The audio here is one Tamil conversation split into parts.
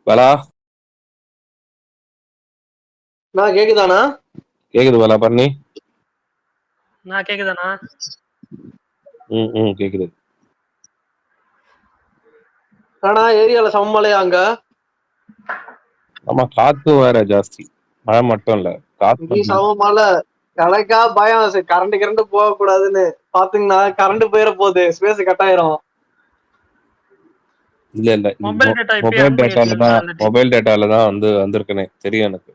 பலா நான் கேக்குதானா? கேக்குது பலா பண்ணி. நான் கேக்குதானா? கேக்குது. ஆனா ஏரியால சமமழையா அங்க? ஆமா, காத்து வேற ஜாஸ்தி. மழை மட்டும் இல்ல, இங்கேயும் காத்து. சமமழை. எனக்கா பயம் கரண்ட் போக கூடாதுன்னு. பாத்தீங்கன்னா கரண்ட் போயிட போகுது, ஸ்பேஸ் கட் ஆயிரும். இல்ல மொபைல் டேட்டா இப்பயே மொபைல் ஆன் பண்ணி வச்சிருக்கீங்களா டேட்டால ஆல்ரெடி? மொபைல் டேட்டால தான் வந்திருக்குனே தெரியும் எனக்கு.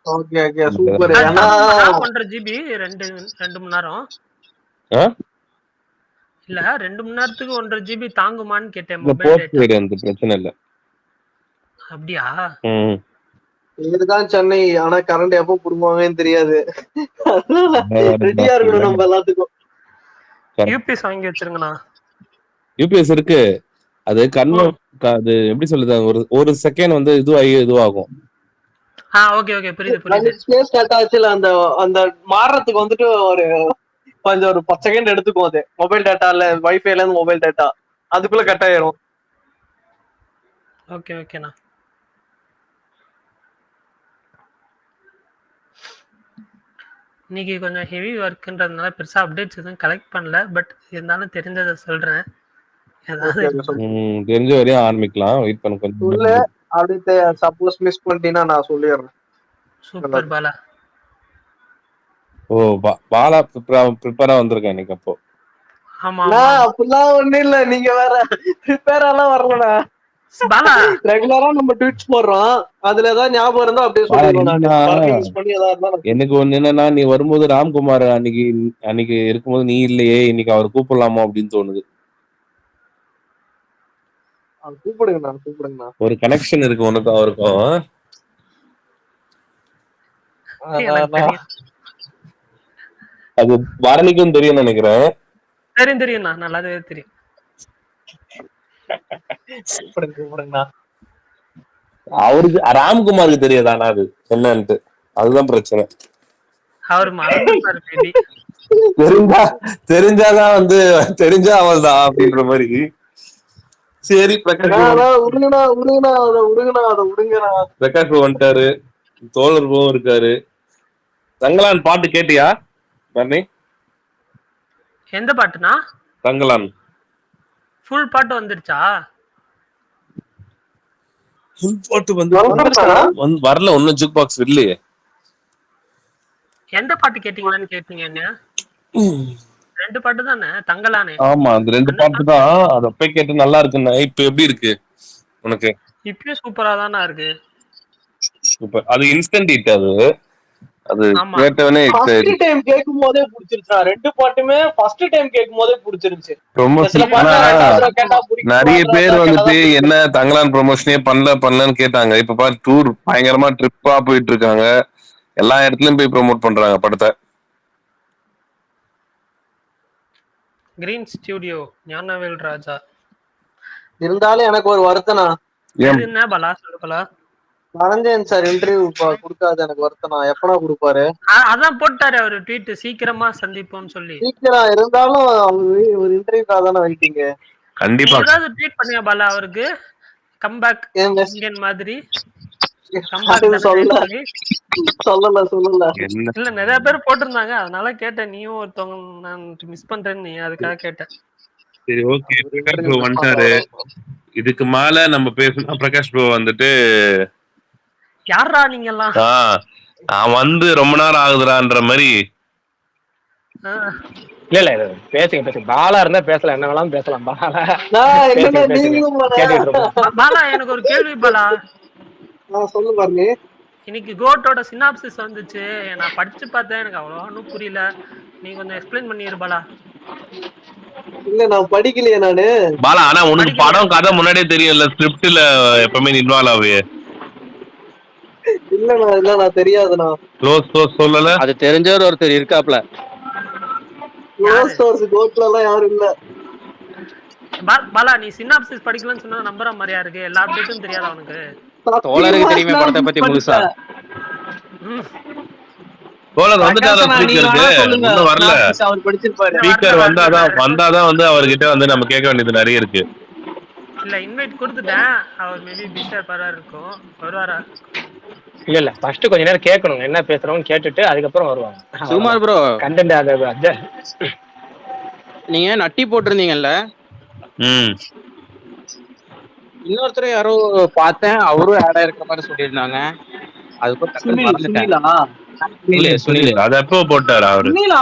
Okay okay super. அது ஏன்னா தாங்குமாடா 1.5 GB 2 மணி நேரம்? இல்ல 2 மணி நேரத்துக்கு 1.5 GB தாங்குமான்னு கேட்டேன் இந்த மொபைல் போஸ்ட் டேட்டா. பெய்டு அந்த பிரச்சனை இல்ல. அப்படியா? இதுதான் சென்னை. ஆனா கரண்ட் எப்போ புடுங்குவாங்கன்னு தெரியாது. ரெடியா இருக்கணும் நம்ம எல்லாத்துக்கும். யூபிஎஸ் வாங்கி வச்சிருங்கண்ணா. யூபிஎஸ் இருக்கு. அது அது எப்படி சொல்லுது, ஒரு செகண்ட் வந்து இதுவாகும். ஓகே ஓகே புரியுது. ஸ்பேஸ் கட் ஆச்சுல, அந்த அந்த மாறுறதுக்கு வந்துட்டு கொஞ்சம் ஒரு 10 செகண்ட் எடுத்துக்கும். அது மொபைல் டேட்டால வைஃபைல இருந்து மொபைல் டேட்டா அதுக்குள்ள கட் ஆயிரும். ஓகே ஓகேண்ணா. இன்னைக்கு கொஞ்சம் ஹெவி ஒர்க்ன்றதுனால பெருசா அப்டேட்ஸ் எதுவும் கலெக்ட் பண்ணல. பட் இருந்தாலும் தெரிஞ்சதை சொல்றேன். தெரிஞ்ச வரையும் ஆரம்பிக்கலாம். வெயிட் பண்ண கொஞ்சம். அடுத்து சப்போஸ் மிஸ் பண்ணிட்டீங்கன்னா நான் சொல்லிடுறேன். சூப்பர் பாலா. ஓ பாலா ப்ரிப்பேரா வந்திருக்கேன் இன்னைக்கு. அப்போ ஆமா அப்படிலாம் ஒண்ணும் இல்ல, நீங்க வேற ப்ரிப்பேரெல்லாம் வரலண்ணா. பாலா ரெகுலரா நம்ம ட்வீட்ஸ் போடுறோம், அதுல ஏதாவது ஞாபகம் இருந்தா அப்படியே சொல்லிடுவோம். எனக்கு ஒண்ணு என்னன்னா, நீ வரும்போது ராம்குமார் அன்னைக்கு இருக்கும்போது நீ இல்லையே, இன்னைக்கு அவர் கூப்பிடலாமா அப்படின்னு தோணுது. கூப்பிடுங்கண்ணா. ஒரு கனெக்ஷன் இருக்கு உனக்கும் அவருக்கும். அது பரணிக்கும் தெரியும் நினைக்கிறேன். தெரியும்ண்ணா, நல்லாவே தெரியும். கூப்பிடுங்கண்ணா. அவருக்கு ராம்குமாருக்கு தெரியாதானா அது என்னன்ட்டு? அதுதான் பிரச்சனை. அவர் மறந்துட்டாரு மேபி. தெரிஞ்சாதான் வந்து தெரிஞ்சா அவள் தான் அப்படின்ற மாதிரி. சரி பிரகாஷ் வந்துட்டாரு, தோழர் இருக்காரு. தங்கலான் பாட்டு கேட்டியா பரணி? எந்த பாட்டுனா? தங்கலான் ஃபுல் பாட்டு வந்துருச்சா? ஃபுல் பாட்டு வந்து வரல, ஒன்னும் ஜூக் பாக்ஸ் இல்லையே. எந்த பாட்டு கேட்டீங்களான்னு கேட்டீங்க என்ன? 2 பாட்டு தானே தங்கலானே? ஆமா, அந்த 2 பாட்டு தான். அது அப்பே கேட்டு நல்லா இருக்குன்னா. இப்ப எப்படி இருக்கு உனக்கு? இப்பயும் சூப்பரா தானா இருக்கு. சூப்பர். அது இன்ஸ்டன்ட் ஹிட். அது கேட்டவனே ஃபர்ஸ்ட் டைம் கேக்கும்போதே பிடிச்சிருச்சா? 2 பாட்டுமே ஃபர்ஸ்ட் டைம் கேக்கும்போதே பிடிச்சிருச்சு. நிறைய பேர் வந்துட்டு என்ன தங்கலான் ப்ரொமோஷனே பண்ணலன்னு கேட்டாங்க. இப்ப பாரு, டூர் பயங்கரமா ட்ரிப்பா போயிட்டு இருக்காங்க. எல்லா இடத்துலயும் போய் ப்ரோமோட் பண்றாங்க படத்தை. கிரீன் ஸ்டுடியோ ஞானவேல் ராஜா. இருந்தாலும் எனக்கு ஒரு வருத்தனா. என்ன பாலா சொல்லு பாலா? நரஞ்சன் சார் இன்டர்வியூ கொடுக்காது எனக்கு வருத்தனா. எப்பனா கொடுப்பாரு? அதான் போட்டாரு அவரு ட்வீட், சீக்கிரமா சந்திப்போம்னு சொல்லி. சீக்கிரம் இருந்தாலும் ஒரு இன்டர்வியூக்காக தானே வெயிட்டிங். கண்டிப்பா ஏதாவது ட்வீட் பண்ணியா பாலா அவருக்கு? கம்பேக் இந்தியன் மாதிரி சொல்லல. இல்ல நிறைய பேர் போட்டிருந்தாங்க, அதனால கேட்டேன். நீயும் ஒருத்தவங்க நான் மிஸ் பண்றேன்னு, நீ அதுக்காக கேட்டேன். சரி ஓகே. பிரகாஷ் ப்ரோ வந்துட்டாரு. இதுக்கு மேல நம்ம பேசணும். பிரகாஷ் ப்ரோ வந்துட்டு, யாரா நீங்க எல்லாம்? நான் வந்து ரொம்ப நேரம் ஆகுதுடான்ற மாதிரி. இல்ல பேசுங்க. பாலா இருந்தா பேசலாம், என்ன வேணாலும் பேசலாம். பாலா எனக்கு ஒரு கேள்வி பாலா. சொல்லு பாருங்க. இன்னைக்கு கோட்டோட சினாப்சிஸ் வந்துச்சு, நான் படிச்சு பார்த்தேன், எனக்கு அவ்வளவா ஒன்றும் புரியல. நீ கொஞ்சம் எக்ஸ்பிளைன் பண்ணிரு பாலா. இல்ல நான் படிக்கலையே நானு. பாலா ஆனா உனக்கு படம் கதை முன்னாடியே தெரியும்ல, ஸ்கிரிப்ட்ல எப்பவுமே இன்வால்வ் ஆகுது. இல்ல நான் தெரியாதுண்ணா. சொல்லல. அது தெரிஞ்சவர் ஒருத்தர் இருக்காப்ல. யாரும் இல்ல. பாலா நீ சினாப்சிஸ் படிக்கலன்னு சொன்னா நம்புற மாதிரியா இருக்கு? எல்லா அப்டேட்டும் தெரியாதா உனக்கு? தோழருக்கு தெரியுமே படத்தை பத்தி முழுசா. தோழர் வந்துட்டாரு, வரல. ஸ்பீக்கர் வந்தாதான் வந்து அவர்கிட்ட வந்து நம்ம கேட்க வேண்டியது நிறைய இருக்கு. இல்ல இன்வைட் கொடுத்துட்டேன். அவர் மேபி பிஸியா இருப்பாரா இருக்கும். வருவாரா? இல்ல ஃபர்ஸ்ட் கொஞ்ச நேரம் கேட்கணும் என்ன பேசுறோம்னு கேட்டுட்டு அதுக்கப்புறம் வருவாங்க. சுகுமார் ப்ரோ, கண்டென்ட் அது நீங்க நட்டி போட்டிருந்தீங்கல்ல, ம் இன்னொருத்தர் யாரோ பார்த்தேன், அவரும் ஆட் ஆயிருக்க மாதிரி சொல்லியிருந்தாங்க. அதுக்கும் டக்குன்னு மறந்துட்டேன். சுனிலா அது எப்போ போட்டாரு அவரு? சுனில்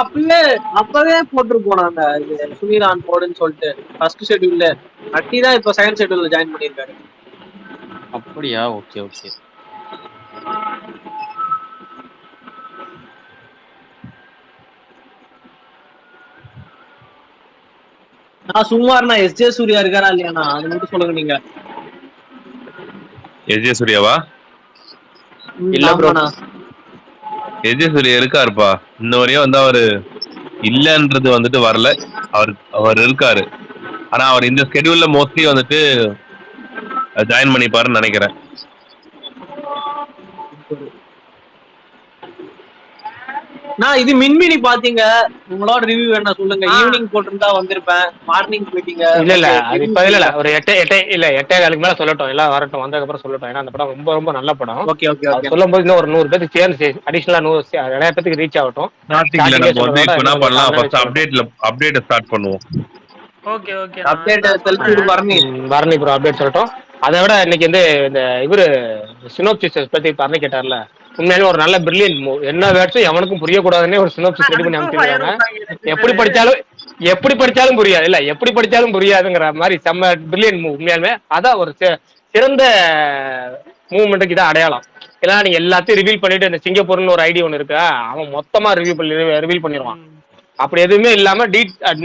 அப்பவே போட்டிருப்போம் நாங்க. இது சுனில் ஆன் போர்டுன்னு சொல்லிட்டு ஃபர்ஸ்ட் ஷெட்யூல்ல. நட்டி தான் இப்ப செகண்ட் ஷெட்யூல்ல ஜாயின் பண்ணிருக்காரு. அப்படியா? Okay okay. நான் சும்மாருண்ணா எஸ்ஜே சூர்யா இருக்காரா இல்லையாண்ணா அது மட்டும் சொல்லுங்க நீங்க. எஜே சூர்யாவா? இல்ல bro. ஆமாண்ணா. எஜே சூர்யா இருக்காருப்பா. இன்ன வரையும் வந்து அவரு இல்லன்றது வந்துட்டு வரல. அவர் இருக்காரு. ஆனா அவர் இந்த ஸ்கெடியூல்ல மோஸ்ட்லி வந்துட்டு ஜாயின் பண்ணிப்பாருன்னு நினைக்கிறேன். நான் இது மின்மினி பாத்தீங்க, உங்களோட ரிவ்யூ என்ன சொல்லுங்க. ஈவினிங் போட்டிருந்தா வந்திருப்பேன், மார்னிங் போயிட்டீங்க. இல்ல அது இப்ப இல்ல ஒரு 8 மேல சொல்லட்டும், எல்லாம் வரட்டும், வந்ததுக்கு அப்புறம் சொல்லட்டும். ஏன்னா அந்த படம் ரொம்ப ரொம்ப நல்ல படம். Okay okay okay. சொல்லும் போது இன்னும் ஒரு 100 பேருக்கு சேர்ந்து அடிஷனலா 100 பேருக்கு ரீச் ஆகட்டும். ஸ்டார்டிங்ல நம்ம வந்து இப்ப என்ன பண்ணலாம், ஃபர்ஸ்ட் அப்டேட் ஸ்டார்ட் பண்ணுவோம். Okay okay. Update selfie Bharani bro update சொல்லட்டும். அதை விட இன்னைக்கு வந்து இந்த இவரு சினோப்சிஸ் பத்தி பரணி கேட்டார்ல, உண்மையிலே ஒரு நல்ல பிரில்லியன்ட் மூவ். என்ன வேர்ட்ஸும் எவனுக்கும் புரியக்கூடாதுன்னே ஒரு சினோப்சிஸ் ரெடி பண்ணி அமைச்சிருக்காங்க. எப்படி படிச்சாலும் புரியாது. இல்ல எப்படி படிச்சாலும் புரியாதுங்கிற மாதிரி செம்ம பிரில்லியன்ட் மூவ். உண்மையாலுமே அதான் ஒரு சிறந்த மூவ்மெண்ட்டுக்கு இதான் அடையாளம். ஏன்னா நீங்க எல்லாத்தையும் ரிவீல் பண்ணிட்டு, இந்த சிங்கப்பூர்னு ஒரு ஐடியா ஒன்று இருக்கா, அவன் மொத்தமா ரிவீல் பண்ணிடுவான். அப்படி எதுவுமே இல்லாம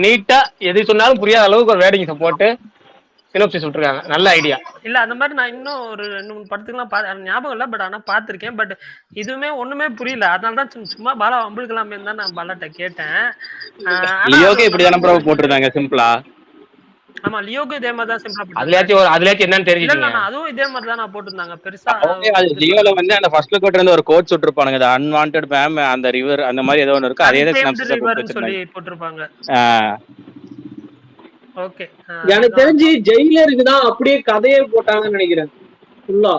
நீட்டா எது சொன்னாலும் புரியாத அளவுக்கு ஒரு வேர்டிங்ஸை போட்டு சினோப்சிஸ் விட்டுருக்காங்க. நல்ல ஐடியா. இல்ல அந்த மாதிரி நான் இன்னும் ஒரு 2-3 படத்துக்குலாம் ஞாபகம் இல்ல, பட் ஆனா பாத்திருக்கேன். பட் இதுவுமே ஒண்ணுமே புரியல. அதனாலதான் சும்மா பாலா அம்புக்கலாமே தான் நான் பாலாட்ட கேட்டேன். லியோக்கு இப்படிதானே ப்ரோ போட்டிருந்தாங்க சிம்பிளா. ஆமா லியோக்கு இதே மாதிரி தான் சிம்பிளா போட்டு. அதுலயாச்சும் என்னன்னு தெரிஞ்சுக்கங்க. அதுவும் இதே மாதிரி தான் நான் போட்டிருந்தாங்க பெருசா. லியோல வந்து அந்த ஃபர்ஸ்ட் லுக் இருந்து ஒரு கோட் சுட்டிருப்பானுங்க, அன்வான்டட் மேம் அந்த ரிவர் அந்த மாதிரி ஏதோ ஒன்று இருக்கு. அதே தான் சொல்லி போட்டிருப்பாங்க. ஓகே. எனக்கு தெரிஞ்சு ஜெயிலருக்கு தான் அப்படியே கதையே போட்டாங்கன்னு நினைக்கிறேன். ஃபுல்லா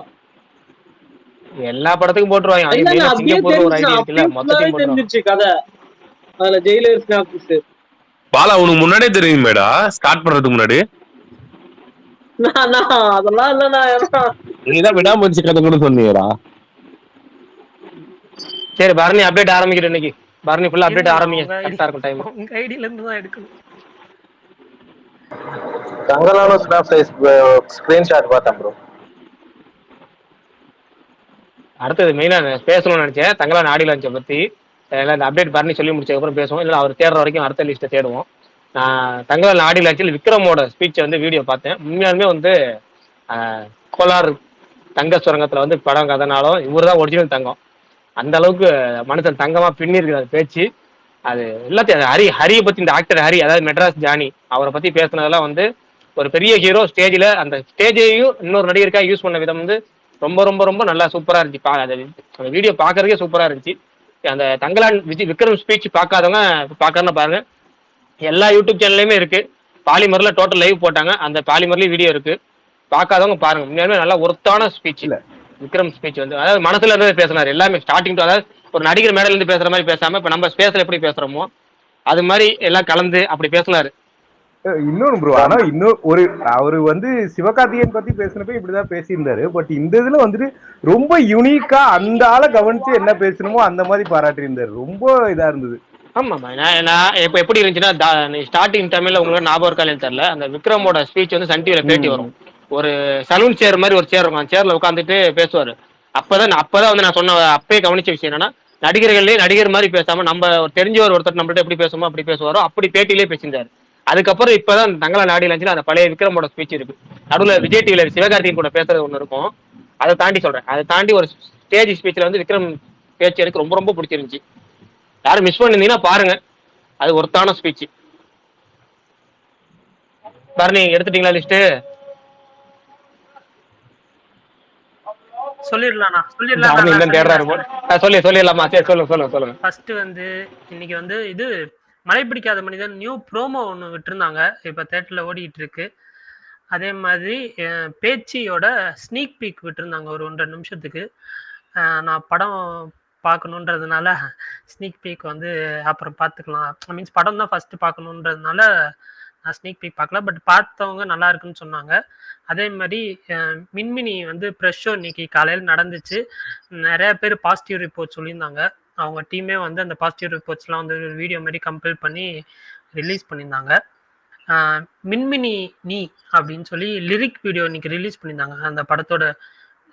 எல்லா படத்துக்கும் போட்டுருவாங்க. தெரிஞ்சிருச்சு கதை. அதுல ஜெயிலர் ஸ்னாப்ஸ் பாலா உனக்கு முன்னாடியே தெரியுமேடா, ஸ்டார்ட் பண்றதுக்கு முன்னாடி. அதெல்லாம் இல்லண்ணா, நீதான் விடாமுயற்சி கதை கூட சொன்னீங்கடா. சரி பரணி அப்டேட் ஆரம்பிக்கிறேன் இன்னைக்கு. பரணி ஃபுல்லா அப்டேட் ஆரம்பிங்க. கரெக்டா இருக்கும் டைம். உங்க ஐடியில இருந்து தான் எடுக்கணும். தங்கலான ஸ்னாப் சைஸ் ஸ்கிரீன்ஷாட் பார்த்தேன் ப்ரோ. அடுத்தது மெயினா பேசணும்னு நினைச்சேன் தங்கலான ஆடியோ லான்ச்சை பத்தி. இந்த அப்டேட் பரணி சொல்லி முடிச்சதுக்கப்புறம் பேசுவோம். இல்லை அவர் தேடுற வரைக்கும் அடுத்த லிஸ்ட்டை தேடுவோம். நான் தங்கலான ஆடியோ லான்ச்சில் விக்ரமோட ஸ்பீச்சை வந்து வீடியோ பார்த்தேன். உண்மையாலுமே வந்து கோலார் தங்க சுரங்கத்தில் வந்து படம் கதைனாலும் இவர் தான் ஒரிஜினல் தங்கம். அந்த அளவுக்கு மனுஷன் தங்கமா பின்னிருக்கிற பேச்சு. அது எல்லாத்தையும் ஹரியை பத்தி, இந்த ஆக்டர் ஹரி, அதாவது மெட்ராஸ் ஜானி, அவரை பத்தி பேசுனதெல்லாம் வந்து ஒரு பெரிய ஹீரோ ஸ்டேஜில் அந்த ஸ்டேஜையும் இன்னொரு நடிகருக்காக யூஸ் பண்ண விதம் வந்து ரொம்ப ரொம்ப ரொம்ப நல்லா சூப்பரா இருந்துச்சு. அந்த வீடியோ பார்க்கறதுக்கே சூப்பரா இருந்துச்சு. அந்த தங்கலான் விக்ரம் ஸ்பீச் பார்க்காதவங்க பார்க்கறன்னு பாருங்க. எல்லா யூடியூப் சேனல்லையுமே இருக்கு. பாலிமர்ல டோட்டல் லைவ் போட்டாங்க, அந்த பாலிமர்லயும் வீடியோ இருக்கு. பார்க்காதவங்க பாருங்க. உண்மையாலுமே நல்லா ஒருத்தான ஸ்பீச் இல்ல விக்ரம் ஸ்பீச் வந்து. அதாவது மனசுல இருந்து பேசினாரு எல்லாமே ஸ்டார்டிங் டு, அதாவது ஒரு நடிகர் மேடையில இருந்து பேசுற மாதிரி பேசாம இப்ப நம்ம ஸ்பேஸ்ல எப்படி பேசுறோமோ அது மாதிரி எல்லாம் கலந்து அப்படி பேசினாரு. இன்னொன்னு ப்ரோ, ஆனா அவரு வந்து சிவகார்த்திகேயன் பத்தி பேசினப்ப இப்படிதான் பேசியிருந்தாரு. பட் இந்த இதுல வந்துட்டு ரொம்ப யூனிக்கா அந்த ஆளை கவனிச்சு என்ன பேசணுமோ அந்த மாதிரி பாராட்டி இருந்தாரு. ரொம்ப இதா இருந்தது. ஆமாம், நான் இப்போ எப்படி இருந்துச்சுன்னா, ஸ்டார்டிங் டைம்ல உங்களுக்கு ஞாபகம் இருக்கான்னு தெரியல, அந்த விக்ரமோட ஸ்பீச் வந்து சன் டிவியில் பேட்டி வரும். ஒரு சலூன் சேர் மாதிரி ஒரு சேர் இருக்கும், அந்த சேர்ல உட்காந்துட்டு பேசுவார். அப்பதான் வந்து நான் சொன்ன அப்பயே கவனிச்ச விஷயம் என்னன்னா, நடிகர்கள்லேயே நடிகர் மாதிரி பேசாம நம்ம தெரிஞ்சவர் ஒருத்தர் நம்மள்ட்ட எப்படி பேசுமோ அப்படி பேசுவாரோ அப்படி பேட்டிலே பேசியிருந்தாரு. அதுக்கப்புறம் இப்பதான் தங்கலான் ஆடியோ லான்ச்ல அந்த பழைய விக்ரமோட ஸ்பீச் இருக்கு. நடுவில் விஜய் டிவில சிவகார்த்திகேயன் கூட பேசுறது ஒன்று இருக்கும். அதை தாண்டி சொல்றேன், அதை தாண்டி ஒரு ஸ்டேஜ் ஸ்பீச்ல வந்து விக்ரம் பேச்சு எனக்கு ரொம்ப ரொம்ப பிடிச்சிருந்துச்சு. யாரும் மிஸ் பண்ணிருந்தீங்கன்னா பாருங்க, அது ஒருத்தான ஸ்பீச். பரணி எடுத்துட்டீங்களா லிஸ்ட்? சொல்லிடலாமா? சொல்லிடலாமா? சரி சொல்லுங்க. ஃபர்ஸ்ட் வந்து இன்னைக்கு வந்து இது மழை பிடிக்காத மனிதன் நியூ ப்ரோமோ ஒன்று விட்டுருந்தாங்க. இப்போ தேட்டரில் ஓடிட்டு இருக்கு. அதே மாதிரி பேச்சியோட ஸ்னீக் பீக் விட்டுருந்தாங்க ஒரு 1.5 நிமிஷத்துக்கு. நான் படம் பார்க்கணுன்றதுனால ஸ்னீக் பீக் வந்து அப்புறம் பார்த்துக்கலாம், மீன்ஸ் படம் தான் ஃபர்ஸ்ட் பார்க்கணுன்றதுனால நான் ஸ்னீக் பீக் பார்க்கல. பட் பார்த்தவங்க நல்லா இருக்குன்னு சொன்னாங்க. அதே மாதிரி மின்மினி வந்து ப்ரெஷ் ஷோ இன்னைக்கு காலையில் நடந்துச்சு. நிறைய பேர் பாசிட்டிவ் ரிப்போர்ட் சொல்லியிருந்தாங்க. அவங்க டீமே வந்து அந்த பாசிட்டிவ் ரிப்போர்ட்ஸ்லாம் வந்து ஒரு வீடியோ மாதிரி கம்பைல் பண்ணி ரிலீஸ் பண்ணியிருந்தாங்க. மின்மினி நீ அப்படின்னு சொல்லி லிரிக் வீடியோ இன்னைக்கு ரிலீஸ் பண்ணியிருந்தாங்க, அந்த படத்தோட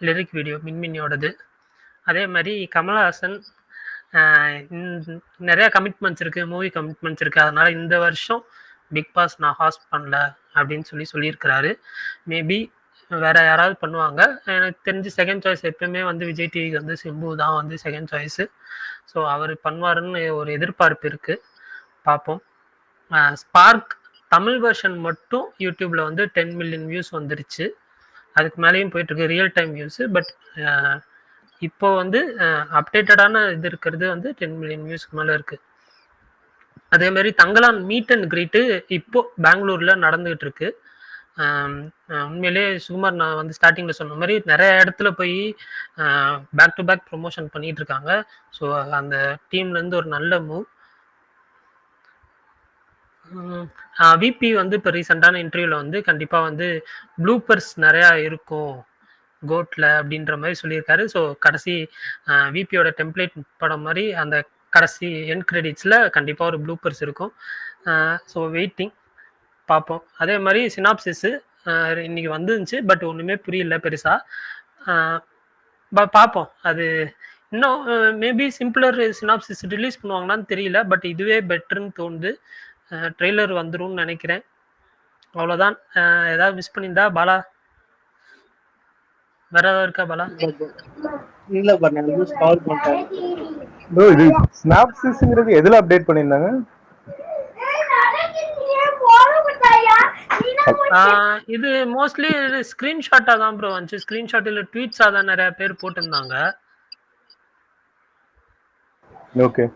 லிரிக் வீடியோ மின்மினியோடது. அதே மாதிரி கமலஹாசன் நிறைய கமிட்மெண்ட்ஸ் இருக்கு, மூவி கமிட்மெண்ட்ஸ் இருக்கு, அதனால இந்த வருஷம் பிக் பாஸ் நான் ஹாஸ்ட் பண்ணல அப்படின்னு சொல்லியிருக்கிறாரு. மேபி வேற யாராவது பண்ணுவாங்க. எனக்கு தெரிஞ்சு செகண்ட் சாய்ஸ் எப்பவுமே வந்து விஜய் டிவிக்கு வந்து சிம்பு தான் வந்து செகண்ட் சாய்ஸு. ஸோ அவர் பண்ணுவாருன்னு ஒரு எதிர்பார்ப்பு இருக்கு, பார்ப்போம். ஸ்பார்க் தமிழ் வெர்ஷன் மட்டும் யூடியூப்ல வந்து 10 மில்லியன் வியூஸ் வந்துருச்சு. அதுக்கு மேலேயும் போயிட்டு இருக்கு ரியல் டைம் வியூஸ். பட் இப்போ வந்து அப்டேட்டடான இது இருக்கிறது வந்து 10 மில்லியன் வியூஸ்க்கு மேலே இருக்கு. அதே மாதிரி தங்கலான் மீட் அண்ட் கிரீட்டு இப்போ பெங்களூர்ல நடந்துகிட்டு இருக்கு. உண்மையிலே சுகுமார் நான் வந்து ஸ்டார்டிங்ல சொன்ன மாதிரி நிறைய இடத்துல போய் பேக் டு பேக் ப்ரொமோஷன் பண்ணிட்டு இருக்காங்க. ஸோ அந்த டீம்ல இருந்து ஒரு நல்ல மூவ். விபி வந்து இப்போ ரீசெண்டான இன்டர்வியூல வந்து கண்டிப்பா வந்து ப்ளூப்பர்ஸ் நிறையா இருக்கும் கோட்ல அப்படின்ற மாதிரி சொல்லியிருக்காரு. ஸோ கடைசி விபியோட டெம்ப்ளேட் படம் மாதிரி அந்த கடைசி எண்ட் கிரெடிட்ஸ்ல கண்டிப்பா ஒரு ப்ளூப்பர்ஸ் இருக்கும். ஸோ வெயிட்டிங், பார்ப்போம். அதே மாதிரி சினாப்சிஸ் இன்னைக்கு வந்துருந்துச்சு, பட் ஒண்ணுமே புரியல பெருசா. பார்ப்போம். அது இன்னும் மேபி சிம்பிளர் சினாப்சிஸ் ரிலீஸ் பண்ணுவாங்களான்னு தெரியல. பட் இதுவே பெட்டர்ன்னு தோணுது. ட்ரெய்லர் வந்துரும்னு நினைக்கிறேன். அவ்வளோதான். ஏதாவது மிஸ் பண்ணியிருந்தா பாலா, வேற ஏதாவது இருக்கா பாலா? இல்ல பண்ண கால் பண்ணிட்டேன். ப்ரோ இது ஸ்னாப்சிஸ்ங்கிறது எதுல அப்டேட் பண்ணியிருந்தாங்க? இது மோஸ்ட்லி ஸ்கிரீன்ஷாட்டா தான் ப்ரோ வந்துச்சு. ஸ்கிரீன்ஷாட் இல்ல ட்வீட்ஸா தான் நிறைய பேர் போட்டிருந்தாங்க. ஓகே,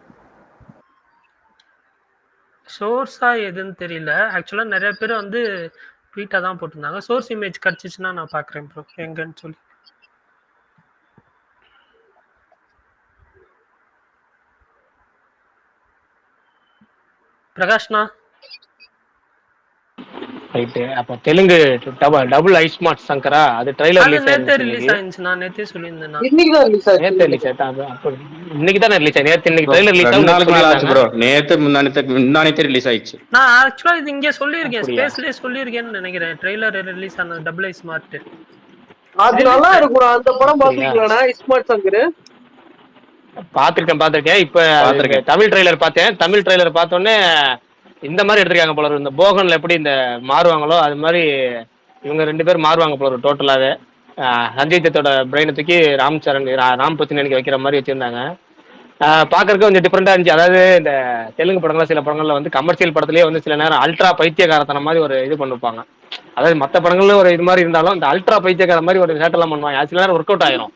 சோர்ஸா எதுன்னு தெரியல. ஆக்சுவலா நிறைய பேர் வந்து ட்வீட்டா தான் போட்டிருந்தாங்க. சோர்ஸ் இமேஜ் கிடைச்சிச்சுன்னா நான் பாக்குறேன் ப்ரோ எங்கன்னு சொல்லி. பிரகாஷ்னா ரைட்டு. அப்ப தெலுங்கு டபுள் ஐ ஸ்மார்ட் சங்கரா அது ட்ரைலர் நேத்தே ரிலீஸ் ஆயிடுச்சு. நான் நேத்தே சொல்லியிருந்தேன். இன்னைக்கு தான் ரிலீஸ் ஆச்சு. நேத்து ரிலீஸ் ஆயிட்டா? இன்னைக்கு தானே ரிலீஸ் ஆச்சு. நேத்து இன்னைக்கு ட்ரைலர் ரிலீஸ் ரெண்டு நாளுக்கு மேல ஆச்சு ப்ரோ. நேத்து முன்னாடியே ரிலீஸ் ஆயிடுச்சு. நான் ஆக்சுவலா இது இங்க சொல்லியிருக்கேன், ஸ்பேஸ்லயே சொல்லியிருக்கேன்னு நினைக்கிறேன். ட்ரைலர் ரிலீஸ் ஆன டபுள் ஐ ஸ்மார்ட் அது நல்லா இருக்கும். அந்த படம் பாத்தீங்களா? ஸ்மார்ட் சங்கர் பாத்திருக்கேன். இப்ப தமிழ் ட்ரைலர் பார்த்தேன். தமிழ் ட்ரைலர் பார்த்தோன்னே இந்த மாதிரி எடுத்திருக்காங்க போல. இந்த போகன்ல எப்படி இந்த மாறுவாங்களோ அது மாதிரி இவங்க 2 பேர் மாறுவாங்க போல டோட்டலாவே. சஞ்சய் தத்தோட பிரெயினை தூக்கி ராம் பத்தினனுக்கு வைக்கிற மாதிரி வச்சிருந்தாங்க. பாக்குறதுக்கு கொஞ்சம் டிஃப்ரெண்டா இருந்துச்சு. அதாவது இந்த தெலுங்கு படங்கள் சில படங்கள்ல வந்து கமர்ஷியல் படத்துலயே வந்து சில நேரம் அல்ட்ரா பைத்தியகாரத்தன மாதிரி ஒரு இது பண்ணிருப்பாங்க. அதாவது மற்ற படங்கள்ல ஒரு இது மாதிரி இருந்தாலும் இந்த அல்ட்ரா பைத்தியகார மாதிரி ஒரு சேட்டெல்லாம் பண்ணுவாங்க. சில நேரம் ஒர்க் அவுட் ஆயிரும்.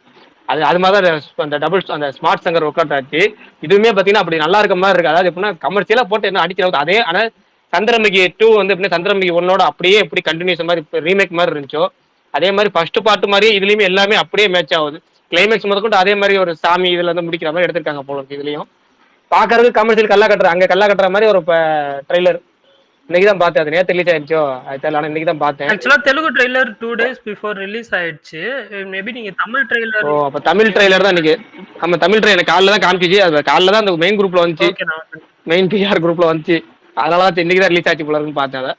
அது மாதிரி தான் அந்த ஸ்மார்ட் சங்கர் ஒர்க் அவுட் ஆச்சு. இதுவுமே பாத்தீங்கன்னா அப்படி நல்லா இருக்க மாதிரி இருக்கு. அதாவது எப்படின்னா கமர்ஷியலா போட்டு என்ன அடிக்கிறது அதே. ஆனா சந்திரமுகி 2 வந்து எப்படின்னா சந்திரமுகி 1ஓட அப்படியே எப்படி கண்டினியூஸ் மாதிரி ரீமேக் மாதிரி இருந்துச்சோ அதே மாதிரி ஃபர்ஸ்ட் பார்ட் மாதிரி இதுலயுமே எல்லாமே அப்படியே மேட்ச் ஆகுது. கிளைமேக்ஸ் முதற்கொண்டு அதே மாதிரி ஒரு சாமி இதுல வந்து முடிக்கிற மாதிரி எடுத்திருக்காங்க போல இருக்கு. இதுலயும் பாக்குறதுக்கு கமர்ஷியல் கல்லா கட்டுற மாதிரி ஒரு ட்ரைலர் இன்னைக்கு தான் பார்த்தேன். அது நேத்து ரிலீஸ் ஆயிடுச்சோ அது தெரியல. ஆனா இன்னைக்கு தான் பார்த்தேன். ஆக்சுவலா Telugu trailer 2 days before release ஆயிடுச்சு. மேபி நீங்க தமிழ் ட்ரெய்லர் அப்ப தமிழ் ட்ரெய்லர் தான் இன்னைக்கு. நம்ம தமிழ் ட்ரெய்லர் காலைல தான் காமிச்சிச்சு. அது காலைல தான் அந்த மெயின் குரூப்ல வந்துச்சு, மெயின் பிஆர் குரூப்ல வந்துச்சு. அதனாலதான் இன்னைக்கு தான் ரிலீஸ் ஆச்சு போல இருக்குன்னு பார்த்தேன். அதை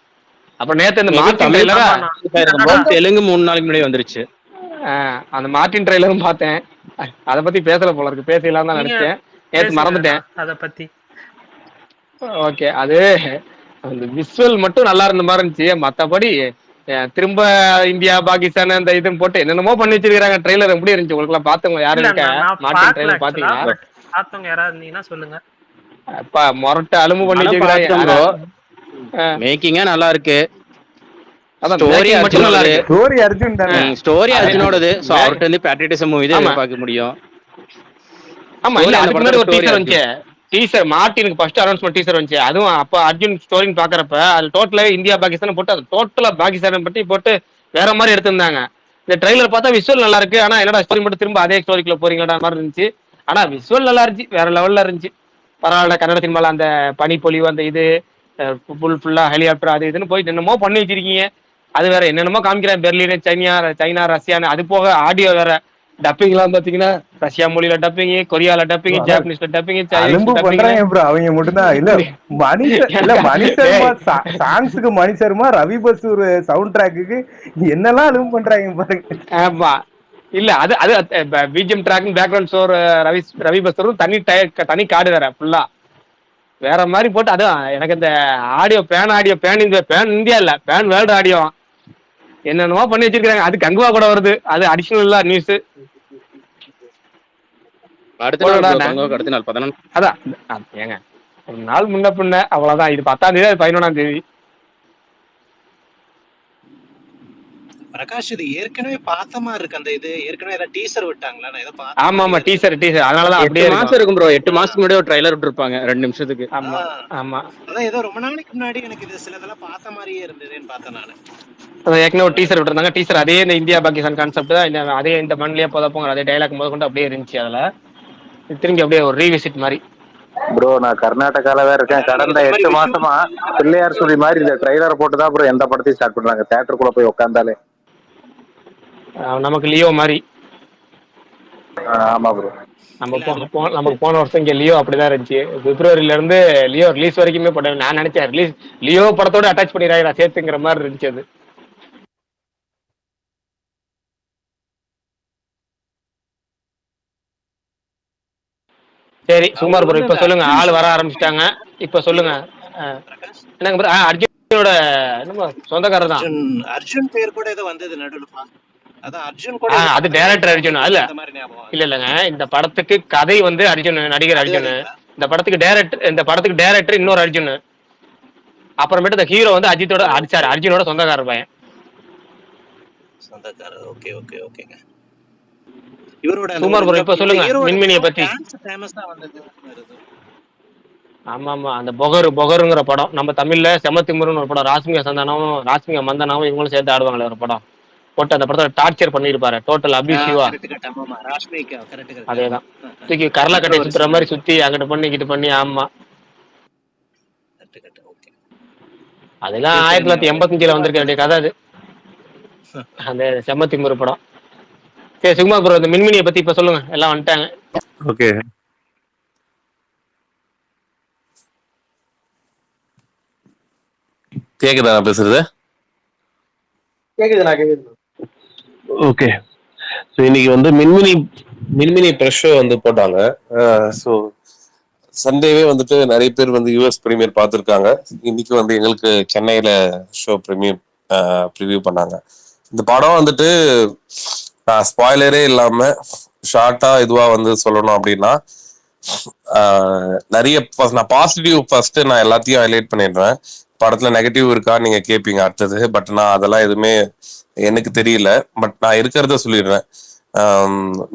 அப்புறம் நேத்து இந்த மார்டின் ட்ரெய்லர் தெலுங்கு 3 நாளைக்கு முன்னாடி வந்துருச்சு. அந்த மார்டின் ட்ரெய்லரும் பார்த்தேன். அதை பத்தி பேசல போல இருக்கு. பேசலாம் தான் நினைச்சேன், நேத்து மறந்துட்டேன் அத பத்தி. ஓகே, அது அந்த விஷுவல் மட்டும் நல்லா இருந்த மாதிரி இருந்துச்சு. மத்தபடி திரும்ப இந்தியா பாகிஸ்தான் அந்த இதுன்னு போட்டு என்னென்னமோ பண்ணி வச்சிருக்காங்க. ட்ரெய்லர் எப்படி இருந்துச்சு உங்களுக்கு எல்லாம்? பாத்தவங்க யாரும் இருக்க மார்டின் ட்ரெய்லர் பாத்தீங்களா? பாத்தவங்க யாராவது இருந்தீங்கன்னா சொல்லுங்க. அப்பா மொரட்ட அலும்பு பண்ணி வச்சிருக்காங்க. மேக்கிங்கா நல்லா இருக்கு. ஸ்டோரி மட்டும் நல்லா இருக்கு. ஸ்டோரி அர்ஜுன் தானே. ஸ்டோரி அர்ஜுனோடது. சோ அவர்ட்ட இருந்து பேட்ரிட்டிசம் மூவி தான் பார்க்க முடியும். ஆமா, இல்ல அதுக்கு முன்னாடி ஒரு டீசர் வந்துச்சு. டீசர் மார்ட்டினுக்கு ஃபர்ஸ்ட் அனௌன்ஸ்மெண்ட் டீசர் வந்துச்சு. அதுவும் அப்ப அர்ஜுன் ஸ்டோரின்னு பாக்குறப்ப அது டோட்டலா இந்தியா பாகிஸ்தான் போட்டு அது டோட்டலா பாகிஸ்தான் பத்தி போட்டு வேற மாதிரி எடுத்திருந்தாங்க. இந்த ட்ரைலர் பார்த்தா விஷுவல் நல்லா இருக்கு. ஆனா என்னடா ஸ்டோரி மட்டும் திரும்ப அதே ஸ்டோரிக்குள்ள போறீங்களா மாதிரி இருந்துச்சு. ஆனா விஷுவல் நல்லா இருந்துச்சு, வேற லெவல்ல இருந்துச்சு. பரவாயில்ல. கன்னட சினிமால அந்த பனிப்பொழிவு அந்த இது ஃபுல்லா ஹெலிகாப்டர் அது இதுன்னு போயிட்டு என்னமோ பண்ணி வச்சிருக்கீங்க. அது வேற என்னென்னமோ காமிக்கிறேன். பெர்லின் சைனா ரஷ்யான்னு. அது போக ஆடியோ வேற டப்பிங் எல்லாம் பாத்தீங்கன்னா ரஷ்யா மொழியில டப்பிங், கொரியால டப்பிங், ஜாப்பனீஸ்ல டப்பிங், அலும்பு சைனீஸ்ல டப்பிங். பண்றாங்க ப்ரோ அவங்க மட்டும்தான். இல்ல மணிசர்மா சாங்ஸுக்கு மணிசர்மா, ரவி பசூர் சவுண்ட் ட்ராக்குக்கு என்னெல்லாம் அலும்பு பண்றாங்க பாருங்க. ஆமா. இல்ல அது அது BGM track background score Ravi பஸ்தரும் தனி கார்டு வேற ஃபுல்லா வேற மாதிரி போட்டு. அதான் எனக்கு இந்த ஆடியோ பேன் இந்தியா இல்ல பேன் வேர்ல்டு ஆடியோ என்னென்னமோ பண்ணி வச்சிருக்காங்க. அது கங்குவா கூட வருது. அது அடிஷனல் நியூஸ். அடுத்த நாள் 14. அதான் ஏங்க ஒரு நாள் முன்ன பின்ன அவ்வளவுதான். இது 10ஆம் தேதி, அது 11ஆம் தேதி. பிரகாஷ் இது ஏற்கனவே பார்த்த மாதிரி இருக்கு. அந்த இது ஏற்கனவே ஏதாவது டீசர் விட்டாங்களா? நான் ஏதோ பார்த்தேன். ஆமா டீசர் அதனாலதான் 8 அப்படியே மாசம் இருக்கும் ப்ரோ. 8 மாசத்துக்கு முன்னாடி ஒரு ட்ரைலர் விட்டுருப்பாங்க 2 நிமிஷத்துக்கு. ஆமா ஆமா. அதான் ஏதோ ரொம்ப நாளைக்கு முன்னாடி எனக்கு இது சிலதெல்லாம் பார்த்த மாதிரியே இருந்ததுன்னு பார்த்தேன் நானு. அதான் ஏற்கனவே ஒரு டீசர் விட்டுருந்தாங்க. டீசர் அதே இந்த இந்தியா பாகிஸ்தான் கான்செப்ட் தான். அதே இந்த மண்ணிலேயே போதப்போங்க அதே டைலாக் முதல் கொண்டு அப்படியே இருந்துச்சு. அதுல திரும்பி அப்படியே ஒரு ரீவிசிட் மாதிரி. ப்ரோ நான் கர்நாடகால தான் இருக்கேன். கடந்த 8 மாசமா பிள்ளையார் சொல்லி மாதிரி இந்த ட்ரைலரை போட்டுதான் ப்ரோ எந்த படத்தையும் ஸ்டார்ட் பண்றாங்க. தியேட்டருக்குள்ள போய் உட்காந்தாலே நமக்கு லியோ மாதிரி. ஆமா ப்ரோ. நமக்கு போன வருஷம் இங்க லியோ அப்படிதான் இருந்துச்சு. பிப்ரவரியில இருந்து லியோ ரிலீஸ் வரைக்குமே போட்டேன். நான் நினைச்சேன் லியோ படத்தோட அட்டாச் பண்ணிடுறாங்க சேர்த்துங்கிற மாதிரி இருந்துச்சு. அது சரி சுமார் ப்ரோ. இப்ப சொல்லுங்க. ஆள் வர ஆரம்பிச்சிட்டாங்க. இப்ப சொல்லுங்க. என்னங்க ப்ரோ? அர்ஜுனோட சொந்தக்காரர் தான். அர்ஜுன் பேர் கூட ஏதோ வந்தது நடுவுல. அதான் அர்ஜுன் கூட அது டைரக்டர் அர்ஜுன். இல்லங்க இந்த படத்துக்கு கதை வந்து அர்ஜுன், நடிகர் அர்ஜுன். இந்த படத்துக்கு டைரக்டர் இன்னொரு அர்ஜுன். அப்புறமேட்டு இந்த ஹீரோ வந்து அஜித்தோட அர்ஜுனோட சொந்தக்காரர் பையன். ஓகே ஓகே ஓகேங்க. இவரோட சுமார் ப்ரோ இப்ப சொல்லுங்க மின்மினியை பத்தி. ஆமா அந்த பொகருங்கிற படம் நம்ம தமிழ்ல செமத்திமுருன்னு ஒரு படம். ராஸ்மிகா மந்தனாவும் இவங்களும் சேர்த்து ஆடுவாங்களே ஒரு படம் போட்டு அந்த படத்தை டார்ச்சர் பண்ணிருப்பாரு. டோட்டல் அபியூசிவா. அதேதான் தூக்கி கரலா கட்டை சுத்துற மாதிரி சுத்தி அங்கிட்டு பண்ணி. ஆமா அதெல்லாம் 1985 வந்திருக்க வேண்டிய கதை அது. அந்த செமத்திமுரு படம். சரி சுகுமார் ப்ரோ இந்த மின்மினியை பத்தி இப்ப சொல்லுங்க. எல்லாம் வந்துட்டாங்க. ஓகே கேக்குதா நான் பேசுறது? கேக்குது. ஓகே. ஸோ இன்னைக்கு வந்து மின்மினி ப்ரெஷ் ஷோ வந்து போட்டாங்க. ஸோ சண்டேவே வந்துட்டு நிறைய பேர் வந்து யூஎஸ் பிரீமியர் பார்த்துருக்காங்க. இன்னைக்கு வந்து எங்களுக்கு சென்னையில ஷோ ப்ரிவியூ பண்ணாங்க. இந்த படம் வந்துட்டு ஸ்பாய்லரே இல்லாம ஷார்ட்டா இதுவா வந்து சொல்லணும் அப்படின்னா நிறைய நான் பாசிட்டிவ் ஃபர்ஸ்ட் நான் எல்லாத்தையும் ஹைலைட் பண்ணிடுறேன். படத்துல நெகட்டிவ் இருக்கா நீங்க கேட்பீங்க அடுத்தது. பட் நான் அதெல்லாம் எதுவுமே எனக்கு தெரியல. பட் நான் இருக்கிறத சொல்லிடுறேன்.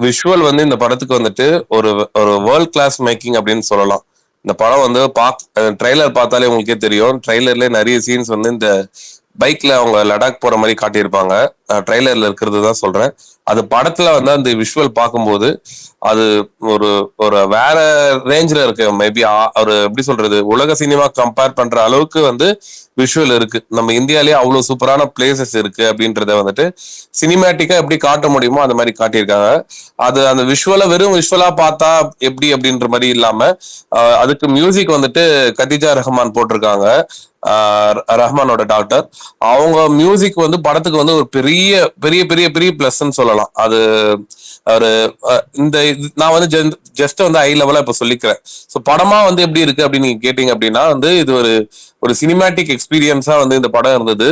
விஷுவல் வந்து இந்த படத்துக்கு வந்துட்டு ஒரு வேர்ல்ட் கிளாஸ் மேக்கிங் அப்படின்னு சொல்லலாம். இந்த படம் வந்து ட்ரெய்லர் பார்த்தாலே உங்களுக்கே தெரியும். ட்ரெய்லர்ல நிறைய சீன்ஸ் வந்து இந்த பைக்ல அவங்க லடாக் போற மாதிரி காட்டியிருப்பாங்க. ட்ரெய்லர்ல இருக்கிறது தான் சொல்றேன். அது படத்துல வந்து அந்த விஷுவல் பார்க்கும்போது அது ஒரு வேற ரேஞ்சில் இருக்கு. மேபி ஒரு எப்படி சொல்றது, உலக சினிமா கம்பேர் பண்ற அளவுக்கு வந்து விஷுவல் இருக்கு. நம்ம இந்தியாலேயே அவ்வளவு சூப்பரான பிளேசஸ் இருக்கு அப்படின்றத வந்துட்டு சினிமேட்டிக்கா எப்படி காட்ட முடியுமோ அந்த மாதிரி காட்டியிருக்காங்க. அது அந்த விஷுவலா வெறும் விஷுவலா பார்த்தா எப்படி அப்படின்ற மாதிரி இல்லாம அதுக்கு மியூசிக் வந்துட்டு கதிஜா ரஹ்மான் போட்டிருக்காங்க. ரஹ்மானோட டாக்டர். அவங்க மியூசிக் வந்து படத்துக்கு வந்து ஒரு பெரிய பெரிய பெரிய பெரிய பிளஸ்ன்னு சொல்லலாம். அது ஒரு இந்த நான் வந்து ஜஸ்ட் வந்து ஹை லெவலா இப்ப சொல்லிக்கிறேன். ஸோ படமா வந்து எப்படி இருக்கு அப்படின்னு நீங்க கேட்டீங்க அப்படின்னா வந்து இது ஒரு சினிமேட்டிக் எக்ஸ்பீரியன்ஸா வந்து இந்த படம் இருந்தது.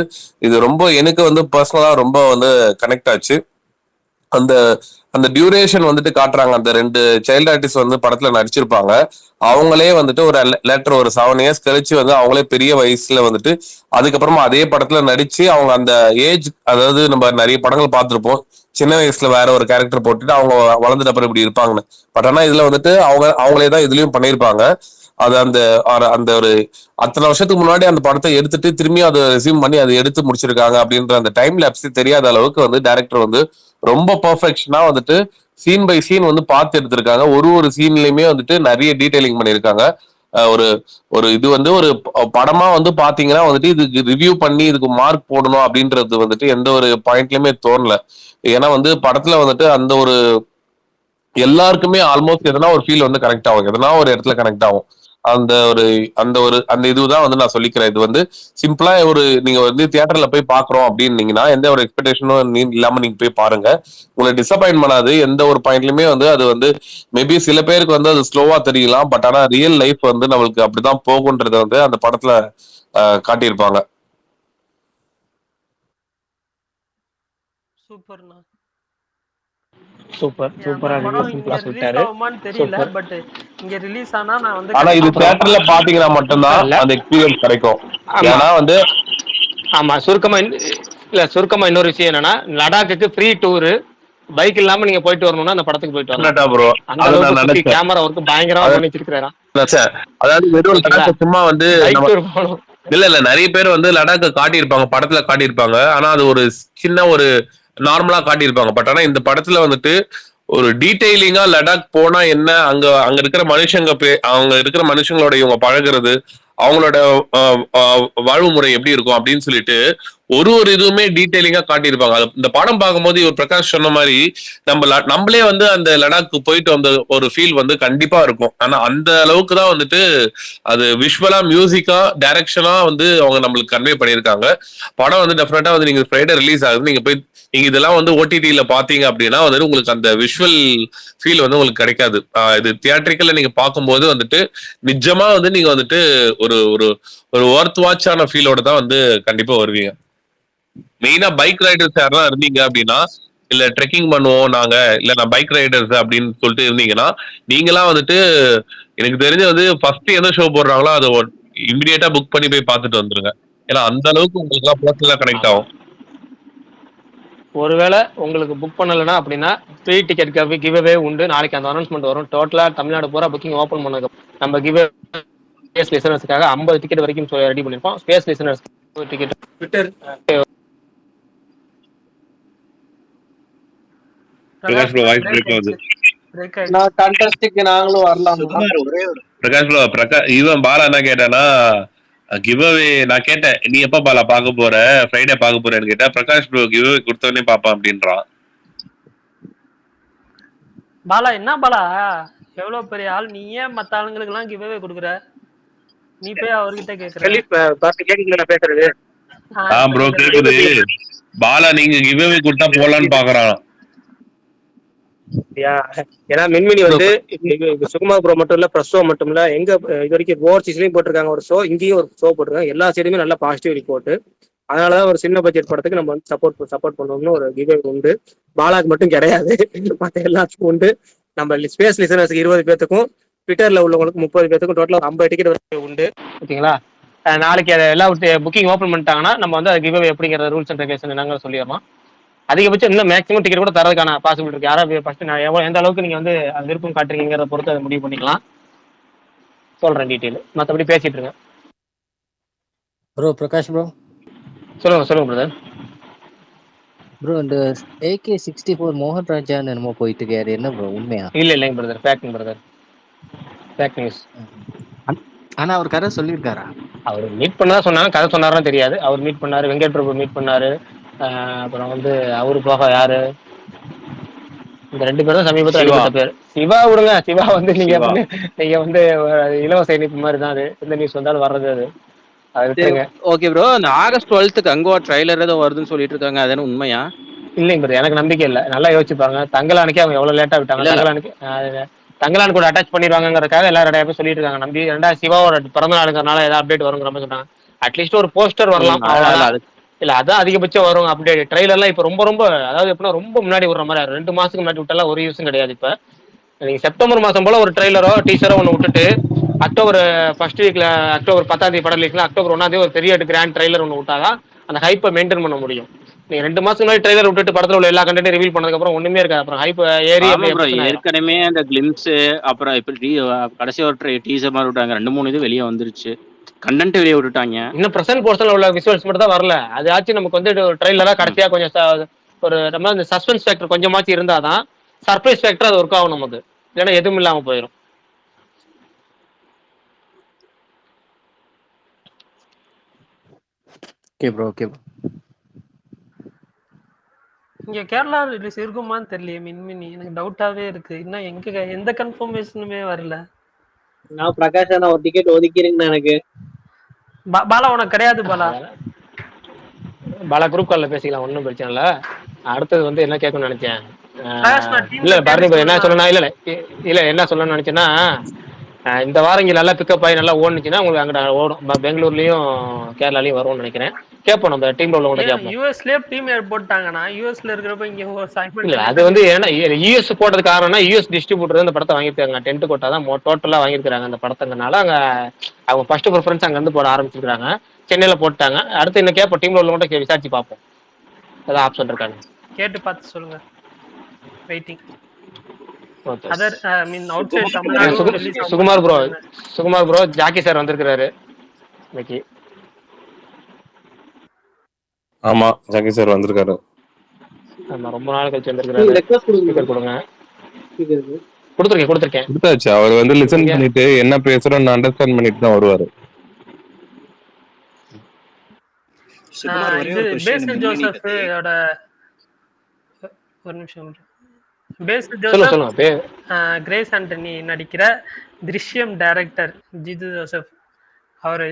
இது ரொம்ப எனக்கு வந்து பர்சனலா ரொம்ப வந்து கனெக்ட் ஆச்சு. அந்த டியூரேஷன் வந்துட்டு காட்டுறாங்க. அந்த 2 சைல்டு ஆர்டிஸ்ட் வந்து படத்துல நடிச்சிருப்பாங்க. அவங்களே வந்துட்டு ஒரு லேட்டர் ஒரு 7 இயர்ஸ் கழிச்சு வந்து அவங்களே பெரிய வயசுல வந்துட்டு அதுக்கப்புறமா அதே படத்துல நடிச்சு அவங்க அந்த ஏஜ், அதாவது நம்ம நிறைய படங்கள் பார்த்திருப்போம் சின்ன வயசுல வேற ஒரு கேரக்டர் போட்டுட்டு அவங்க வளர்ந்துட்டு அப்புறம் இப்படி இருப்பாங்கன்னு. பட் ஆனா இதுல வந்துட்டு அவங்களே தான் இதுலயும் பண்ணியிருப்பாங்க. அது அந்த அந்த ஒரு அத்தனை வருஷத்துக்கு முன்னாடி அந்த படத்தை எடுத்துட்டு திரும்பி அதை ரெசியூம் பண்ணி அதை எடுத்து முடிச்சிருக்காங்க அப்படின்ற அந்த டைம் லேப்ஸ் தெரியாத அளவுக்கு வந்து டைரக்டர் வந்து ரொம்ப பர்ஃபெக்ஷனா வந்துட்டு சீன் பை சீன் வந்து பார்த்து எடுத்திருக்காங்க. ஒரு சீன்லயுமே வந்துட்டு நிறைய டீடைலிங் பண்ணியிருக்காங்க. ஒரு ஒரு இது வந்து ஒரு படமா வந்து பாத்தீங்கன்னா வந்துட்டு இதுக்கு ரிவ்யூ பண்ணி இதுக்கு மார்க் போடணும் அப்படின்றது வந்துட்டு எந்த ஒரு பாயிண்ட்லயுமே தோணல. ஏன்னா வந்து படத்துல வந்துட்டு அந்த ஒரு எல்லாருக்குமே ஆல்மோஸ்ட் எதனா ஒரு ஃபீல் வந்து கனெக்ட் ஆகும், எதனா ஒரு இடத்துல கனெக்ட் ஆகும். அந்த இதுதான் வந்து நான் சொல்லிக்கிறேன். இது வந்து சிம்பிளா ஒரு நீங்க வந்து தியேட்டர்ல போய் பாக்குறோம் அப்படின்னீங்கன்னா எந்த ஒரு எக்ஸ்பெக்டேஷனும் இல்லாம நீங்க போய் பாருங்க, உங்களை டிசப்பாயின்ட் பண்ணாது எந்த ஒரு பாயிண்ட்லயுமே. வந்து அது வந்து மேபி சில பேருக்கு வந்து அது ஸ்லோவா தெரியலாம், பட் ஆனா ரியல் லைஃப் வந்து நம்மளுக்கு அப்படிதான் போகுன்றத வந்து அந்த படத்துல காட்டியிருப்பாங்க. சூப்பர்ண்ணா. சூப்பர் சூப்பரா சிம்பிளா சொல்லிட்டாரு. தெரியல, பட் இங்க ரிலீஸ் ஆனா நான் வந்து ஆனா இது தியேட்டர்ல பாத்தீங்கன்னா மட்டும்தான் அந்த எக்ஸ்பீரியன்ஸ் கிடைக்கும். ஏன்னா வந்து ஆமா சுருக்கமா இன்னொரு விஷயம் என்னன்னா, லடாக்குக்கு ஃப்ரீ டூரு பைக் இல்லாம நீங்க போயிட்டு வரணும்னா அந்த படத்துக்கு போயிட்டு வரலாம் ப்ரோ. அந்த அளவுக்கு கேமரா ஒர்க் பயங்கரமா பண்ணி வச்சிருக்காரு. அதாவது வெறும் சும்மா வந்து இல்ல நிறைய பேர் வந்து லடாக்கை காட்டியிருப்பாங்க, படத்துல காட்டியிருப்பாங்க. ஆனா அது ஒரு சின்ன ஒரு நார்மலா காட்டியிருப்பாங்க. பட் ஆனா இந்த படத்துல வந்துட்டு ஒரு டீடைலிங்கா லடாக் போனா என்ன, அங்க இருக்கிற அவங்க இருக்கிற மனுஷங்களோட இவங்க பழகுறது, அவங்களோட வாழ்வு முறை எப்படி இருக்கும் அப்படின்னு சொல்லிட்டு ஒரு இதுவுமே டீடைலிங்கா காட்டியிருப்பாங்க. இந்த படம் பார்க்கும்போது இவர் பிரகாஷ் சொன்ன மாதிரி நம்மளே வந்து அந்த லடாக்கு போயிட்டு வந்த ஒரு ஃபீல் வந்து கண்டிப்பா இருக்கும். ஆனா அந்த அளவுக்கு தான் வந்துட்டு அது விஷுவலா, மியூசிக்கா, டைரக்ஷனா வந்து அவங்க நம்மளுக்கு கன்வே பண்ணியிருக்காங்க. படம் வந்து டெஃபினட்டா வந்து நீங்க ஃப்ரைடே ரிலீஸ் ஆகுது, நீங்க இதெல்லாம் வந்து ஓடிடியில பாத்தீங்க அப்படின்னா வந்து உங்களுக்கு அந்த விஷுவல் ஃபீல் வந்து உங்களுக்கு கிடைக்காது. இது தியேட்டரிக்கல்ல நீங்க பார்க்கும்போது வந்துட்டு நிஜமா வந்து நீங்க வந்துட்டு ஒரு ஒரு ஒரு ஒர்த் வாட்சான ஃபீலோட தான் வந்து கண்டிப்பா வருவீங்க. மெயினா பைக் ரைடர்ஸ் யாரெல்லாம் இருந்தீங்க அப்படின்னா, இல்ல ட்ரெக்கிங் பண்ணுவோம் நாங்க, இல்ல நான் பைக் ரைடர்ஸ் அப்படின்னு சொல்லிட்டு இருந்தீங்கன்னா, நீங்களாம் வந்துட்டு எனக்கு தெரிஞ்சு வந்து ஃபர்ஸ்ட் எந்த ஷோ போடுறாங்களோ அதை இமிடியேட்டா புக் பண்ணி போய் பார்த்துட்டு வந்துருங்க. ஏன்னா அந்த அளவுக்கு உங்களுக்கு எல்லாம் பர்சனலா கனெக்ட் ஆகும். ஒருவேளை உங்களுக்கு புக் பண்ணலைன்னா அப்படின்னா ஃப்ரீ டிக்கெட் கிவ்அவே உண்டு. நாளைக்கு அந்த அனௌன்ஸ்மெண்ட் வரும். டோட்டலா தமிழ்நாடு பூரா புக்கிங் ஓப்பன் பண்ணது நம்ம கிவ்அவே ஸ்பேஸ் லிசனர்ஸ்க்காக 50 டிக்கெட் வரைக்கும் ரெடி பண்ணிருப்போம். Space listeners ticket Twitter Prakash bro voice break ஆகுது. நான் கண்டஸ்டிக்கு நாங்களும் வரலாம். பிரகாஷ் இவன் பாலா என்ன கேட்டானா, கிவ் அவே நான் கேட்டேன் நீ எப்ப பாலா பார்க்க போற, ஃப்ரைடே பார்க்க போறேன்னு கேட்டா, பிரகாஷ் ப்ரோ கிவ் அவே கொடுத்தவனே பாப்பான் அப்படின்றான். பாலா என்ன பாலா எவ்வளவு பெரிய ஆள், நீ ஏன் மத்த ஆளுங்களுக்கு எல்லாம் கிவ் அவே கொடுக்குற? நீ போய் அவர்கிட்ட கேக்குற பேசுறது. ப்ரோ கேக்குது. பாலா நீங்க கிவ் அவே கொடுத்தா போலான்னு பாக்குறான். ஏன்னா மின்மினி வந்து சுகுமார் ப்ரோ மட்டும் இல்ல, பிரஸ் ஷோ மட்டும் இல்ல, எங்க இது வரைக்கும் ஓவர்சீஸ்லயும் போட்டிருக்காங்க ஒரு ஷோ, இங்கேயும் ஒரு ஷோ போட்டிருக்காங்க. எல்லா சைடுமே நல்ல பாசிட்டிவ் ரிப்போர்ட். அதனாலதான் ஒரு சின்ன பட்ஜெட் படத்துக்கு நம்ம வந்து சப்போர்ட் பண்ணுவோம்னு ஒரு கிவ்அவே உண்டு. பாலாக்கு மட்டும் கிடையாது, மற்ற எல்லாத்துக்கும் உண்டு. நம்ம ஸ்பேஸ் லிசனர்ஸ்க்கு 20 பேத்துக்கும், ட்விட்டர்ல உள்ளவங்களுக்கு 30 பேத்துக்கும், டோட்டலா 50 டிக்கெட் உண்டு. ஓகேங்களா? நாளைக்கு அதை எல்லாம் புக்கிங் ஓப்பன் பண்ணிட்டாங்கன்னா நம்ம வந்து அது கிவ்அவே எப்படிங்கிற ரூல்ஸ் அண்ட் ரெகுலேஷன் என்னங்க சொல்லிடலாம். அதிகபட்சம் இன்னும் மேக்ஸிமம் டிக்கெட் கூட தரதுக்கான பாசிபிலிட்டி இருக்கு. யாராவது ஃபர்ஸ்ட் நான் எந்த அளவுக்கு நீங்க வந்து விருப்பம் காட்டுறீங்கிறத பொறுத்து அதை முடிவு பண்ணிக்கலாம். சொல்றேன் டீட்டெயில், மற்றபடி பேசிட்டு இருங்க. ப்ரோ பிரகாஷ் ப்ரோ சொல்லுங்க பிரதர். ப்ரோ இந்த AK-64 மோகன் ராஜான்னு என்னமோ போயிட்டு இருக்காரு, என்ன ப்ரோ உண்மையா? இல்லைங்க பிரதர், ஃபேக்டிங் பிரதர், ஃபேக் நியூஸ். ஆனா அவர் கதை சொல்லியிருக்காரா? அவர் மீட் பண்ணதான் சொன்னாங்க, கதை சொன்னாருன்னு தெரியாது. அவர் மீட் பண்ணாரு, வெங்கட் பிரபு மீட் பண்ணாரு. அப்புறம் வந்து அவரு போக யாரு, இந்த 2 பேரும் சமீபத்தில் அடிப்பட்ட பேர். சிவா விடுங்க, சிவா வந்து நீங்க வந்து இலவச இணைப்பு மாதிரி தான். அது எந்த நியூஸ் வந்தாலும் வர்றது அது. ஓகே ப்ரோ, இந்த ஆகஸ்ட் 12க்கு அங்க ஒரு ட்ரைலர் ஏதோ வருதுன்னு சொல்லிட்டு இருக்காங்க, அது என்ன உண்மையா? இல்லைங்க ப்ரோ, எனக்கு நம்பிக்கை இல்லை. நல்லா யோசிச்சுப்பாங்க. தங்கலானுக்கே அவங்க எவ்வளவு லேட்டா விட்டாங்க. தங்கலான் கூட அட்டாச் பண்ணிடுவாங்கிறதுக்காக எல்லாரும் நிறைய பேர் சொல்லிட்டு இருக்காங்க. நம்பி 2 சிவாவோட பிறந்த நாளுங்கிறனால ஏதாவது அப்டேட் வருங்கிற மாதிரி சொன்னாங்க. அட்லீஸ்ட் ஒரு போஸ்டர் வரலாம், இல்ல அதான் அதிகபட்சம் வரும் அப்டேட். ட்ரெயிலர்லாம் இப்ப ரொம்ப அதாவது எப்படின்னா ரொம்ப முன்னாடி விடுற மாதிரி 2 மாசத்துக்கு முன்னாடி விட்டாலாம் ஒரு யூஸும் கிடையாது. இப்ப நீங்க செப்டம்பர் மாசம் போல ஒரு ட்ரெய்லரோ டீசரோ ஒன்று விட்டுட்டு அக்டோபர் ஃபர்ஸ்ட் வீக்ல, அக்டோபர் 10ஆம் தேதி படம் ரிலீஸ்ல, அக்டோபர் 1ஆம் தேதி ஒரு பெரிய கிராண்ட் ட்ரெய்லர் ஒன்று விட்டாதான் அந்த ஹைப்பை மெயின்டைன் பண்ண முடியும். நீ 2 மாசம் முன்னாடி ட்ரைலர் விட்டுட்டு படத்துல உள்ள எல்லா கண்டென்ட்டும் ரிவீல் பண்ணதுக்கு அப்புறம் ஒண்ணுமே இருக்காது. அப்புறம் ஹைப் ஏறி ஆமா அப்படியே ப்ரோ, பிரச்சனை ஆயிரும். ஏற்கனவே அந்த கிளிம்ஸ் அப்புறம் இப்ப கடைசி ஒரு டீசர் மாதிரி விட்டாங்க, 2-3 இது வெளியே வந்துருச்சு, கண்டென்ட் வெளியே விட்டுட்டாங்க. இன்னும் பிரசன்ட் போர்ஷன்ல உள்ள விசுவல்ஸ் மட்டும் தான் வரல. அது ஆச்சு நமக்கு வந்து ட்ரைலரா கடைசியா கொஞ்சம் ஒரு நம்ம இந்த சஸ்பென்ஸ் ஃபேக்டர் கொஞ்சமாச்சும் இருந்தாதான் சர்ப்ரைஸ் ஃபேக்டர் அது ஒர்க் ஆகும் நமக்கு. இல்லைன்னா எதுவும் இல்லாம போயிடும். Okay bro, okay bro. இங்க கேரளா ரிலீஸ் இருக்குமான்னு தெரியலையே மின்மினி, எனக்கு டவுட்டாவே இருக்கு. இன்னும் எந்த கன்ஃபர்மேஷனுமே வரல. நான் பிரகாஷ் அண்ணா ஒரு டிக்கெட் ஒதுக்கிறீங்கன்னு எனக்கு. பாலா உனக்கு கிடையாது பாலா. பாலா குரூப் கால்ல பேசிக்கலாம், ஒன்றும் பிரச்சனை இல்லை. அடுத்தது வந்து என்ன கேட்கணும்னு நினைச்சேன். team இல்ல ல பரணி பேர் என்ன சொல்லணும், இல்ல என்ன சொல்லணும்னு நினைச்சேன்னா, இந்த வாரம் இங்க நல்லா பிக்கப் ஆகி நல்லா ஓடுனுச்சுன்னா உங்களுக்கு அங்கிட்ட ஓடும். பெங்களூர்லயும் கேரளாலையும் வரும்னு நினைக்கிறேன். கேட்போம் நம்ம டீம்ல உள்ளவங்க கேட்போம். யூஎஸ்லயே பிரீமியர் போட்டாங்கன்னா யூஎஸ்ல இருக்கிறப்ப இங்க இல்ல அது வந்து ஏன்னா யூஎஸ் போட்டது காரணம்னா யூஎஸ் டிஸ்ட்ரிபியூட்டர் இந்த படத்தை வாங்கியிருக்காங்க. டென்ட் கோட்டா தான் டோட்டலா வாங்கியிருக்காங்க அந்த படத்துங்கனால அங்க அவங்க ஃபர்ஸ்ட் ப்ரிஃபரன்ஸ் அங்க இருந்து போட ஆரம்பிச்சிருக்காங்க. சென்னையில போட்டாங்க. அடுத்து இன்னும் கேட்போம், டீம்ல உள்ளவங்க விசாரிச்சு பார்ப்போம் ஏதாவது ஆப்ஷன் இருக்காங்க கேட்டு பார்த்து சொல்லுங்க. Waiting. Okay. Other I mean outside Tamil Nadu Sukumar bro Jackie sir வந்திருக்காரு இன்னைக்கு. ஆமா, ஜாக்கி சார் வந்திருக்காரு. ஆமா, ரொம்ப நாள் கழிச்சு வந்திருக்காரு. கொடுங்க. கொடுத்துருக்கேன். கொடுத்தாச்சு. அவர் வந்து லிசன் பண்ணிட்டு என்ன பேசுறோம்னு அண்டர்ஸ்டாண்ட் பண்ணிட்டு தான் வருவாரு. இது பேசில் ஜோசஃபோட ஒரு நிமிஷம். பேசில் ஜோசப் கிரேஸ் ஆண்டனி நடிக்கிற திருஷ்யம் டைரக்டர் ஜிது ஜோசப் அவர்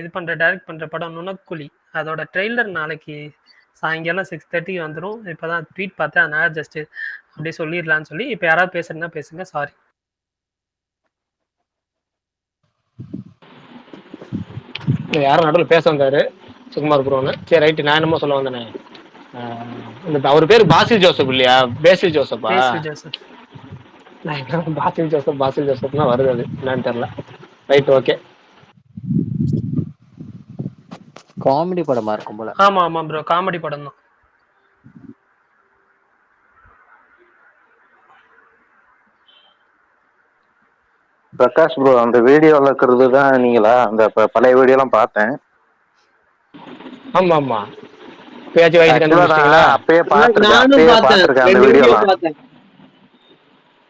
டைரக்ட் பண்ற படம் நுணக்குழி. அதோட ட்ரெய்லர் நாளைக்கு சாயங்காலம் 6:30 வந்துடும். இப்பதான் ட்வீட் பார்த்தேன், அதனால ஜஸ்ட் அப்படியே சொல்லிடலான்னு சொல்லி. இப்போ யாராவது பேசுறதுன்னா பேசுங்க, சாரி. யாரும் நடுவில் பேச வந்தாரு சுகுமார் ப்ரோன்னு. சரி ரைட்டு, நான் என்னமோ சொல்ல வந்தேனே, அவர் பேர் பாசில் ஜோசப் இல்லையா? பேசில் ஜோசப்பா? பாசில் ஜோசப்னா வருது, அது என்னன்னு தெரியல. Right, okay. காமெடி படமா இருக்கும் போல. ஆமா ப்ரோ, காமெடி படம் தான். பிரகாஷ் ப்ரோ, அந்த வீடியோல இருக்கிறது தான் நீங்களா? அந்த பழைய வீடியோ எல்லாம் பார்த்தேன். ஆமா அப்பயே பார்த்திருக்கேன் அந்த வீடியோலாம்.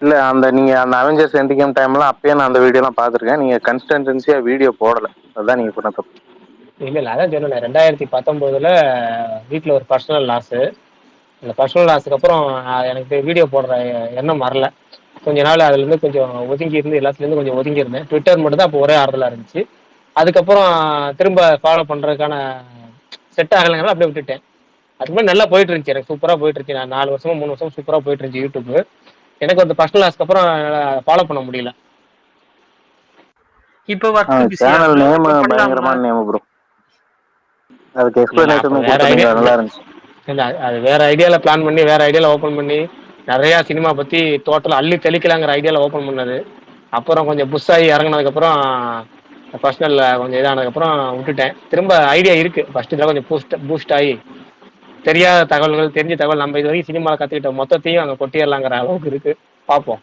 இல்ல அந்த நீங்க அந்த அவெஞ்சர்ஸ் எண்ட் கேம் டைம்ல அப்பயே நான் அந்த வீடியோலாம் பார்த்திருக்கேன். நீங்க கன்சிஸ்டன்சியா வீடியோ போடல, அதுதான் நீங்க பண்ண தப்பு. இல்ல அதான் சொன்னேன், 2019 வீட்டுல ஒரு பர்சனல் லாஸ். அந்த பர்சனல் லாஸுக்கு அப்புறம் எனக்கு வீடியோ போடுற எண்ணம் வரல. கொஞ்ச நாள் அதுல இருந்து கொஞ்சம் ஒதுங்கி இருந்து எல்லாத்துலேருந்து கொஞ்சம் ஒதுங்கி இருந்தேன். ட்விட்டர் மட்டும் தான் அப்போ ஒரே ஆறுதலா இருந்துச்சு. அதுக்கப்புறம் திரும்ப ஃபாலோ பண்றதுக்கான செட் ஆகலைனால அப்படியே விட்டுட்டேன். அதுக்கு முன்னாடி நல்லா போயிட்டு இருந்துச்சு, எனக்கு சூப்பரா போயிட்டு இருந்துச்சு. நான் 4 வருஷமா 3 வருஷம் சூப்பரா போயிட்டு இருந்துச்சு யூடியூப். எனக்கு அந்த பர்சனல் லாஸ்க்கு அப்புறம் ஃபாலோ பண்ண முடியல. இப்போ சேனல் நேம் பயங்கரமான நேம் ப்ரோ. அதுக்கு எக்ஸ்பிளனேஷன் நல்லா இருந்துச்சு. இல்ல அது வேற ஐடியால பிளான் பண்ணி வேற ஐடியால ஓபன் பண்ணி நிறைய சினிமா பத்தி டோட்டலா அள்ளி தெளிக்கலாங்கிற ஐடியால ஓபன் பண்ணது. அப்புறம் கொஞ்சம் புஷ் ஆகி இறங்கினதுக்கு அப்புறம் பர்சனல்ல கொஞ்சம் இதானதுக்கு அப்புறம் விட்டுட்டேன். திரும்ப ஐடியா இருக்கு, ஃபர்ஸ்ட் இதெல்லாம் கொஞ்சம் பூஸ்ட் ஆகி தெரியாத தகவல்கள், தெரிஞ்ச தகவல் நம்ம இது வரைக்கும் சினிமாவில் கத்துக்கிட்ட மொத்தத்தையும் அங்க கொட்டிடலாங்கிற அளவுக்கு இருக்கு. பார்ப்போம்.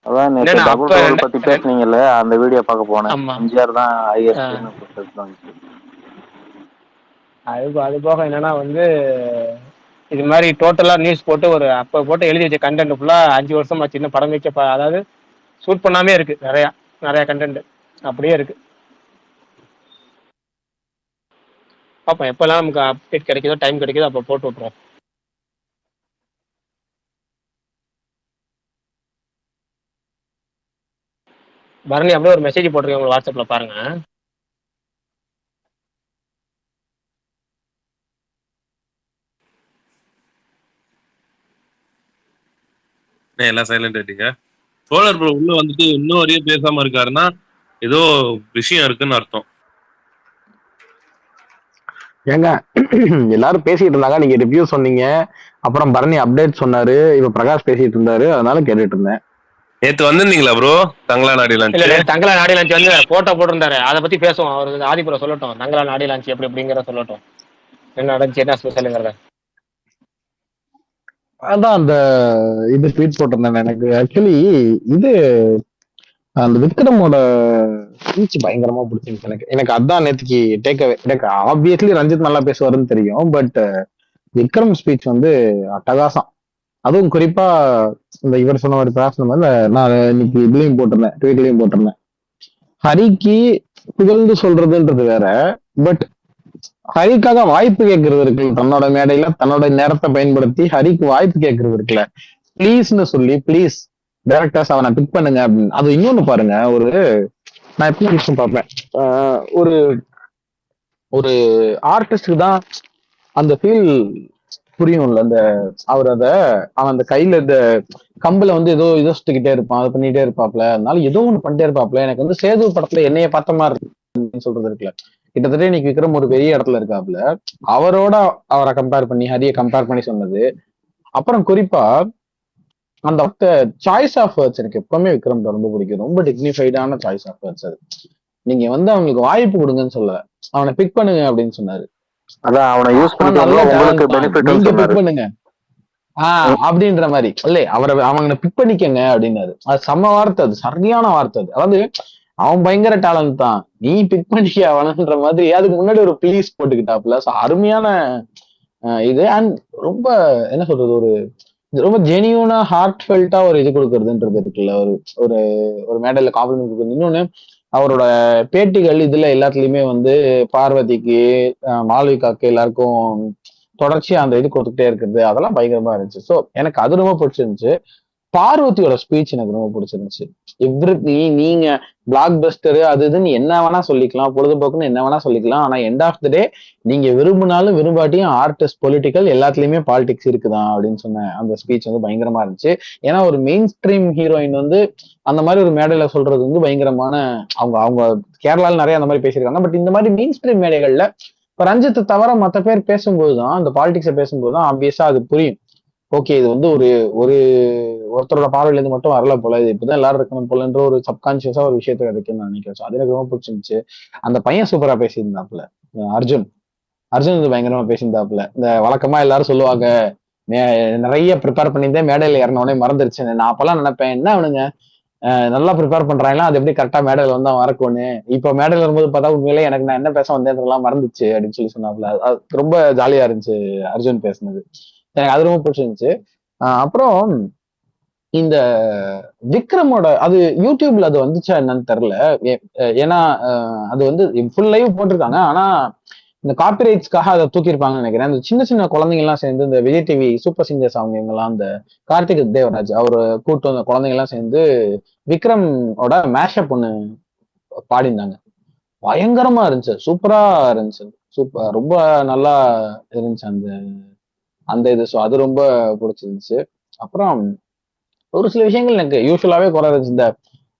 அதான் டபுள் ரோல் பத்தி பேசுனீங்கல்ல, அந்த வீடியோ பார்க்க போனேன். எம்ஜிஆர் தான் ஐஎஸ்டின்னு. அது போக என்னன்னா வந்து இது மாதிரி டோட்டலா நியூஸ் போட்டு ஒரு அப்ப போட்டு எழுதி வச்ச கண்டென்ட் ஃபுல்லா 5 வருஷம் ஆச்சு, இன்னும் படம் வைக்க அதாவது ஷூட் பண்ணாமே இருக்கு. நிறைய கண்டென்ட் அப்படியே இருக்கு. பார்ப்போம், எப்பெல்லாம் நமக்கு அப்டேட் கிடைக்குதோ, டைம் கிடைக்குதோ அப்போ போட்டு விட்டுருவோம். பரணி அப்படியே ஒரு மெசேஜ் போட்டிருக்கேன், உங்களுக்கு வாட்ஸ்அப்ல பாருங்க. எல்லாம் சைலண்ட் ஆயிட்டீங்க. சோழர் ப்ரோ உள்ள வந்துட்டு இன்னும் வரையும் பேசாம இருக்காருன்னா ஏதோ விஷயம் இருக்குன்னு அர்த்தம். ஏங்க எல்லாரும் பேசிட்டு இருந்தாங்க, நீங்க ரிவ்யூ சொன்னீங்க, அப்புறம் பரணி அப்டேட் சொன்னாரு, இப்ப பிரகாஷ் பேசிட்டு இருந்தாரு, அதனால கேட்டுட்டு இருந்தேன். நேத்து வந்திருந்தீங்களா ப்ரோ தங்களா நாடி லான்ச்? இல்ல தங்களா நாடி லான்ச் வந்து போட்டோ போட்டிருந்தாரு, அதை பத்தி பேசுவோம். அவரு ஆதிபுரம் சொல்லட்டும், தங்களா நாடி லான்ச் எப்படி அப்படிங்கிற சொல்லட்டும், என்ன நடந்துச்சு, என்ன ஸ்பெஷலுங்கிறத. அதான் அந்த இது ட்வீட் போட்டிருந்தேன். எனக்கு ஆக்சுவலி இது அந்த விக்ரமோட ஸ்பீச் பயங்கரமா பிடிச்சிருந்துச்சு. எனக்கு அதான் நேற்றுக்கு எனக்கு ஆப்வியஸ்லி ரஞ்சித் நல்லா பேசுவாருன்னு தெரியும். பட் விக்ரம் ஸ்பீச் வந்து அட்டகாசம். அதுவும் குறிப்பா இந்த இவர் சொன்ன மாதிரி பேசின மாதிரி நான் இன்னைக்கு இதுலயும் போட்டிருந்தேன், ட்வீட்லயும் போட்டிருந்தேன். ஹரிக்கு புகழ்ந்து சொல்றதுன்றது வேற. பட் ஹரிக்காக வாய்ப்பு கேட்கறது இருக்குல்ல, தன்னோட மேடையில தன்னோட நேரத்தை பயன்படுத்தி ஹரிக்கு வாய்ப்பு கேட்கறது இருக்குல்ல, ப்ளீஸ்ன்னு சொல்லி ப்ளீஸ் டைரக்டர்ஸ் அவனை பிக் பண்ணுங்க அப்படின்னு. அது இன்னொன்னு பாருங்க, நான் எப்படி விஷயம் பார்ப்பேன், ஒரு ஒரு ஆர்டிஸ்டுக்கு தான் அந்த ஃபீல் புரியும்ல. அவன் அந்த கையில இந்த கம்புல வந்து ஏதோ சுத்திக்கிட்டே இருப்பான், அதை பண்ணிட்டே இருப்பாப்ல, அதனால ஏதோ ஒண்ணு பண்ணிட்டே இருப்பாப்ல. எனக்கு வந்து சேது படத்துல என்னைய பார்த்த மாதிரி இருக்குன்னு சொல்றது இருக்குல்ல, கிட்டத்தட்ட இன்னைக்கு விக்ரம் ஒரு பெரிய இடத்துல இருக்காப்ல. அவரை கம்பேர் பண்ணி ஹரியை கம்பேர் பண்ணி சொன்னது. அப்புறம் குறிப்பா அந்த சாய்ஸ் ஆஃப் வேர்ட்ஸ் எனக்கு எப்பவுமே விக்ரம் ரொம்ப பிடிக்கும். ரொம்ப டிக்னிஃபைடான சாய்ஸ் ஆஃப் வேர்ட்ஸ். அது நீங்க வந்து அவங்களுக்கு வாய்ப்பு கொடுங்கன்னு சொல்ல, அவனை பிக் பண்ணுங்க அப்படின்னு சொன்னாரு. அதான் அவனை யூஸ் பண்ணிக்க நீங்க பிக் பண்ணுங்க அப்படின்ற மாதிரி இல்ல, அவங்க பிக் பண்ணிக்கங்க அப்படின்னாரு. அது செம்ம வார்த்தை, அது சரியான வார்த்தை. அது அதாவது அவன் பயங்கர டேலண்ட் தான், நீ பிக் பண்ணிக்க அவனன்ற மாதிரி. அதுக்கு முன்னாடி ஒரு ப்ளீஸ் போட்டுக்கிட்டாப்ல. அருமையான இது. அண்ட் ரொம்ப என்ன சொல்றது, ரொம்ப ஜெனியூனா ஹார்ட் ஃபெல்ட்டா ஒரு இது கொடுக்கறதுன்றது இருக்குல்ல, ஒரு ஒரு மேடையில காம்ப்ளிமெண்ட் கொடுக்குறது. இன்னொன்னு அவரோட பேட்டிகள் இதுல எல்லாத்துலயுமே வந்து பார்வதிக்கு, மாளவிகாக்கு எல்லாருக்கும் தொடர்ச்சியா அந்த இது கொடுத்துட்டே இருக்கிறது, அதெல்லாம் பயங்கரமா இருந்துச்சு. ஸோ எனக்கு அது ரொம்ப பிடிச்சிருந்துச்சு. பார்வதியோட ஸ்பீச் எனக்கு ரொம்ப பிடிச்சிருந்துச்சு. நீங்க பிளாக் பஸ்டர் அது இதுன்னு என்ன வேணா சொல்லிக்கலாம், பொழுதுபோக்குன்னு என்ன வேணா சொல்லிக்கலாம், ஆனா எண்ட் ஆஃப் த டே நீங்க விரும்பினாலும் விரும்பாட்டியும் ஆர்டிஸ்ட், பொலிட்டிக்கல் எல்லாத்துலயுமே பாலிடிக்ஸ் இருக்குதான் அப்படின்னு சொன்ன அந்த ஸ்பீச் வந்து பயங்கரமா இருந்துச்சு. ஏன்னா ஒரு மெயின் ஸ்ட்ரீம் ஹீரோயின் வந்து அந்த மாதிரி ஒரு மேடையில சொல்றது வந்து பயங்கரமான, அவங்க கேரளால நிறைய அந்த மாதிரி பேசியிருக்காங்க. பட் இந்த மாதிரி மெயின் ஸ்ட்ரீம் மேடைகள்ல இப்ப ரஞ்சித் தவிர மற்ற பேர் பேசும்போதுதான், அந்த பாலிடிக்ஸை பேசும்போதுதான் ஆப்வியஸா அது புரியும். ஓகே, இது வந்து ஒருத்தரோட பார்வையில இருந்து மட்டும் வரல போல, இது இப்படிதான் எல்லாரும் இருக்கணும் போலன்ற ஒரு சப்கான்சியஸா ஒரு விஷயத்த இருக்குன்னு நான் நினைக்கிறேன். அது எனக்கு ரொம்ப பிடிச்சிருந்துச்சு. அந்த பையன் சூப்பரா பேசியிருந்தாப்புல, அர்ஜுன் வந்து பயங்கரமா பேசியிருந்தாப்புல. இந்த வழக்கமா எல்லாரும் சொல்லுவாங்க நிறைய ப்ரிப்பேர் பண்ணியிருந்தேன், மேடையில இறங்கினோடனே மறந்துருச்சு. நான் அப்பெல்லாம் நினைப்பேன், என்ன அவனுங்க நல்லா ப்ரிப்பேர் பண்றாங்களா, அது எப்படி கரெக்டா மேடையில வந்தா மறக்கும்னு. இப்ப மேடையில வரும்போது பார்த்தா உண்மையிலே எனக்கு நான் என்ன பேச வந்தேன்றதெல்லாம் மறந்துச்சு அப்படின்னு சொல்லி சொன்னாப்புல. அது ரொம்ப ஜாலியா இருந்துச்சு அர்ஜுன் பேசுனது, எனக்கு அது ரொம்ப பிடிச்சிருந்துச்சு. அப்புறம் இந்த விக்ரமோட அது யூடியூப்ல அது வந்துச்சா என்னன்னு தெரியல. ஏன்னா அது வந்து ஃபுல் லைவ் போட்டிருக்காங்க, ஆனா இந்த காப்பிரைட்ஸ்க்காக அதை தூக்கியிருப்பாங்கன்னு நினைக்கிறேன். அந்த சின்ன சின்ன குழந்தைங்க எல்லாம் சேர்ந்து இந்த விஜய் டிவி சூப்பர் சிங்கர்ஸ் அவங்க இவங்கெல்லாம், அந்த கார்த்திக் தேவராஜ் அவரு கூட்டு வந்த குழந்தைங்க எல்லாம் சேர்ந்து விக்ரமோட மேஷப் ஒண்ணு பாடினாங்க. பயங்கரமா இருந்துச்சு, சூப்பரா இருந்துச்சு, ரொம்ப நல்லா இருந்துச்சு அந்த இது. ஸோ அது ரொம்ப பிடிச்சிருந்துச்சு. அப்புறம் ஒரு சில விஷயங்கள் எனக்கு யூஸ்வலாவே குறை இருந்துச்சு. இந்த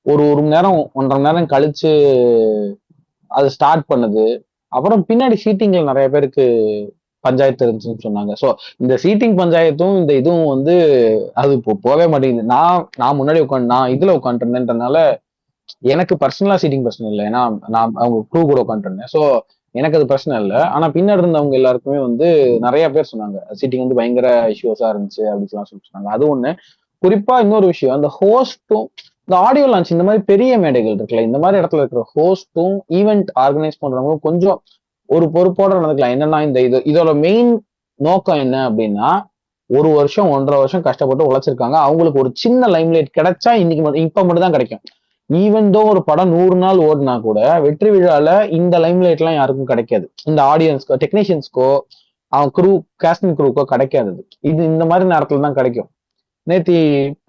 ஒரு மணி நேரம் 1.5 மணி நேரம் கழிச்சு அது ஸ்டார்ட் பண்ணுது. அப்புறம் பின்னாடி சீட்டிங்ல நிறைய பேருக்கு பஞ்சாயத்து இருந்துச்சுன்னு சொன்னாங்க. ஸோ இந்த சீட்டிங் பஞ்சாயத்தும் இந்த இதுவும் வந்து அது போகவே மாட்டேங்குது. நான் முன்னாடி நான் இதுல உட்காந்துருந்தேன்றதுனால எனக்கு பர்சனலா சீட்டிங் பிரச்சனை இல்லை, ஏன்னா நான் அவங்க க்ரூ கூட உட்காந்துருந்தேன். ஸோ எனக்கு அது பிரச்சனை இல்லை. ஆனா பின்னாடி இருந்தவங்க எல்லாருக்குமே வந்து நிறைய பேர் சொன்னாங்க சீட்டிங் வந்து பயங்கர இஷ்யூஸா இருந்துச்சு அப்படின்னு சொல்லி சொன்னாங்க. அது ஒண்ணு. குறிப்பா இன்னொரு விஷயம், அந்த ஹோஸ்டும் இந்த ஆடியோ லான்ச் இந்த மாதிரி பெரிய மேடைகள் இருக்குல்ல, இந்த மாதிரி இடத்துல இருக்கிற ஹோஸ்டும் ஈவெண்ட் ஆர்கனைஸ் பண்றவங்க கொஞ்சம் ஒரு பொறுப்போட நடந்துக்கலாம். என்னன்னா இதோட மெயின் நோக்கம் என்ன அப்படின்னா, 1 வருஷம் 1.5 வருஷம் கஷ்டப்பட்டு உழைச்சிருக்காங்க, அவங்களுக்கு ஒரு சின்ன லைம்லைட் கிடைச்சா இப்ப மட்டும் தான் கிடைக்கும். ஈவன் தோ ஒரு படம் 100 நாள் ஓடினா கூட வெற்றி விழால இந்த லைம்லைட் எல்லாம் யாருக்கும் கிடைக்காது. இந்த ஆடியன்ஸ்க்கோ டெக்னீஷியன்ஸ்க்கோ அவன் கேஸ்டிங் க்ரூக்கோ கிடைக்காது. இது இந்த மாதிரி நேரத்துல தான் கிடைக்கும். நேத்தி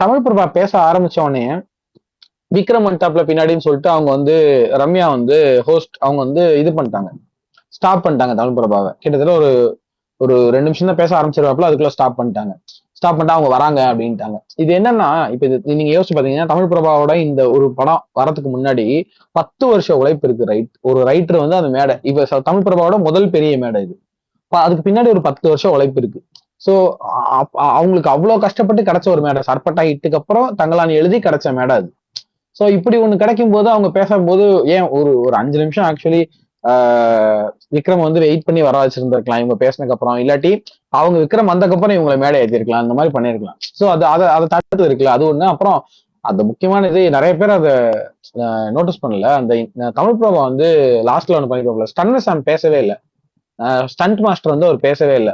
தமிழ் பிரபா பேச ஆரம்பிச்ச உடனே விக்ரம் டாப்ல பின்னாடின்னு சொல்லிட்டு அவங்க வந்து ரம்யா வந்து ஹோஸ்ட் அவங்க வந்து இது பண்ணிட்டாங்க, ஸ்டாப் பண்ணிட்டாங்க தமிழ் பிரபாவை. கிட்டத்தட்ட ஒரு 2 நிமிஷம் தான் பேச ஆரம்பிச்சிருவாப்புல, அதுக்குள்ள ஸ்டாப் பண்ணிட்டாங்க அவங்க வராங்க அப்படின்ட்டாங்க. இது என்னன்னா, இப்ப நீங்க யோசிச்சு பாத்தீங்கன்னா தமிழ் பிரபாவோட இந்த ஒரு படம் வரதுக்கு முன்னாடி 10 வருஷம் உழைப்பு இருக்கு. ஒரு ரைட்டர் வந்து அந்த மேடை, இப்ப தமிழ் பிரபாவோட முதல் பெரிய மேடை இது, அதுக்கு பின்னாடி ஒரு 10 வருஷம் உழைப்பு இருக்கு. சோ அவங்களுக்கு அவ்வளவு கஷ்டப்பட்டு கிடைச்ச ஒரு மேடை, சர்பட்டா ஹிட்டுக்கு அப்புறம் தங்கலான் எழுதி கிடைச்ச மேடை அது. சோ இப்படி ஒண்ணு கிடைக்கும் போது அவங்க பேசும்போது ஏன் ஒரு 5 நிமிஷம் ஆக்சுவலி விக்ரம் வந்து வெயிட் பண்ணி வர வச்சிருந்திருக்கலாம் இவங்க பேசினதுக்கு அப்புறம், இல்லாட்டி அவங்க விக்ரம் வந்தக்கப்புறம் இவங்களை மேடை ஏற்றிருக்கலாம், அந்த மாதிரி பண்ணிருக்கலாம். ஸோ அதை தடுத்து இருக்குல்ல, அது ஒண்ணு. அப்புறம் அந்த முக்கியமான இது நிறைய பேர் அதை நோட்டீஸ் பண்ணல. அந்த தமிழ் பிரபா வந்து லாஸ்ட்ல ஒன்று பண்ணிருப்பாங்க, ஸ்டன்னர் சாம் பேசவே இல்லை. ஸ்டண்ட் மாஸ்டர் வந்து அவர் பேசவே இல்லை.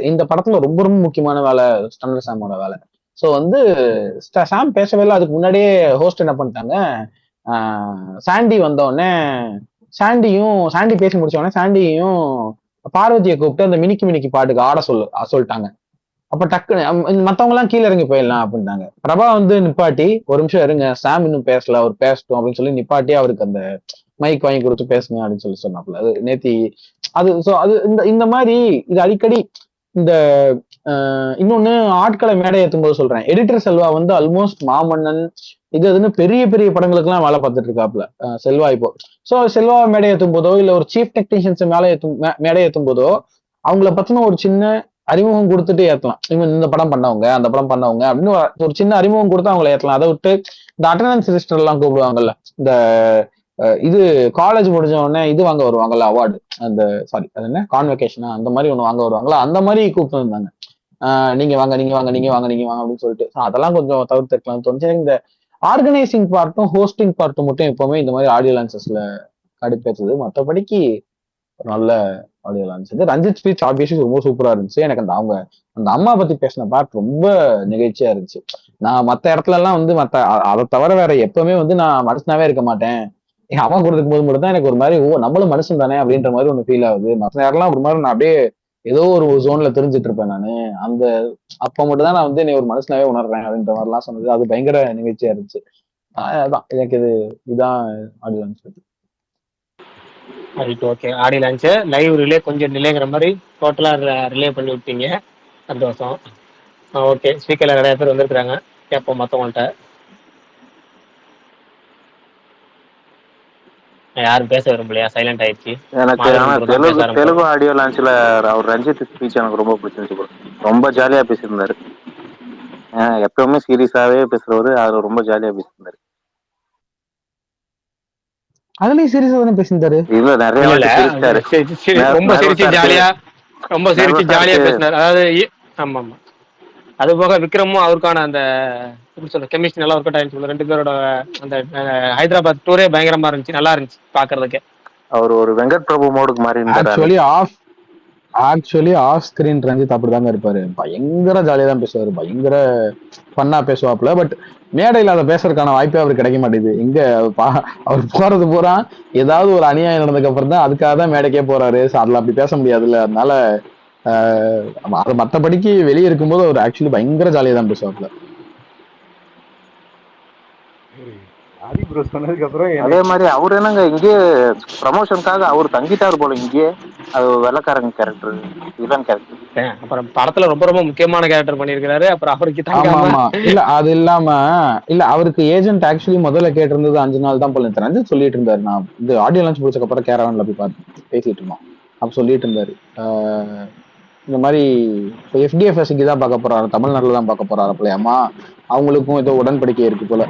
இந்த படத்துல ரொம்ப ரொம்ப முக்கியமான வேலை ஸ்டன்னர் சாமோட வேலை. ஸோ வந்து சாம் பேசவே இல்லை. அதுக்கு முன்னாடியே ஹோஸ்ட் என்ன பண்ணிட்டாங்க, சாண்டி வந்தோடனே சாண்டி பேசி முடிச்ச உடனே சாண்டியையும் பார்வதியை கூப்பிட்டு அந்த மினிக்கி மினிக்கி பாட்டுக்கு ஆட சொல்லிட்டாங்க. அப்ப டக்குன்னு மத்தவங்க எல்லாம் கீழே இறங்கி போயிடலாம் அப்படின்ட்டாங்க. பிரபா வந்து நிப்பாட்டி, ஒரு நிமிஷம் இருங்க, சாம் இன்னும் பேசல, அவர் பேசட்டும் அப்படின்னு சொல்லி நிப்பாட்டி அவருக்கு அந்த மைக் வாங்கி கொடுத்து பேசுங்க அப்படின்னு சொல்லி சொன்னாப்புல. அது நேத்தி அது இந்த மாதிரி இது அடிக்கடி இந்த இன்னொன்னு ஆட்களை மேடை ஏற்றும் போது சொல்றேன், எடிட்டர் செல்வா வந்து ஆல்மோஸ்ட் மாமன்னன் இதுன்னு பெரிய பெரிய படங்களுக்கு எல்லாம் வேலை பார்த்துட்டு இருக்காப்புல செல்வா இப்போ. ஸோ செல்வா மேடை ஏற்றும் போதோ இல்ல ஒரு சீஃப் டெக்னீஷியன்ஸ் மேடை ஏற்றும் போதோ அவங்கள பத்தின ஒரு சின்ன அறிமுகம் கொடுத்துட்டு ஏற்றலாம். இவங்க இந்த படம் பண்ணவங்க அந்த படம் பண்ணவங்க அப்படின்னு ஒரு சின்ன அறிமுகம் கொடுத்து அவங்களை ஏற்றலாம். அதை விட்டு இந்த அட்டண்டன்ஸ் ரிஜிஸ்டர் எல்லாம் கூப்பிடுவாங்கல்ல, இந்த இது காலேஜ் முடிஞ்ச உடனே இது வாங்க வருவாங்கல்ல அவார்டு, அந்த சாரி அது என்ன கான்வெகேஷனா அந்த மாதிரி ஒண்ணு வாங்க வருவாங்களா, அந்த மாதிரி கூப்பிட்டு வந்தாங்க. நீங்க வாங்க அப்படின்னு சொல்லிட்டு அதெல்லாம் கொஞ்சம் தவிர்த்துக்கலாம் தோணுச்சு. இந்த ஆர்கனைசிங் பார்ட்டும் ஹோஸ்டிங் பார்ட்டும் மட்டும் எப்பவுமே இந்த மாதிரி ஆடியோ லான்சஸ்ல கடுப்பேற்றுது. மற்றபடிக்கு நல்ல audio launch. Ranjith speech obviously ரொம்ப சூப்பரா இருந்துச்சு. எனக்கு அந்த அம்மா பத்தி பேசின பார்ட் ரொம்ப நிகழ்ச்சியா இருந்துச்சு. நான் மற்ற இடத்துல எல்லாம் வந்து அதை தவிர வேற எப்பவுமே வந்து நான் மனுஷனாவே இருக்க மாட்டேன், என் அம்மா கொடுக்கும் போது மட்டும் தான் எனக்கு ஒரு மாதிரி நம்மளும் மனுஷன் தானே அப்படின்ற மாதிரி ஒண்ணு ஃபீல் ஆகுது. மற்ற நேரம்லாம் ஒரு மாதிரி நான் அப்படியே ஏதோ ஒரு ஜோன்ல தெரிஞ்சிட்டு இருப்பேன் நானு. அப்ப மட்டும் தான் நான் வந்து நீ ஒரு மனுஷனாவே உணர்றேன் அப்படின்ற மாதிரி எல்லாம் சொன்னது அது பயங்கர நிகழ்ச்சியா இருந்துச்சு. அதான் எனக்கு இதுதான் audio launch. Right, okay. Audio launch live relay கொஞ்சம் டிலேங்கிற மாதிரி டோட்டலா ரிலே பண்ணி விட்டீங்க, சந்தோஷம். ஓகே, ஸ்பீக்கர்ல நிறைய பேர் வந்திருக்கிறாங்க, கேட்போம் மற்றவங்கள்ட்ட. யாரும் பேச விரும்பலையா? சைலண்ட் ஆயிடுச்சு. எனக்கு தெலுங்கு ஆடியோ லான்ச்ல அவர் ரஞ்சித் ஸ்பீச் எனக்கு ரொம்ப பிடிச்சிருந்துச்சு. ரொம்ப ஜாலியா பேசியிருந்தாரு. எப்பவுமே சீரியஸாவே பேசுறவரு, அவர் ரொம்ப ஜாலியா பேசியிருந்தாரு. அதுலயும் சீரியஸா தானே பேசியிருந்தாரு. இல்ல நிறைய ரொம்ப சிரிச்சு ஜாலியா பேசினாரு. அதாவது ஆமா ஆமா, அது போக விக்ரமும் அவருக்கான அந்த எப்படி சொல்ற கெமிஸ்ட்ரி நல்லா ஒர்க் அவுட் ஆயிடுச்சு. ரெண்டு பேரோட அந்த ஹைதராபாத் டூரே பயங்கரமா இருந்துச்சு, நல்லா இருந்துச்சு பாக்குறதுக்கு. அவர் ஒரு வெங்கட் பிரபு மோடுக்கு மாறி ஆக்சுவலி ஆஃப் ஸ்கிரீன் ரஞ்சித் அப்படிதாங்க இருப்பாரு. பயங்கர ஜாலியா தான் பேசுவாரு, பயங்கர பண்ணா பேசுவாப்புல. பட் மேடையில் அதை பேசுறதுக்கான வாய்ப்பே அவருக்கு கிடைக்க மாட்டேங்குது. இங்க அவர் போறது பூரா ஏதாவது ஒரு அநியாயம் நடந்ததுக்கு அப்புறம் தான் அதுக்காக தான் மேடைக்கே போறாரு. அதுல அப்படி பேச முடியாதுல்ல. அதனால மற்றபடிக்கு வெளியே இருக்கும்போது அவர் ஆக்சுவலி பயங்கர ஜாலியா தான் பேசுவாப்புல. அதே மாதிரி அவர் என்னங்க இங்கே ப்ரமோஷனுக்காக அவர் தங்கிட்டாரு போல இங்கே. அது வெள்ளக்காரங்க கேரக்டர், வில்லன் கேரக்டர். அப்புறம் படத்துல ரொம்ப ரொம்ப முக்கியமான கேரக்டர் பண்ணிருக்காரு. அப்புறம் அவருக்கு இல்ல அது இல்லாம இல்ல அவருக்கு ஏஜென்ட் ஆக்சுவலி முதல்ல கேட்டிருந்தது 5 நாள் தான் போல ரஞ்சித் சொல்லிட்டு இருந்தாரு. நான் இந்த ஆடியோ லான்ச் முடிச்சதுக்கு அப்புறம் கேரவான்ல போய் பார்த்து பேசிட்டு இருந்தோம். அப்ப சொல்லிட்டு இருந்தாரு இந்த மாதிரி FDFSக்கு தான் பார்க்க போறாரு, தமிழ்நாட்டுல தான் பார்க்க போறாரு போலயாமா. அவங்களுக்கும் ஏதோ உடன்படிக்கை இருக்கு போல.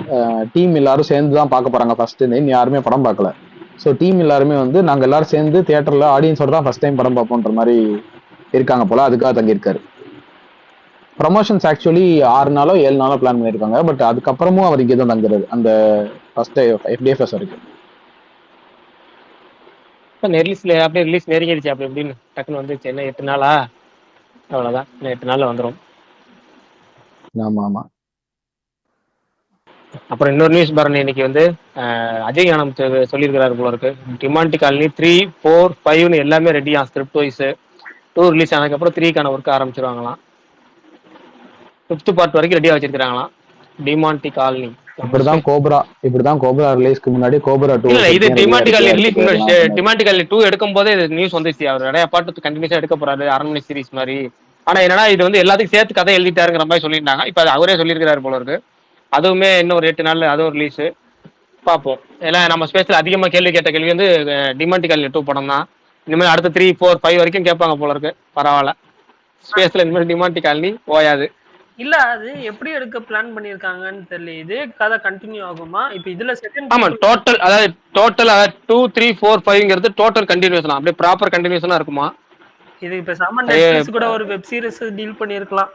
டீம் எல்லாரும் சேர்ந்து தான் பார்க்க போறாங்க ஃபர்ஸ்ட். இன்னும் யாருமே படம் பார்க்கல. ஸோ டீம் எல்லாருமே வந்து நாங்க எல்லாரும் சேர்ந்து தியேட்டர்ல ஆடியன்ஸோட தான் ஃபர்ஸ்ட் டைம் படம் பார்ப்போன்ற மாதிரி இருக்காங்க போல. அதுக்காக தங்கியிருக்காரு. ப்ரமோஷன்ஸ் ஆக்சுவலி 6 நாளோ 7 நாளோ பிளான் பண்ணியிருக்காங்க. பட் அதுக்கப்புறமும் அவர் இங்கே தான் தங்குறாரு அந்த ஃபர்ஸ்ட் FDFS வரைக்கும். அப்படியே ரிலீஸ் நெருங்கிடுச்சு. அப்படி எப்படின்னு டக்குன்னு வந்துச்சு. என்ன 8 நாளா? அவ்வளவுதான், 8 நாள்ல வந்துடும். ஆமா ஆமா. அப்புறம் இன்னொரு நியூஸ் பாருங்க, இன்னைக்கு வந்து அஜய் ஞானம் சொல்லியிருக்கிறாரு போல இருக்கு. டிமாண்டி காலனி 3, 4, 5 எல்லாமே ரெடியா ஸ்கிரிப்ட் வைஸ். 2 ரிலீஸ் ஆனதுக்கப்புறம் 3க்கான ஒர்க் ஆரம்பிச்சிருவாங்களாம். 5th பார்ட் வரைக்கும் ரெடியா வச்சிருக்காங்களாம் டிமாண்டி காலனி. இப்படிதான் கோப்ரா ரிலீஸ்க்கு முன்னாடி கோப்ரா 2 இல்ல, இது டிமாண்டி காலனி ரிலீஸ் முன்னாடி டிமாண்டி காலனி 2 எடுக்கும் போதே நியூஸ் வந்துச்சு. அவர் நிறைய பாட்டு கண்டினியூஸா எடுக்க போறாரு, அரண்மனை சீரிஸ் மாதிரி. ஆனா என்னன்னா இது வந்து எல்லாத்துக்கும் சேர்த்து கதை எழுதிட்டாருங்கிற மாதிரி சொல்லியிருந்தாங்க. இப்ப அவரே சொல்லியிருக்கிறாரு போல இருக்கு. அதுவுமே இன்னும் ஒரு 8 நாள்ல அதுவும் ரிலீஸ் பார்ப்போம். ஏன்னா நம்ம ஸ்பேஸ்ல அதிகமா கேள்வி கேட்ட கேள்வி வந்து டிமாண்டி காலனி 2 படம் தான். இனிமேல் அடுத்த 3, 4, 5 வரைக்கும் கேட்பாங்க போல இருக்கு. பரவாயில்ல, ஸ்பேஸ்ல இனிமேல் டிமாண்டி காலனி போயாது. இல்ல அது எப்படி எடுக்க பிளான் பண்ணிருக்காங்கன்னு தெரியல. இதே கதை கண்டினியூ ஆகுமா? இப்ப இதுல செகண்ட் ஆமா டோட்டல் அதாவது 2, 3, 4, 5ங்கிறது டோட்டல் கண்டினியூஷன் அப்படியே ப்ராப்பர் கண்டினியூஷனா இருக்குமா? இது இப்ப சம நெட்ஃபிளிக்ஸ் கூட ஒரு வெப் சீரிஸ் டீல் பண்ணிருக்கலாம்,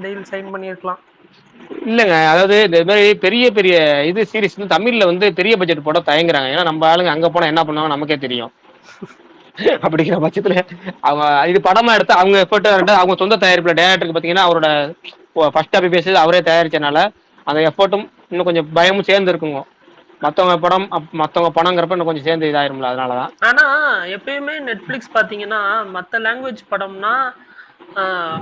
டீல் சைன் பண்ணிருக்கலாம். இல்லங்க அதாவது இந்த மாதிரி பெரிய பெரிய இது சீரிஸ் வந்து தமிழ்ல வந்து பெரிய பட்ஜெட் போட தயங்குறாங்க. ஏன்னா நம்ம ஆளுங்க அங்க போனா என்ன பண்ணுவாங்க நமக்கே தெரியும். அப்படிங்கிற பட்சத்துல அவங்க இது படமா எடுத்து அவங்க எஃபர்ட் அவங்க சொந்த தயாரிப்புல டேரக்டருக்கு பாத்தீங்கன்னா அவரோட ஃபர்ஸ்ட் காப்பி பேசி அவரே தயாரிச்சனால அந்த எஃபர்ட்டும் இன்னும் கொஞ்சம் பயமும் சேர்ந்து இருக்குங்க. மத்தவங்க படங்கிறப்ப இன்னும் கொஞ்சம் சேர்ந்து இதாயிரும்ல, அதனாலதான். ஆனா எப்பயுமே நெட்ஃபிளிக்ஸ் பாத்தீங்கன்னா மத்த லாங்குவேஜ் படம்னா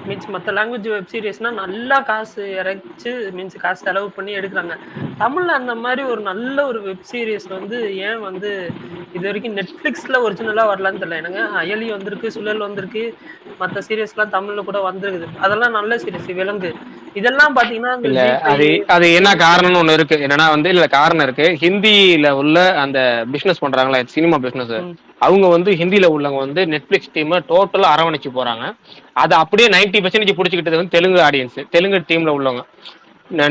மீன்ஸ் மற்ற லாங்குவேஜ் வெப் சீரிஸ்னா நல்லா காசு இறைச்சு மீன்ஸ் காசு செலவு பண்ணி எடுக்கிறாங்க. தமிழ்ல அந்த மாதிரி ஒரு நல்ல ஒரு வெப் சீரிஸ் வந்து ஏன் வந்து இது வரைக்கும் நெட்ஃபிளிக்ஸ்ல ஒரிஜினலா வரலான்னு தெரியல. எனக்கு அயலி வந்திருக்கு, சுழல் வந்திருக்கு, மற்ற சீரியஸ்லாம் தமிழ்ல கூட வந்திருக்குது. அதெல்லாம் நல்ல சீரிஸ். விலங்கு இதெல்லாம் பாத்தீங்கன்னா இல்ல அது என்ன காரணம்னு ஒண்ணு இருக்கு. என்னன்னா வந்து இல்ல காரணம் இருக்கு. ஹிந்தியில உள்ள அந்த பிசினஸ் பண்றாங்களா சினிமா பிசினஸ், அவங்க வந்து ஹிந்தியில உள்ளவங்க வந்து நெட்ஃபிளிக்ஸ் டீம் டோட்டலா அரவணைச்சு போறாங்க. அதை அப்படியே 90% பிடிச்சிக்கிட்டது வந்து தெலுங்கு ஆடியன்ஸ், தெலுங்கு டீம்ல உள்ளவங்க.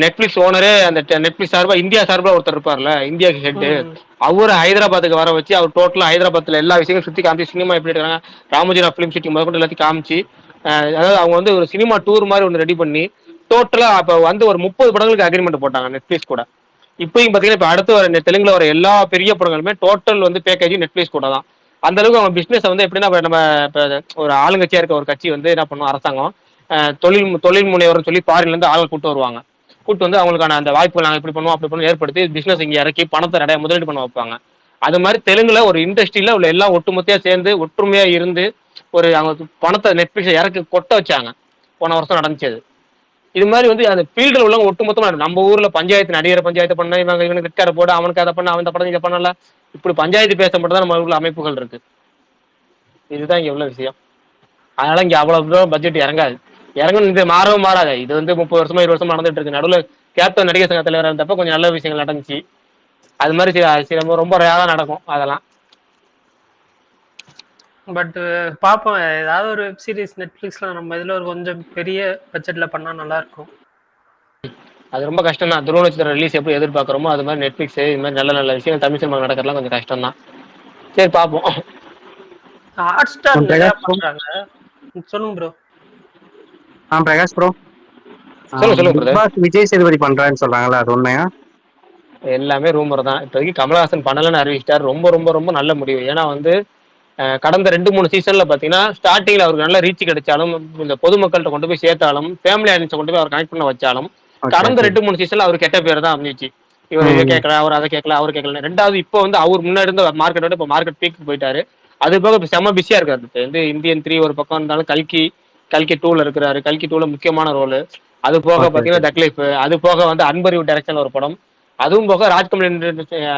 நெட்ஃபிளிக்ஸ் ஓனரே அந்த நெட்ஃபிளிக்ஸ் சார்பா இந்தியா சார்பா ஒருத்தர் இருப்பார்ல, இந்தியாவுக்கு ஹெட், அவரு ஹைதராபாத்துக்கு வர வச்சு அவர் டோட்டலா ஹைதராபாத்ல எல்லா விஷயங்களும் சுத்தி காமிச்சு சினிமா எப்படி எடுக்கிறாங்க ராமோஜிராவ் பிலிம் சிட்டி முதற்கொண்டு எல்லாத்தையும் காமிச்சு, அதாவது அவங்க வந்து ஒரு சினிமா டூர் மாதிரி ஒன்று ரெடி பண்ணி டோட்டலா அப்ப வந்து ஒரு 30 படங்களுக்கு அக்ரிமெண்ட் போட்டாங்க நெட்ஃபிளிக்ஸ் கூட. இப்பயும் பாத்தீங்கன்னா இப்ப அடுத்து வர தெலுங்குல வர எல்லா பெரிய படங்களுமே டோட்டல் வந்து பேக்கேஜ் நெட்ஃபிளிக்ஸ் கூட தான். அந்த அளவுக்கு அவங்க பிசினஸ் வந்து எப்படின்னா நம்ம ஒரு ஆளுங்கட்சியா இருக்க ஒரு கட்சி வந்து என்ன பண்ணுவோம், அரசாங்கம் தொழில் முனைவர்னு சொல்லி ஃபாரின்ல இருந்து ஆளுங்க கூட்டு வருவாங்க. கூட்டு வந்து அவங்களுக்கான அந்த வாய்ப்புகள் நாங்கள் இப்படி பண்ணுவோம் அப்படி பண்ணுவோம் ஏற்படுத்தி பிசினஸ் இங்க இறக்கி பணத்தை நிறைய முதலீடு பண்ண வைப்பாங்க. அது மாதிரி தெலுங்குல ஒரு இண்டஸ்ட்ரியில உள்ள எல்லாம் ஒட்டுமொத்தையா சேர்ந்து ஒற்றுமையா இருந்து ஒரு அவங்க பணத்தை நெட்ஃபிளிக்ஸை இறக்கி கொட்ட வச்சாங்க. போன வருஷம் நடந்துச்சு. இது மாதிரி வந்து அந்த ஃபீல்டில் உள்ளவங்க ஒட்டுமொத்தமா நம்ம ஊர்ல பஞ்சாயத்து நடிகர் பஞ்சாயத்து பண்ண இவனுக்கு கிட்கார போட அவனுக்கு அதை பண்ண அவன் படம் இதை பண்ணல, இப்படி பஞ்சாயத்து பேசப்பட்டதான் நம்ம ஊர்ல அமைப்புகள் இருக்கு. இதுதான் இங்க உள்ள விஷயம். அதனால இங்க அவ்வளவு பட்ஜெட் இறங்காது. இறங்கணும் இது மாறவும் மாறாது. இது வந்து 30 வருஷமா 20 வருஷமா நடந்துட்டு இருக்கு. நடுவில் கேப்டன் நடிகர் சங்க தலைவர் இருந்தப்ப கொஞ்சம் நல்ல விஷயங்கள் நடந்துச்சு. அது மாதிரி சில ரொம்ப ரேரா நடக்கும் அதெல்லாம். பட் பாப்போம், ஏதாவது ஒரு வெப் சீரிஸ் நெட்ஃபிளிக்ஸ்ல நம்ம இதுல ஒரு கொஞ்சம் பெரிய பட்ஜெட்ல பண்ணா நல்லா இருக்கும். அது ரொம்ப கஷ்டம் தான். துருவ நட்சத்திரம் ரிலீஸ் எப்படி எதிர்பார்க்குறோமோ அது மாதிரி நெட்ஃபிளிக்ஸ் இது மாதிரி நல்ல நல்ல விஷயம் தமிழ் சினிமா நடக்கிறதுலாம் கொஞ்சம் கஷ்டம் தான். சரி பார்ப்போம். ஹாட் ஸ்டார் பண்றாங்க. சொல்லுங்க ப்ரோ. பிரகாஷ் ப்ரோ, சொல்லுங்க. விஜய் சேதுபதி பண்றான்னு சொல்றாங்களா, அது உண்மையா? எல்லாமே ரூமர் தான். இப்போதைக்கு கமலஹாசன் பண்ணலன்னு அறிவிச்சிட்டார். ரொம்ப ரொம்ப ரொம்ப நல்ல முடிவு. ஏன்னா வந்து கடந்த 2-3 சீசன்ல பாத்தீங்கன்னா ஸ்டார்டிங்ல அவருக்கு நல்ல ரீச் கிடைச்சாலும் இந்த பொதுமக்கள்கிட்ட கொண்டு போய் சேர்த்தாலும் ஃபேமிலி ஆடியன்ஸை கொண்டு போய் அவர் கனெக்ட் பண்ண வச்சாலும் கடந்த 2-3 சீசன்ல அவர் கெட்ட பேர் தான் அமைஞ்சிச்சு. இவர் இதை கேட்கல, அவர் அதை கேட்கல, அவர் கேட்கல. ரெண்டாவது இப்போ வந்து அவர் முன்னாடி இருந்த மார்க்கெட்டோட இப்போ மார்க்கெட் பீக்கு போயிட்டாரு. அது போக இப்போ செம்ம பிஸியா இருக்காரு. இப்போ வந்து இந்தியன் 3 ஒரு பக்கம் இருந்தாலும் கல்கி 2ல இருக்கிறாரு. கல்கி 2ல முக்கியமான ரோல். அது போக பாத்தீங்கன்னா தக்லீஃப், அது போக வந்து அன்பறிவு டைரக்ஷன்ல ஒரு படம், அதுவும் போக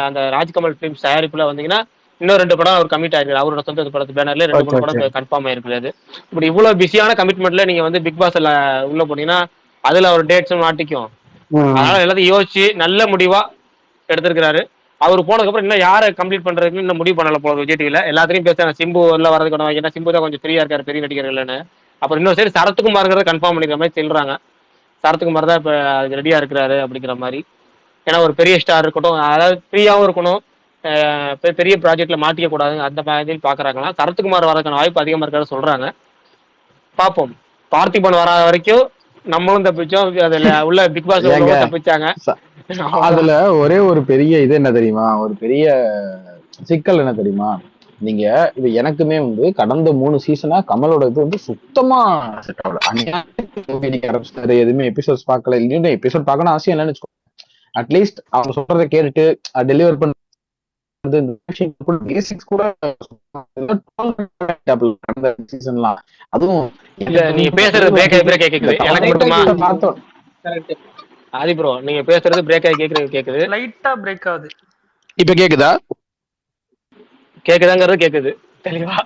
அந்த ராஜ்கமல் பிலிம்ஸ் தயாரிப்புல வந்தீங்கன்னா இன்னும் 2 படம் அவர் கமிட் ஆயிருக்காரு. அவரோட சொந்த படத்து பேனர்ல 2-3 படம் கன்ஃபார்ம் ஆயிருக்காரு. இப்படி இவ்வளவு பிஸியான கமிட்மெண்ட்ல நீங்க வந்து பிக் பாஸ்ல உள்ள போனீங்கன்னா அதுல ஒரு டேட்ஸும் மாட்டிக்கும். அதனால எல்லாத்தையும் யோசிச்சு நல்ல முடிவா எடுத்திருக்கிறாரு. அவர் போனதுக்கு அப்புறம் இன்னும் யாரை கம்ப்ளீட் பண்றதுன்னு இன்னும் முடிவு பண்ணல போல விஜய் டிவில. எல்லாத்தையும் பேசுறாங்க சிம்பு எல்லாம் வரதுக்கு, ஏன்னா சிம்பு தான் கொஞ்சம் ஃப்ரீயா இருக்காரு பெரிய நடிகர் இல்லைன்னு. அப்புறம் இன்னொரு சரி சரத்குமார்ங்கிறத கன்ஃபார்ம் பண்ணிக்கிற மாதிரி சொல்றாங்க. சரத்குமார் தான் இப்ப அதுக்கு ரெடியா இருக்கிறாரு அப்படிங்கிற மாதிரி. ஏன்னா ஒரு பெரிய ஸ்டார் இருக்கட்டும், அதாவது ஃப்ரீயாவும் இருக்கணும், பெரிய ப்ராஜெக்ட்ல மாட்டிக்க கூடாது, அந்த மாதிரி பாக்குறாங்களா. சரத்குமார் வரதுக்கான வாய்ப்பு அதிகமா இருக்காது சொல்றாங்க. பார்ப்போம். பார்த்திபன் வராத வரைக்கும் நம்மளும் தப்பிச்சோம், அதுல உள்ள பிக் பாஸ் தப்பிச்சாங்க. அதுல ஒரே ஒரு பெரிய இது என்ன தெரியுமா, ஒரு பெரிய சிக்கல் என்ன தெரியுமா, நீங்க இது எனக்குமே வந்து கடந்த 3 சீசனா கமலோட இது வந்து சுத்தமா செட் ஆகல. எதுவுமே எபிசோட்ஸ் பார்க்கல, இல்லைன்னு எபிசோட் பார்க்கணும் அவசியம் இல்லைன்னு வச்சுக்கோ. அட்லீஸ்ட் அவங்க சொல்றதை கேட்டுட்டு டெலிவர் பண்ண அதுவும் நீங்க பேசுறது பிரேக் ஆகி கேக்குது எனக்கு மட்டுமா? ஆதி ப்ரோ நீங்க பேசுறது பிரேக் ஆகி கேக்குது, லைட்டா பிரேக் ஆகுது. இப்ப கேக்குதா? கேக்குதாங்கிறது கேக்குது தெளிவா.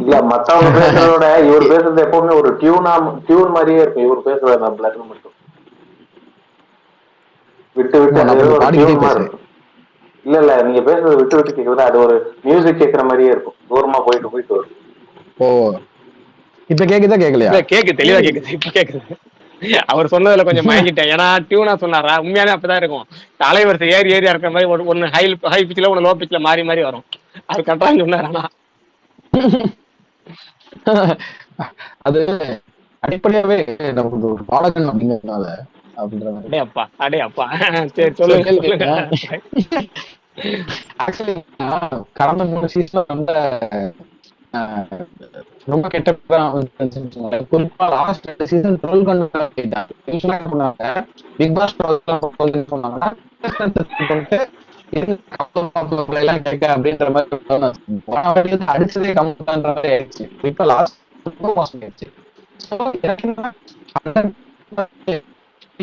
இல்ல மத்தவங்க பேசுறதோட இவர் பேசுறது எப்பவுமே ஒரு டியூன் மாதிரியே இருக்கும். இவர் பேசுறது மட்டும் விட்டு விட்டு இல்ல நீங்க பேசுறது விட்டு விட்டு கேக்குறது, அது ஒரு மியூசிக் கேக்குற மாதிரியே இருக்கும். தூரமா போயிட்டு போயிட்டு வரும். ஓ இப்ப கேக்குதா கேக்கலையா? கேக்குது தெளிவா கேக்குது. இப்ப கேக்குது. அவர் சொன்னதுல கொஞ்சம் மயங்கிட்டேன். ஏன்னா டியூனா சொன்னாரா, உண்மையாலே அப்படிதான் இருக்கும். அலைவரிசை ஏறி இருக்கிற மாதிரி ஒன்னு ஹை பிச்சில் ஒன்னு லோ பிச்சில் மாறி மாறி வரும். அது கரெக்டாக சொன்னார். ஆனா அது அடிப்படையாவே நமக்கு ஒரு பாடகன் அப்படிங்கிறதுனால அப்படின்ற அடே அப்பா சரி சொல்லுங்க. ஆக்சுவலி கடந்த 3 சீசன்ல ரொம்ப கெட்ட குறிப்பா லாஸ்ட் 2 சீசன் ட்ரோல் பண்ணாங்க. பிக் பாஸ் சொன்னாங்கன்னா அப்படின்ற மாதிரி அடிச்சதே கம்மின்ற மாதிரி ஆயிடுச்சு. இப்ப லாஸ்ட் ரொம்ப மோசம் ஆயிடுச்சு.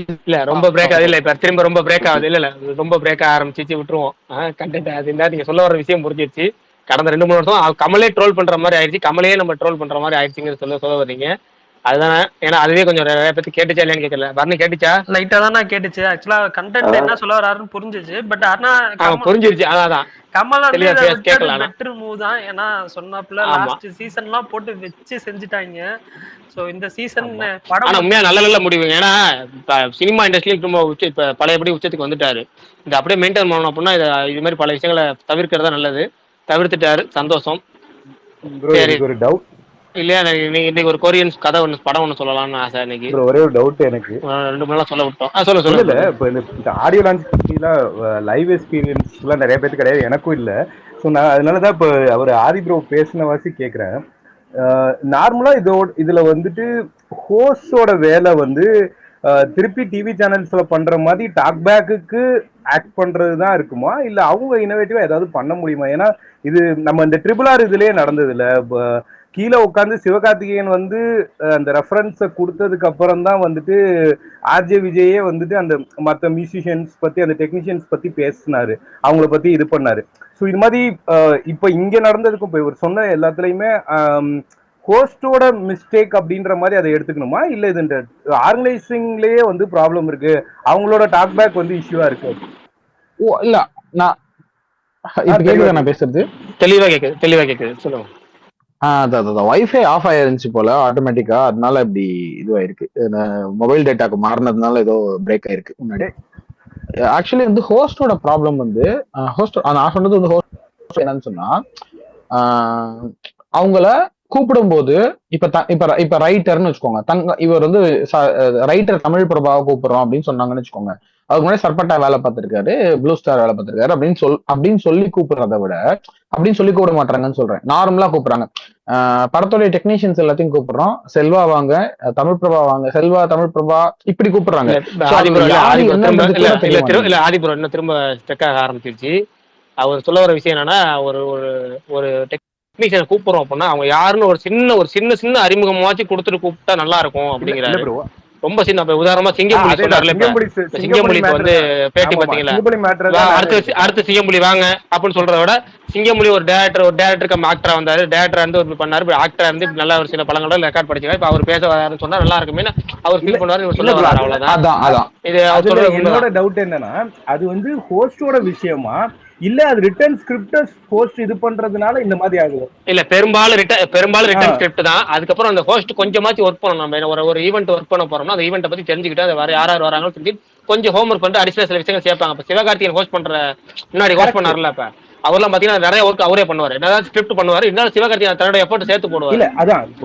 இல்ல ரொம்ப பிரேக் ஆகுது. இல்ல இப்ப திரும்ப ரொம்ப பிரேக் ஆகுது. இல்ல ரொம்ப பிரேக் ஆரம்பிச்சு விட்டுருவோம். கண்டென்ட் அது இந்த நீங்க சொல்ல வர விஷயம் புரிஞ்சிருச்சு. கடந்த 2-3 வருஷம் கமலே ட்ரோல் பண்ற மாதிரி ஆயிடுச்சு. கமலே நம்ம ட்ரோல் பண்ற மாதிரி ஆயிடுச்சுங்கிறது சொல்ல வர்றீங்க. அதுதான். ஏன்னா அதுவே கொஞ்சம் நிறைய பத்தி கேட்டுச்சா இல்லையான்னு கேட்கல. பர்னி கேட்டுச்சா? லைட்டா தான் கேட்டுச்சு. ஆக்சுவலா கண்டென்ட் என்ன சொல்ல வராருன்னு புரிஞ்சிச்சு. பட் ஆனா புரிஞ்சிருச்சு. அதான் கமல் கேட்கலாம். பெட்டர் மூவ் தான். ஏன்னா சொன்னாப்ல லாஸ்ட் சீசன்லாம் போட்டு வச்சு செஞ்சுட்டாங்க. சோ இந்த சீசன் படம் ஆனா உண்மையா நல்ல முடிவு. ஏன்னா சினிமா இண்டஸ்ட்ரியில் ரொம்ப இப்ப பழையபடி உச்சத்துக்கு வந்துட்டாரு. இந்த அப்படியே மெயின்டைன் பண்ணணும் அப்படின்னா இது மாதிரி பல விஷயங்களை தவிர்க்கிறதா நல்லது. தவிர்த்துட்டாரு, சந்தோஷம். ஒரு டவுட் இல்லையா, இன்னைக்கு ஒரு கொரியன் கதை படம் ஒண்ணு சொல்லலாம்னு ஆசை. இன்னைக்கு ஒரே ஒரு டவுட் எனக்கு 2 மணி நேரம் சொல்ல விட்டோம். சொல்லுங்க. இல்ல இப்ப இந்த ஆடியோ லான்ச் பத்திலாம் லைவ் எக்ஸ்பீரியன்ஸ் எல்லாம் நிறைய பேருக்கு கிடையாது, எனக்கும் இல்ல. ஸோ நான் அதனாலதான் இப்ப அவர் ஆதி ப்ரோ பேசின வாசி கேட்கிறேன். நார்மலா இதுல வந்துட்டு ஹோஸ்டோட வேலை வந்து திருப்பி டிவி சேனல்ஸ்ல பண்ற மாதிரி டாக் பேக்குக்கு ஆக்ட் பண்றதுதான் இருக்குமா, இல்ல அவங்க இனோவேட்டிவா ஏதாவது பண்ண முடியுமா? ஏன்னா இது நம்ம இந்த RRR இதுலயே நடந்தது இல்ல. கீழே உட்காந்து சிவகார்த்திகேயன் வந்து அந்த ரெஃபரன்ஸை கொடுத்ததுக்கு அப்புறம் தான் வந்துட்டு RJ விஜயே வந்துட்டு அந்த மற்ற மியூசிஷியன்ஸ் பத்தி அந்த டெக்னீஷியன்ஸ் பத்தி பேசினாரு, அவங்கள பத்தி இது பண்ணாரு. ஸோ இது மாதிரி இப்ப இங்க நடந்ததுக்கும் இப்போ இவர் சொன்ன எல்லாத்துலயுமே ஹோஸ்டோட மிஸ்டேக் அப்படின்ற மாதிரி அதை எடுத்துக்கணுமா, இல்ல இது இந்த ஆர்கனைசிங்லயே வந்து ப்ராப்ளம் இருக்கு, அவங்களோட டாக் பேக் வந்து இஷ்யூவா இருக்கு? ஓ இல்ல நான் கேக்குதா நான் பேசுறது? தெளிவா கேக்குது சொல்லுங்க. அதான் வைஃபை ஆஃப் ஆயிருந்துச்சு போல ஆட்டோமேட்டிக்கா, அதனால இப்படி இதுவாயிருக்கு. மொபைல் டேட்டாக்கு மாறினதுனால ஏதோ பிரேக் ஆயிருக்கு முன்னாடி. ஆக்சுவலி வந்து ஹோஸ்டோட ப்ராப்ளம் வந்து நான் சொன்னது வந்து ஹோஸ்ட் என்னன்னு சொன்னா, அவங்கள கூப்பிடும் போது இப்ப ரைட்டர்னு வச்சுக்கோங்க, இவர் வந்து ரைட்டர் தமிழ் பிரபாவை கூப்பிடுறோம் அப்படின்னு சொன்னாங்கன்னு வச்சுக்கோங்க. அதுக்கு முன்னாடி சர்பட்டா வேலை பார்த்திருக்காரு, ப்ளூ ஸ்டார் வேலை பார்த்திருக்காரு அப்படின்னு சொல்லி கூப்பிடுறத விட அப்படின்னு சொல்லி கூப்பிட மாட்டாங்கன்னு சொல்றேன். நார்மலா கூப்பிடுறாங்க. படத்தோடைய டெக்னீஷியன்ஸ் எல்லாத்தையும் கூப்பிடுறோம், செல்வா வாங்க, தமிழ் பிரபா வாங்க, செல்வா தமிழ் பிரபா இப்படி கூப்பிடுறாங்க. ஆதிபுரம் இன்னும் திரும்ப ஸ்டெக் ஆக ஆரம்பிச்சிருச்சு. அவர் சொல்ல வர விஷயம் என்னன்னா, ஒரு டெக்னீஷியனை கூப்பிடுறோம் அப்படின்னா அவங்க யாருன்னு ஒரு சின்ன அறிமுகமாச்சு கொடுத்துட்டு கூப்பிட்டா நல்லா இருக்கும் அப்படிங்கிறாரு. ரொம்ப சின்ன உதாரணமா சிங்கம்புலி சொல்றாருல, சிங்கம்புலிக்கு வந்து பேட்டி பாத்தீங்களா, அடுத்து சிங்கம்புலி வாங்க அப்படின்னு சொல்றத விட சிங்கம்புலி ஒரு டேரக்டருக்கு ஆக்டரா வந்தாரு, டேரக்டர் வந்து ஒரு பண்ணாரு, ஆக்டரா இருந்து நல்ல ஒரு சில படங்களோட ரெக்கார்ட் படிச்சாரு. இப்ப அவர் பேச வராருன்னு சொன்னா நல்லா இருக்குமே அவர் ஃபீல் பண்ணுவாரு, சொல்ல வராரு. அவ்வளவுதான். இது என்னோட டவுட் என்னன்னா, அது வந்து ஹோஸ்டோட விஷயமா இல்ல அது ரிட்டன் ஸ்கிரிப்ட் ஹோஸ்ட் இது பண்றதுனால இந்த மாதிரி ஆகுது? இல்ல பெரும்பாலும் ரிட்டன் ஸ்கிரிப்ட் தான். அதுக்கப்புறம் அந்த ஹோஸ்ட் கொஞ்சமாச்சு ஒர்க் பண்ணணும். நம்ம ஒரு ஈவெண்ட் ஒர்க் பண்ண போறோம்னா அந்த ஈவெண்ட்டை பத்தி தெரிஞ்சுக்கிட்டு அதை வேற யார் வராங்களோ தெரிஞ்சு கொஞ்சம் ஹோம்ஒர்க் பண்ணிட்டு அடிஷனல் சில விஷயங்கள் சேர்ப்பாங்க. இப்ப சிவகார்த்திகேயன் ஹோஸ்ட் பண்ற முன்னாடி ஹோஸ்ட் பண்ணாருல, இப்ப அவர்லாம் பாத்தீங்கன்னா நிறைய ஒர்க் அவரே பண்ணுவாரு, என்னதான் ஸ்கிரிப்ட் பண்ணுவாரு, இருந்தாலும் சிவகார்த்திகேயன் தன்னோட எஃபர்ட் சேர்த்து போடுவாரு.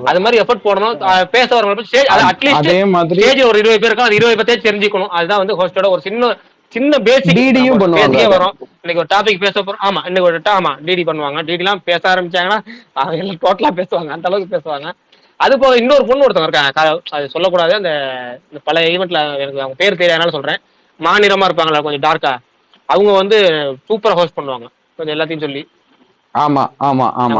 அது மாதிரி எஃபர்ட் போடணும். பேச வரவங்க அட்லீஸ்ட் ஸ்டேஜ் ஒரு 20 பேர் இருக்கும், அது 20 பேர் தெரிஞ்சுக்கணும். அதுதான் வந்து ஹோஸ்டோட ஒரு சின்ன பேசிக் வரும். இன்னைக்கு ஒரு டாபிக் பேச போறோம், ஆமா இன்னைக்கு ஒரு டிடி பண்ணுவாங்க. டிடிலாம் பேச ஆரம்பிச்சாங்கன்னா எல்லாம் டோட்டலா பேசுவாங்க, அந்த அளவுக்கு பேசுவாங்க. அது போக இன்னொரு பொண்ணு ஒருத்தவங்க இருக்காங்க, அது சொல்லக்கூடாது, அந்த பழைய ஈவெண்ட்ல எனக்கு அவங்க பேர் தெரியாதனால சொல்றேன், மாநிலமா இருப்பாங்களா கொஞ்சம் டார்க்கா, அவங்க வந்து சூப்பரா ஹோஸ்ட் பண்ணுவாங்க கொஞ்சம் எல்லாத்தையும் சொல்லி. ஆமா ஆமா ஆமா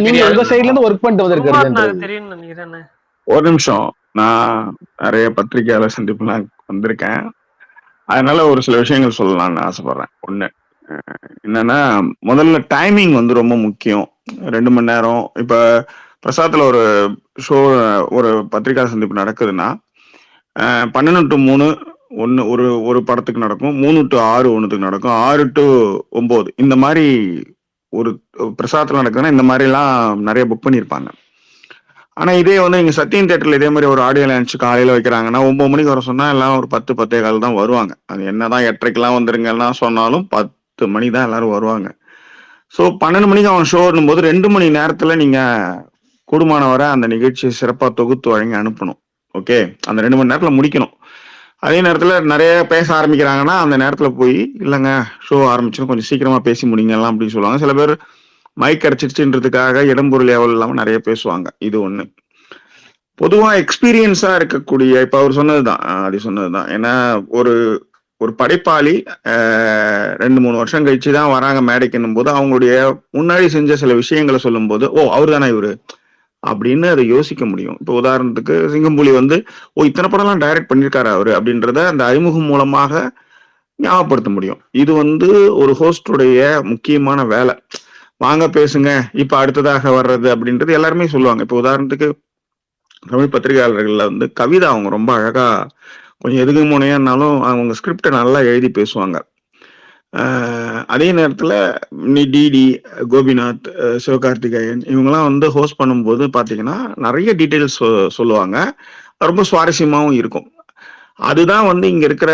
நீங்க உங்க சைடுல இருந்து வொர்க் பண்ணிட்டு வந்திருக்கீங்க. ஒரு நிமிஷம், நான் நிறைய பத்திரிகையாளர் சந்திப்புலாம் வந்திருக்கேன், அதனால ஒரு சில விஷயங்கள் சொல்லலாம்னு ஆசைப்படுறேன். ஒண்ணு என்னன்னா, முதல்ல டைமிங் வந்து ரொம்ப முக்கியம். 2 மணி நேரம். இப்ப பிரசாத்ல ஒரு ஷோ, ஒரு பத்திரிகையாளர் சந்திப்பு நடக்குதுன்னா 12 to 3 ஒரு படத்துக்கு நடக்கும், 3 to 6 ஒண்ணுத்துக்கு நடக்கும், 6 to 9 இந்த மாதிரி ஒரு பிரசாத்ல நடக்குதுன்னா இந்த மாதிரி எல்லாம் நிறைய புக் பண்ணியிருப்பாங்க. ஆனா இதே வந்து நீங்க சத்தியம் தியேட்டர்ல இதே மாதிரி ஒரு ஆடியோ லான்ச் காலையில வைக்கிறாங்கன்னா 9 மணிக்கு வர சொன்னா எல்லாம் ஒரு 10-10:15 தான் வருவாங்க. அது என்னதான் 8:30க்கெல்லாம் வந்துருங்கன்னா சொன்னாலும் 10 மணி தான் எல்லாரும் வருவாங்க. ஸோ 12 மணிக்கு அவன் ஷோன்னும் போது 2 மணி நேரத்துல நீங்க கூடுமானவரை அந்த நிகழ்ச்சியை சிறப்பா தொகுத்து வழங்கி அனுப்பணும். ஓகே, அந்த 2 மணி நேரத்துல முடிக்கணும். அதே நேரத்துல நிறைய பேச ஆரம்பிக்கிறாங்கன்னா அந்த நேரத்துல போய் இல்லைங்க ஷோ ஆரம்பிச்சுன்னு கொஞ்சம் சீக்கிரமா பேசி முடிங்கலாம் அப்படின்னு சொல்லுவாங்க. சில பேர் மைக் அடிச்சிருச்சுன்றதுக்காக இடம்பொருள் ஏவல் இல்லாம நிறைய பேசுவாங்க. இது ஒண்ணு. பொதுவா எக்ஸ்பீரியன்ஸா இருக்கக்கூடிய இப்ப அவர் சொன்னதுதான், அது சொன்னதுதான். ஏன்னா ஒரு ஒரு படைப்பாளி 2-3 வருஷம் கழிச்சு தான் வராங்க மேடைக்குன்னும் போது அவங்களுடைய முன்னாடி செஞ்ச சில விஷயங்களை சொல்லும் போது ஓ அவரு தானே இவரு அப்படின்னு அதை யோசிக்க முடியும். இப்போ உதாரணத்துக்கு சிங்கம்புலி வந்து இத்தனை படம்லாம் டைரக்ட் பண்ணியிருக்காரு அவரு அப்படின்றத அந்த அறிமுகம் மூலமாக ஞாபகப்படுத்த முடியும். இது வந்து ஒரு ஹோஸ்டுடைய முக்கியமான வேலை. வாங்க பேசுங்க இப்ப அடுத்ததாக வர்றது அப்படின்றது எல்லாருமே சொல்லுவாங்க. இப்போ உதாரணத்துக்கு தமிழ் பத்திரிகையாளர்கள்ல வந்து கவிதா அவங்க ரொம்ப அழகா கொஞ்சம் எதுக்கு முனையானாலும் அவங்க ஸ்கிரிப்டை நல்லா எழுதி பேசுவாங்க. அதே நேரத்துல டிடி, கோபிநாத், சிவகார்த்திகேயன் இவங்கெல்லாம் வந்து ஹோஸ்ட் பண்ணும்போது பாத்தீங்கன்னா நிறைய டீட்டெயில்ஸ் சொல்லுவாங்க. ரொம்ப சுவாரஸ்யமாவும் இருக்கும். அதுதான் வந்து இங்க இருக்கிற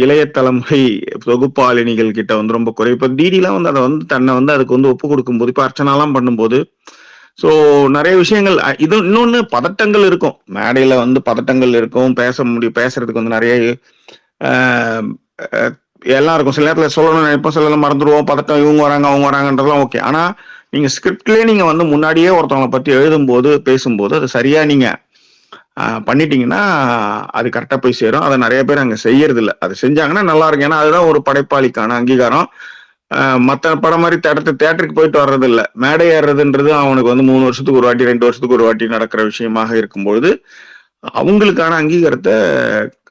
இளைய தலைமுறை தொகுப்பாளினிகள் கிட்ட வந்து ரொம்ப குறை. இப்ப டிடிலாம் வந்து அதை வந்து தன்னை வந்து அதுக்கு வந்து ஒப்பு கொடுக்கும்போது இப்ப அர்ச்சனாலாம் பண்ணும்போது ஸோ நிறைய விஷயங்கள் இது இன்னொன்னு பதட்டங்கள் இருக்கும். மேடையில வந்து பதட்டங்கள் இருக்கும். பேசுறதுக்கு வந்து நிறைய எல்லாம் இருக்கும். சில நேரத்துல சொல்லணும்னு நினைப்போம், சில நேரம் மறந்துடுவோம். பதட்டம் இவங்க வராங்க அவங்க வராங்கன்றதுலாம் ஓகே. ஆனா நீங்க ஸ்கிரிப்ட்லயே நீங்க வந்து முன்னாடியே ஒருத்தவங்களை பத்தி எழுதும்போது பேசும்போது அது சரியா நீங்க பண்ணிட்டீங்கன்னா அது கரெக்டா போய் சேரும். அதை நிறைய பேர் அங்க செய்யறது இல்லை. அது செஞ்சாங்கன்னா நல்லா இருக்கும். ஏன்னா அதுதான் ஒரு படைப்பாளிக்கான அங்கீகாரம். மற்ற படம் மாதிரி தேட்டருக்கு போயிட்டு வர்றது இல்லை. மேடை ஏறுறதுன்றது அவனுக்கு வந்து 3 வருஷத்துக்கு ஒரு வாட்டி 2 வருஷத்துக்கு ஒரு வாட்டி நடக்கிற விஷயமாக இருக்கும்பொழுது அவங்களுக்கான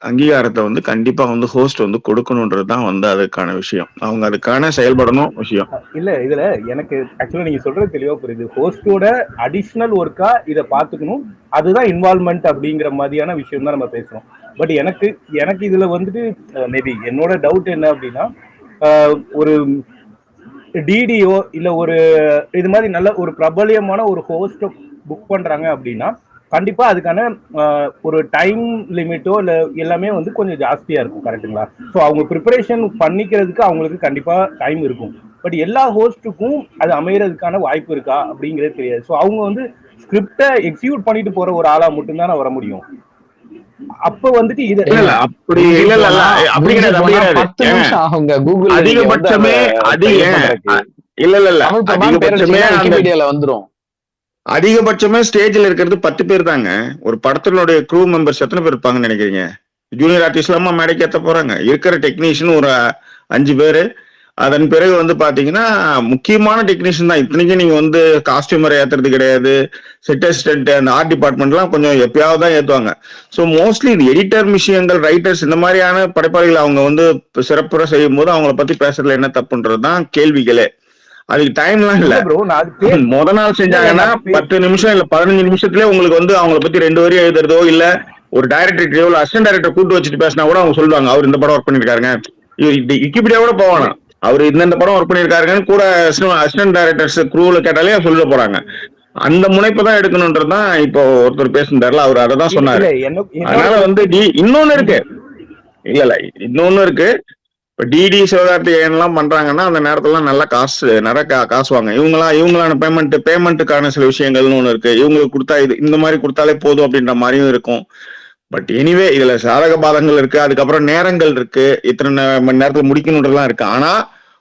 அங்கீகாரத்தை வந்து கண்டிப்பா வந்து ஹோஸ்ட் வந்து கொடுக்கணும்ன்றதுதான் வந்து அதுக்கான விஷயம். அவங்க அதுக்கான செயல்படணும் விஷயம். இல்ல இதுல எனக்கு ஆக்சுவலா நீங்க சொல்றது தெளிவா புரியுது. ஹோஸ்டோட அடிஷனல் ஒர்க்கா இதை பாத்துக்கணும், அதுதான் இன்வால்வ்மெண்ட் அப்படிங்கிற மாதிரியான விஷயம் தான் நம்ம பேசுறோம். பட் எனக்கு இதுல வந்துட்டு மேபி என்னோட டவுட் என்ன அப்படின்னா, ஒரு டிடிஓ இல்ல ஒரு இது மாதிரி நல்ல ஒரு பிரபலியமான ஒரு ஹோஸ்ட புக் பண்றாங்க அப்படின்னா கண்டிப்பா அதுக்கான ஒரு டைம் லிமிட்டோ இல்ல எல்லாமே வந்து கொஞ்சம் ஜாஸ்தியா இருக்கும். கரெக்டுங்களா? ஸோ அவங்க ப்ரிப்பரேஷன் பண்ணிக்கிறதுக்கு அவங்களுக்கு கண்டிப்பா டைம் இருக்கும். பட் எல்லா ஹோஸ்டுக்கும் அது அமையறதுக்கான வாய்ப்பு இருக்கா அப்படிங்கிறது தெரியாது. ஸோ அவங்க வந்து ஸ்கிரிப்டை எக்ஸிக்யூட் பண்ணிட்டு போற ஒரு ஆளா மட்டும்தானே வர முடியும். அப்ப வந்துட்டு இது அப்படி அப்படி அதிகபட்சமே அதிகபட்சமே ஸ்டேஜ்ல இருக்கிறது 10 பேர் தாங்க. ஒரு படத்தினுடைய க்ரூ மெம்பர்ஸ் எத்தனை பேர் இருப்பாங்கன்னு நினைக்கிறீங்க? ஜூனியர் ஆர்டிஸ்ட் இல்லாம மேடைக்கு ஏத்த போறாங்க. இருக்கிற டெக்னீஷியன் ஒரு 5 பேரு. அதன் பிறகு வந்து பாத்தீங்கன்னா முக்கியமான டெக்னீஷியன் தான். இத்தனைக்கும் நீங்க வந்து காஸ்டியூமரை ஏத்துறது கிடையாது. செட் அசிஸ்டன்ட் அந்த ஆர்ட் டிபார்ட்மெண்ட்லாம் கொஞ்சம் எப்பயாவது தான் ஏத்துவாங்க. ஸோ மோஸ்ட்லி இது எடிட்டர் விஷயங்கள், ரைட்டர்ஸ் இந்த மாதிரியான படைப்பாளிகள் அவங்க வந்து சிறப்புற செய்யும் போது அவங்கள பத்தி பேசுறதுல என்ன தப்புன்றதுதான் கேள்விகளே. அதுக்கு டைம்லாம் இல்ல. முத நாள் செஞ்சாங்கன்னா 10 நிமிஷம் இல்ல 15 நிமிஷத்துலயே உங்களுக்கு வந்து அவங்களை பத்தி 2 வரி எழுதுறதோ இல்ல ஒரு டைரக்டர் எவ்வளவு அசிஸ்டன்ட் டைரக்டர் கூட்டு வச்சுட்டு பேசினா கூட அவங்க சொல்லுவாங்க அவர் இந்த படம் ஒர்க் பண்ணிருக்காருங்க. விக்கிபீடியா கூட போவானா அவர் இந்த படம் ஒர்க் பண்ணிருக்காருங்கன்னு கூட அசிஸ்டன்ட் டைரக்டர்ஸ் குரூல கேட்டாலே சொல்ல போறாங்க. அந்த முனைப்பு தான் எடுக்கணும்ன்றதுதான் இப்போ ஒருத்தர் பேசினார்ல அவர் அதை தான் சொன்னாரு. அதனால வந்து இன்னொன்னு இருக்கு இன்னொன்னு இருக்கு. இப்ப டிடி சிவகார்த்திகேயன் எல்லாம் பண்றாங்கன்னா அந்த நேரத்துல நல்லா நிறைய காசு வாங்க. இவங்களான பேமெண்ட்டுக்கான சில விஷயங்கள்னு ஒண்ணு இருக்கு. இவங்களுக்கு கொடுத்தா இது இந்த மாதிரி கொடுத்தாலே போதும் அப்படின்ற மாதிரியும் இருக்கும். பட் எனிவே இதுல சாதக பாதங்கள் இருக்கு. அதுக்கப்புறம் நேரங்கள் இருக்கு. இத்தனை மணி நேரத்துல முடிக்கணுன்றதுலாம் இருக்கு. ஆனா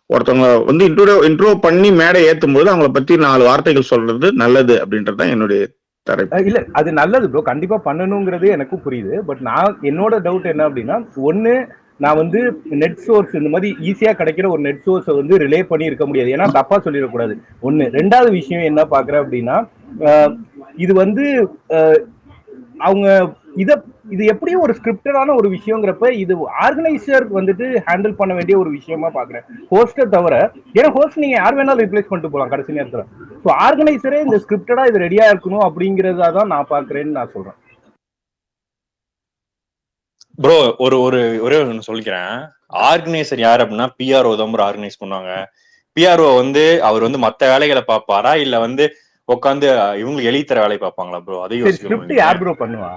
ஒருத்தவங்க வந்து இன்ட்ரோ பண்ணி மேடை ஏத்தும் போது அவங்கள பத்தி 4 வார்த்தைகள் சொல்றது நல்லது அப்படின்றதுதான் என்னுடைய தரப்பு. இல்ல அது நல்லது ப்ரோ, கண்டிப்பா பண்ணணுங்கிறது எனக்கும் புரியுது. பட் என்னோட டவுட் என்ன அப்படின்னா, ஒண்ணு நான் வந்து நெட் சோர்ஸ் இந்த மாதிரி ஈஸியா கிடைக்கிற ஒரு நெட் சோர்ஸை வந்து ரிலே பண்ணி இருக்க முடியாது. ஏன்னா தப்பா சொல்லிடக்கூடாது. ஒண்ணு. ரெண்டாவது விஷயம் என்ன பாக்குறேன் அப்படின்னா, இது வந்து அவங்க இது எப்படியும் ஒரு ஸ்கிரிப்டடான ஒரு விஷயங்கிறப்ப இது ஆர்கனைசர் வந்துட்டு ஹேண்டில் பண்ண வேண்டிய ஒரு விஷயமா பாக்குறேன், ஹோஸ்டை தவிர. ஏன்னா ஹோஸ்ட் நீங்க யார் வேணாலும் ரிப்ளேஸ் பண்ணிட்டு போகலாம் கடைசி நேரத்துல. ஸோ ஆர்கனைசரே இந்த ஸ்கிரிப்டடா இது ரெடியா இருக்கணும் அப்படிங்கறதா தான் நான் பாக்குறேன்னு நான் சொல்றேன். ப்ரோ ஒரே ஒன்று சொல்லிக்கிறேன். ஆர்கனைசர் யார் அப்படின்னா பிஆர்ஓ தான் ப்ரோ ஆர்கனைஸ் பண்ணுவாங்க. பிஆர்ஓ வந்து அவர் வந்து மற்ற வேலைகளை பார்ப்பாரா இல்ல வந்து உட்காந்து இவங்களுக்கு எழுதி தர வேலையை பார்ப்பாங்களா ப்ரோ? அதை சரி, யோசிக்கணும் ஸ்கிரிப்ட் நீங்க. யார் ப்ரோ பண்ணுவா?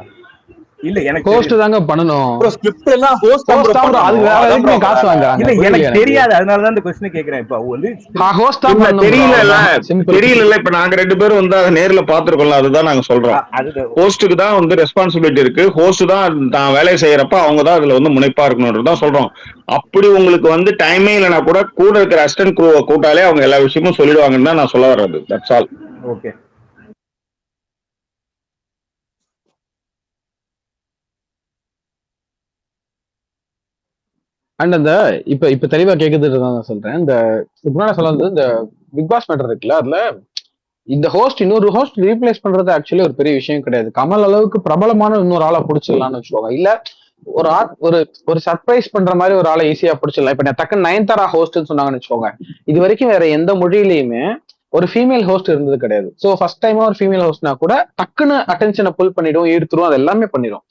இல்ல எனக்கு ஹோஸ்ட் தாங்க பண்ணணும். ப்ரோ ஸ்கிரிப்ட் எல்லாம் ஹோஸ்ட் தான் ஹோஸ்ட் ப்ரோ தான் ப்ரோ, அதுக்கு பண்ணணும். வேற அதான் எதுக்குமே ப்ரோ காசு வாங்குறாங்க? இல்ல புரியல எனக்கு எனக்கு. தெரியாது, அதனாலதான் இந்த கொஸ்டின் கேக்குறேன். இப்ப வந்து ஹோஸ்ட் தான் இல்ல பண்ணணும் ப்ரோ, தெரியல அவ்வளவுதான் சிம்பிள். தெரியல. இப்ப நாங்க 2 பேரும் வந்து அதை நேர்ல பாத்துருக்கோம்ல, அதுதான் நாங்க சொல்றோம். அது ஹோஸ்டுக்கு தான் வந்து ரெஸ்பான்சிபிலிட்டி இருக்கு. ஹோஸ்ட் தான் தான் வேலையை செய்யறப்ப அவங்க தான் அதுல வந்து முனைப்பா இருக்கணும்ன்றதான் சொல்றோம். அப்படி உங்களுக்கு வந்து டைமே இல்லைன்னா கூட இருக்கிற அசிஸ்டன்ட் குரூவை கூட்டாலே அவங்க எல்லா விஷயமும் சொல்லிடுவாங்கன்னு தான் நான் சொல்ல வர்றது. That's all. ஓகே. அண்ட் அந்த இப்ப தெளிவா கேக்குதுன்னு தான் நான் சொல்றேன். இந்த முன்னாடி சொல்ல வந்து இந்த பிக் பாஸ் மேட்டர் இருக்குல்ல, அதுல இந்த ஹோஸ்ட் இன்னொரு ஹோஸ்ட் ரீப்ளேஸ் பண்றது ஆக்சுவலி ஒரு பெரிய விஷயம் கிடையாது. கமல் அளவுக்கு பிரபலமான இன்னொரு ஆளை பிடிச்சிடலாம்னு வச்சுக்கோங்க. இல்ல ஒரு சர்ப்ரைஸ் பண்ற மாதிரி ஒரு ஆளை ஈஸியா பிடிச்சிடலாம். இப்ப நான் டக்குன்னு நயன்தாரா ஹோஸ்ட்னு சொன்னாங்கன்னு வச்சுக்கோங்க. இது வரைக்கும் வேற எந்த மொழியிலயுமே ஒரு ஃபீமேல் ஹோஸ்ட் இருந்தது கிடையாது. ஸோ ஃபர்ஸ்ட் டைமா ஒரு ஃபீமேல் ஹோஸ்ட்னா கூட டக்குன்னு அட்டென்ஷனை புல் பண்ணிடும், ஈர்த்துரும், அது எல்லாமே பண்ணிடும்.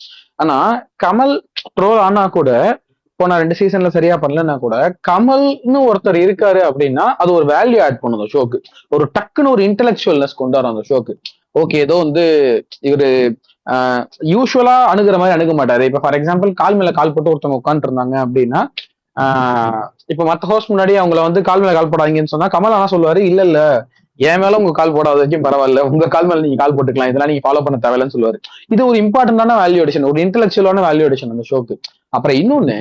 ஆனா கமல் ட்ரோல் ஆனா கூட, போன 2 சீசன்ல சரியா பண்ணலன்னா கூட, கமல்னு ஒருத்தர் இருக்காரு அப்படின்னா அது ஒரு வேல்யூ ஆட் பண்ணும் அந்த ஷோக்கு. ஒரு டக்குன்னு ஒரு இன்டெலெக்சுவல்னஸ் கொண்டு வரும் அந்த ஷோக்கு. ஓகே, ஏதோ வந்து இவரு யூஸ்வலா அணுகிற மாதிரி அணுக மாட்டாரு. இப்ப ஃபார் எக்ஸாம்பிள் கால் மேல கால் போட்டு ஒருத்தவங்க உட்காந்துட்டு இருந்தாங்க அப்படின்னா, இப்ப மத்த ஹோஸ்ட் முன்னாடி அவங்கள வந்து கால் மேல கால் போடாதீங்கன்னு சொன்னா கமல் ஆனா சொல்லுவாரு, இல்ல இல்ல என் மேல உங்க கால் போடாத வரைக்கும் பரவாயில்ல, உங்க கால் மேல நீங்க கால் போட்டுக்கலாம், இதெல்லாம் நீங்க ஃபாலோ பண்ண தேவையில்லன்னு சொல்லுவாரு. இது ஒரு இம்பார்ட்டன்டான வேல்யூ அடிஷன், ஒரு இன்டெலெக்சுவலான வேல்யூ அடிஷன் அந்த ஷோக்கு. அப்புறம் இன்னொன்னு,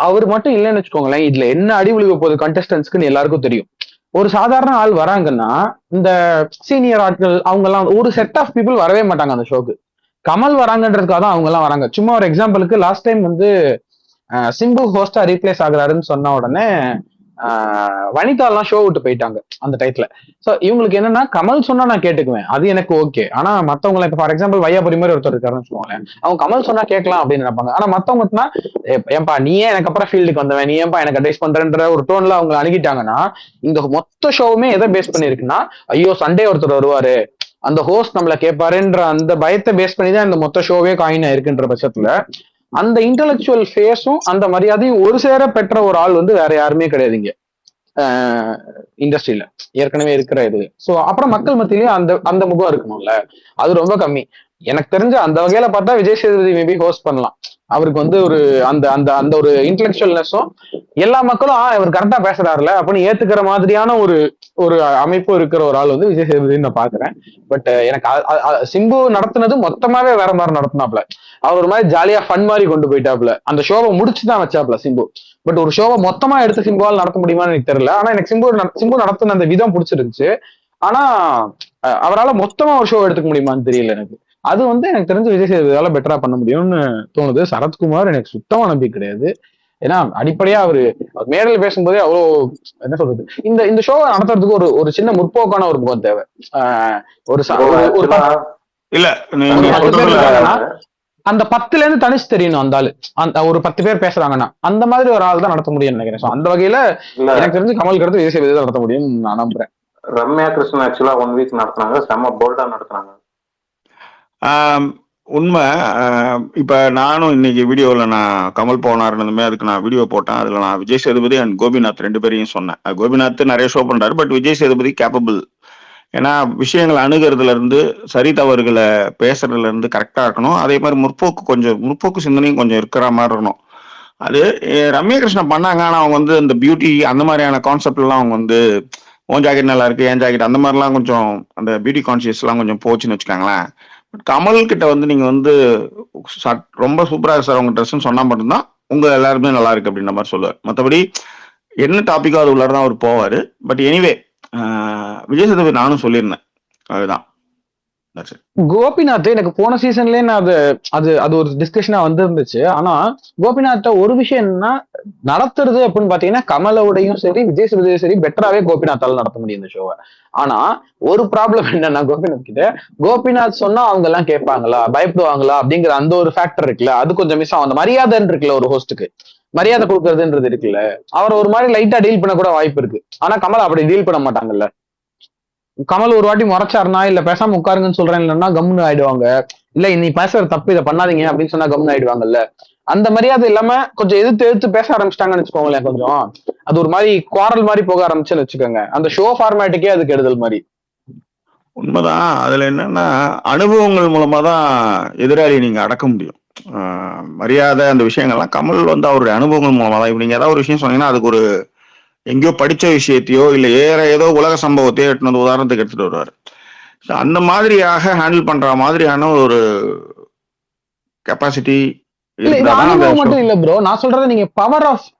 அவர் மட்டும் இல்லைன்னு வச்சுக்கோங்களேன், இதுல என்ன அடி விழுக போகுது கண்டஸ்டன்ஸ்க்குன்னு எல்லாருக்கும் தெரியும். ஒரு சாதாரண ஆள் வராங்கன்னா இந்த சீனியர் ஆட்கள் அவங்க எல்லாம் ஒரு செட் ஆஃப் பீப்புள் வரவே மாட்டாங்க அந்த ஷோக்கு. கமல் வராங்கன்றதுக்காக தான் அவங்க எல்லாம் வராங்க. சும்மா ஒரு எக்ஸாம்பிளுக்கு லாஸ்ட் டைம் வந்து சிம்பு ஹோஸ்டா ரீப்ளேஸ் ஆகுறாருன்னு சொன்ன உடனே வனிதா எல்லாம் ஷோ விட்டு போயிட்டாங்க அந்த டைத்துல. சோ இவங்களுக்கு என்னன்னா, கமல் சொன்னா நான் கேட்டுக்குவேன், அது எனக்கு ஓகே. ஆனா மத்தவங்களை இப்ப ஃபார் எக்ஸாம்பிள் வையாபுரி மாதிரி ஒருத்தர் இருக்காருன்னு வச்சுக்கோங்களேன், அவங்க கமல் சொன்னா கேட்கலாம் அப்படின்னு நினைப்பாங்க. ஆனா மத்தவங்கன்னா, ஏன்பா நீ ஏன் எனக்கு அப்புறம் ஃபீல்டுக்கு வந்தவன், நீ ஏன்பா எனக்கு அட்வைஸ் பண்றன்ற ஒரு டோன்ல அவங்க அணுகிட்டாங்கன்னா, இந்த மொத்த ஷோவுமே எதை பேஸ் பண்ணிருக்குன்னா, ஐயோ சண்டே ஒருத்தர் வருவாரு, அந்த ஹோஸ்ட் நம்மள கேட்பாருன்ற அந்த பயத்தை பேஸ் பண்ணி தான் இந்த மொத்த ஷோவே காயின் இருக்குன்ற பட்சத்துல அந்த இன்டெலெக்சுவல் ஃபேஸும் அந்த மரியாதையும் ஒரு சேர பெற்ற ஒரு ஆள் வந்து வேற யாருமே கிடையாதுங்க இண்டஸ்ட்ரியில ஏற்கனவே இருக்கிற இது. சோ அப்புறம் மக்கள் மத்தியிலேயே அந்த முகம் இருக்கணும்ல, அது ரொம்ப கம்மி. எனக்கு தெரிஞ்ச அந்த வகையில பார்த்தா விஜய் சேதுபதி மேபி ஹோஸ்ட் பண்ணலாம். அவருக்கு வந்து ஒரு அந்த அந்த அந்த ஒரு இன்டெலெக்சுவல்னஸும் எல்லா மக்களும் இவர் கரெக்டா பேசுறாருல அப்படின்னு ஏத்துக்கிற மாதிரியான ஒரு அமைப்பு இருக்கிற ஒரு ஆள் வந்து விஜய் சேதுபதினு நான் பாக்குறேன். பட் எனக்கு சிம்பு நடத்துனது மொத்தமாவே வேற மாதிரி நடத்தினாப்ல. அவர் ஒரு மாதிரி ஜாலியா ஃபன் மாதிரி கொண்டு போயிட்டாப்ல. அந்த ஷோவை முடிச்சுதான் வச்சாப்ல சிம்பு. பட் ஒரு ஷோவை மொத்தமா எடுத்து சிம்புவால் நடத்த முடியுமான்னு எனக்கு தெரியல. ஆனா எனக்கு சிம்பு நடத்தின அந்த விதம் பிடிச்சிருந்துச்சு. ஆனா அவரால் மொத்தமா ஒரு ஷோ எடுத்துக்க முடியுமான்னு தெரியல எனக்கு. அது வந்து எனக்கு தெரிஞ்சு விஜய் சேதுபதியால பெட்டரா பண்ண முடியும்னு தோணுது. சரத்குமார் எனக்கு சுத்தமா நம்பிக்கை கிடையாது. ஏன்னா அடிப்படையா அவரு மேடையில் பேசும்போதே அவ்வளோ என்ன சொல்றது, இந்த ஷோவை நடத்துறதுக்கு ஒரு சின்ன முற்போக்கான ஒரு முகம் தேவை. ஒரு இல்ல அந்த 10ல இருந்து தனிச்சு தெரியணும் அந்த ஆளு. அந்த ஒரு 10 பேர் பேசுறாங்கன்னா அந்த மாதிரி ஒரு ஆள் தான் நடத்த முடியும்னு நினைக்கிறேன். சோ அந்த வகையில எனக்கு தெரிஞ்சு கமல் கருத்து விஜய் சேதுபதி தான் நடத்த முடியும்னு நான் நம்புறேன். ரம்யா கிருஷ்ணன் ஆக்சுவலா 1 வீக் நடத்தினாங்க, செம்ம போல்டா நடத்தினாங்க. உண்மை. இப்ப நானும் இன்னைக்கு வீடியோல நான் கமல் போனாருன்னு அதுக்கு நான் வீடியோ போட்டேன். அதுல நான் விஜய் சேதுபதி அண்ட் கோபிநாத் 2 பேரையும் சொன்னேன். கோபிநாத் நிறைய ஷோ பண்றாரு, பட் விஜய் சேதுபதி கேப்பபிள். ஏன்னா விஷயங்களை அணுகிறதுல இருந்து சரி தவறுகளை பேசுறதுல இருந்து கரெக்டா இருக்கணும். அதே மாதிரி முற்போக்கு சிந்தனையும் கொஞ்சம் இருக்கிற மாதிரி இருக்கணும். அது ரம்யா கிருஷ்ணன் பண்ணாங்க. ஆனா அவங்க வந்து இந்த பியூட்டி அந்த மாதிரியான கான்செப்ட் எல்லாம் அவங்க வந்து ஓன் ஜாக்கெட் நல்லா இருக்கு, ஏன் ஜாக்கெட் அந்த மாதிரிலாம் கொஞ்சம் அந்த பியூட்டி கான்சியஸ் எல்லாம் கொஞ்சம் போச்சுன்னு வச்சுக்காங்களேன். கமல் கிட்ட வந்து நீங்க வந்து ரொம்ப சூப்பரா இருக்கு சார் உங்க ட்ரெஸ்ன்னு சொன்னா மட்டும்தான் உங்க எல்லாருமே நல்லா இருக்கு அப்படின்ற மாதிரி சொல்லுவார். மற்றபடி என்ன டாபிக்கோ அது உள்ளதான் அவர் போவாரு. பட் எனிவே விஜய் சேதுபதி நானும் சொல்லியிருந்தேன், அதுதான். கோபிநாத் எனக்கு போன சீசன்லயே நான் அது ஒரு டிஸ்கஷனா வந்துருந்துச்சு. ஆனா கோபிநாத்த ஒரு விஷயம் என்னன்னா, நடத்துறது அப்படின்னு பாத்தீங்கன்னா கமலோடையும் சரி விஜய் சேதுபதியும் சரி பெட்டராவே கோபிநாத்தால நடத்த முடியும் இந்த ஷோவை. ஆனா ஒரு ப்ராப்ளம் என்னன்னா, கோபிநாத் சொன்னா அவங்க எல்லாம் கேட்பாங்களா, பயப்படுவாங்களா அப்படிங்கிற அந்த ஒரு ஃபேக்டர் இருக்குல்ல, அது கொஞ்சம் மிஸ் ஆகும். அந்த மரியாதைன்னு இருக்குல்ல, ஒரு ஹோஸ்டுக்கு மரியாதை கொடுக்கறதுன்றது இருக்குல்ல, அவர் ஒரு மாதிரி லைட்டா டீல் பண்ண கூட வாய்ப்பு இருக்கு. ஆனா கமல் அப்படி டீல் பண்ண மாட்டாங்கல்ல. கமல் ஒரு வாட்டி முறைச்சாருனா, இல்ல பேசாம உட்காருங்கன்னு சொல்றேன் இல்லைன்னா கம்னு ஆயிடுவாங்க. இல்ல நீ பேசுற தப்பு, இதை பண்ணாதீங்க அப்படின்னு சொன்னா கம்னு ஆயிடுவாங்கல்ல. அந்த மரியாதை இல்லாம கொஞ்சம் எதிர்த்து பேச ஆரம்பிச்சிட்டாங்கன்னு வச்சுக்கோங்களேன், கொஞ்சம் அது ஒரு மாதிரி குவாரல் மாதிரி போக ஆரம்பிச்சுன்னு வச்சுக்கோங்க. அந்த ஷோ ஃபார்மேட்டுக்கே அது கெடுதல் மாதிரி. உண்மைதான். அதுல என்னன்னா அனுபவங்கள் மூலமா தான் எதிராளியை நீங்க அடக்க முடியும். மரியாதை அந்த விஷயங்கள்லாம் கமல் வந்து அவருடைய அனுபவங்கள் மூலமா தான். இப்ப நீங்க ஏதாவது ஒரு விஷயம் சொன்னீங்கன்னா அதுக்கு ஒரு எங்கேயோ படிச்ச விஷயத்தையோ இல்ல ஏதோ உலக சம்பவத்தையோ எட்டுனது உதாரணத்துக்கு எடுத்துட்டு வருவாரு. அந்த மாதிரியாக ஹேண்டில் பண்ற மாதிரியான ஒரு கெப்பாசிட்டி இல்ல இது அனுபவம் மட்டும் இல்ல ப்ரோ. நான் சொல்றது நீங்க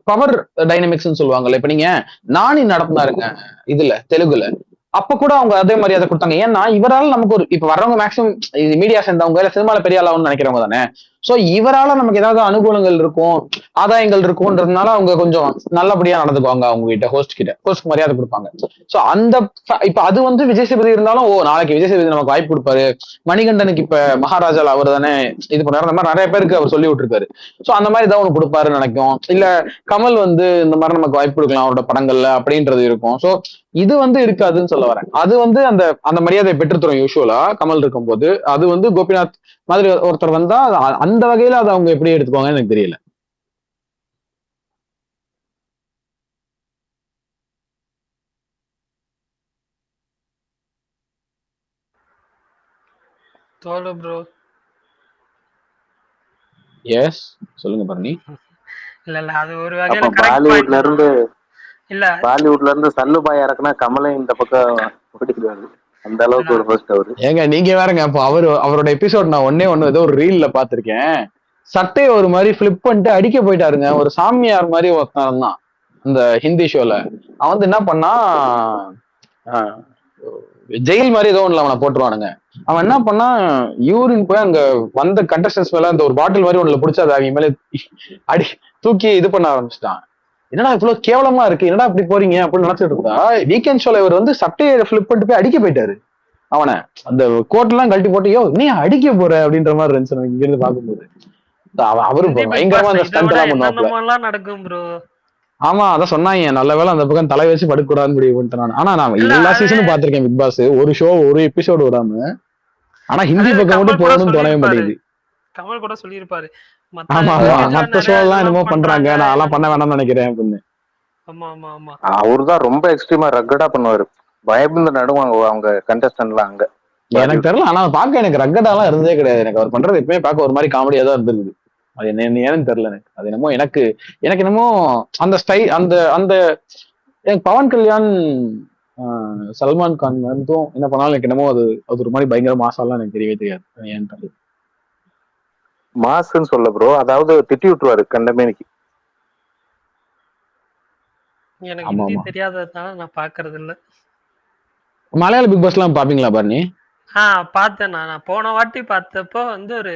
பவர் டைனமிக்ஸ் சொல்லுவாங்கல்ல. இப்ப நீங்க நானி நடத்தினாருங்க இதுல தெலுங்குல. அப்ப கூட அவங்க அதே மரியாதை கொடுத்தாங்க. ஏன்னா இவரால் நமக்கு ஒரு இப்ப வர்றவங்க மேக்ஸிமம் மீடியா சேர்ந்தவங்க இல்ல சினிமால பெரிய ஆளாவுன்னு நினைக்கிறவங்க தானே. சோ இவரால நமக்கு ஏதாவது அனுகூலங்கள் இருக்கும், ஆதாயங்கள் இருக்கும்ன்றதுனால அவங்க கொஞ்சம் நல்லபடியா நடந்துக்குவாங்க. அவங்க கிட்ட ஹோஸ்ட் மரியாதை கொடுப்பாங்க. சோ அந்த இப்ப அது வந்து விஜய் சேதுபதி இருந்தாலும் நாளைக்கு விஜய் சேதுபதி நமக்கு வாய்ப்பு கொடுப்பாரு. மணிகண்டனுக்கு இப்ப மகாராஜால அவர் தானே இது பண்ணாரு. அந்த மாதிரி நிறைய பேருக்கு அவர் சொல்லி விட்டுருக்காரு. சோ அந்த மாதிரி ஏதாவது ஒண்ணு கொடுப்பாருன்னு நினைக்கும். இல்ல கமல் வந்து இந்த மாதிரி நமக்கு வாய்ப்பு கொடுக்கலாம் அவரோட படங்கள்ல அப்படின்றது இருக்கும். சோ இது வந்து இருக்காதுன்னு சொல்ல வரேன். அது வந்து அந்த அந்த மரியாதையை பெற்றுத்தரும் யூஸ்வலா கமல் இருக்கும் போது. அது வந்து கோபிநாத் மாதிரி ஒருத்தர் வந்தா அந்த வகையில அதை அவங்க எப்படி எடுத்துக்குவாங்கன்னு எனக்கு தெரியல. தோலு ப்ரோ. எஸ் சொல்லுங்க பரணி. இல்ல அது ஒரு வகையில பாலிவுட்ல இருந்து இல்ல பாலிவுட்ல இருந்து சல்லுபாய் இறக்குனா கமலை இந்த பக்கம் ஓடிடுவாரு. அந்த அளவுக்கு ஒரு ஹோஸ்ட் அவரு. ஏங்க நீங்க வேறங்க. அப்போ அவரோட எபிசோட் நான் ஒண்ணு ஏதோ ஒரு ரீல்ல பாத்திருக்கேன். சட்டையை ஒரு மாதிரி பிளிப் பண்ணிட்டு அடிக்க போயிட்டாருங்க. ஒரு சாமியார் மாதிரி ஒருத்தன் தான் அந்த ஹிந்தி ஷோல. அவன் வந்து என்ன பண்ணா ஜெயில் மாதிரி ஏதோ ஒண்ணுல அவனை போட்டுருவானுங்க. அவன் என்ன பண்ணா யூரின் போய் அங்க வந்த கண்டஸ்டன்ஸ் மேல அந்த ஒரு பாட்டில் மாதிரி ஒண்ணுல பிடிச்சா அதை அவங்க மேல தூக்கி இது பண்ண ஆரம்பிச்சிட்டான். என்னடா இவ்வளவு கேவலமா இருக்கு, என்னடா இப்படி போறீங்க அப்படின்னு நினைச்சிட்டு இருந்தா வீக்கெண்ட் ஷோல இவர் வந்து சட்டையை பிளிப் பண்ணிட்டு போய் அடிக்க போயிட்டாரு. அவனை அந்த கோட் எல்லாம் கழட்டி போட்டு நீ அடிக்க போற அப்படின்ற மாதிரி இருந்துச்சு இங்க இருந்து பாக்கும்போது. அவரு பயங்கரமா அந்த ஸ்டண்ட் எல்லாம் பண்ணுவாங்க நடக்கும் ப்ரோ. ஆமா அதான் சொன்னாங்க. நல்ல வேலை அந்த பக்கம் தலை வச்சு படுக்கூடாதுன்னு முடிவு பண்ணிட்டேன். ஆனா நான் எல்லா சீசனும் பாத்திருக்கேன் பிக் பாஸ். ஒரு ஷோ ஒரு எபிசோடு விடாம. ஆனா ஹிந்தி பக்கம் மட்டும் போகணும்னு தோணவே மாட்டேங்குது. கமல் கூட சொல்லியிருப்பாரு ஆமா மத்த ஷோ எல்லாம் என்னமோ பண்றாங்க, நான் எல்லாம் பண்ண வேணாம்னு நினைக்கிறேன் அப்படின்னு. அவருதான் ரொம்ப எக்ஸ்ட்ரீமா ரக்கடா பண்ணுவாரு. பயந்து நடுவாங்க அவங்க கண்டஸ்டன்ட்லாம் அங்க. எனக்கு தெரியல. ஆனா பாக்க எனக்கு ரக்கடா எல்லாம் இருந்ததே கிடையாது. எனக்கு அவர் பண்றது எப்பவுமே பார்க்க ஒரு மாதிரி காமெடியா தான் இருந்திருக்கு. அது ஏன்னு தெரியல எனக்கு. அது என்னமோ எனக்கு என்னமோ அந்த ஸ்டைல் அந்த அந்த எனக்கு பவன் கல்யாண் சல்மான் கான் வந்தும் என்ன பண்ணாலும் எனக்கு என்னமோ அது ஒரு மாதிரி பயங்கர மாசாலாம் எனக்கு தெரியவே தெரியாது. ஏன்னு தெரியல. மாசுன்னு சொல்ல ப்ரோ, அதாவது திட்டி விட்டுருவாரு கண்டமேனிக்கு. எனக்கு ஹிந்தி தெரியாததால நான் பாக்குறது இல்ல. மலையாள பிக் பாஸ் எல்லாம் பாப்பீங்களா பரணி? பார்த்தேன். நான் போன வாட்டி பார்த்தப்போ வந்து ஒரு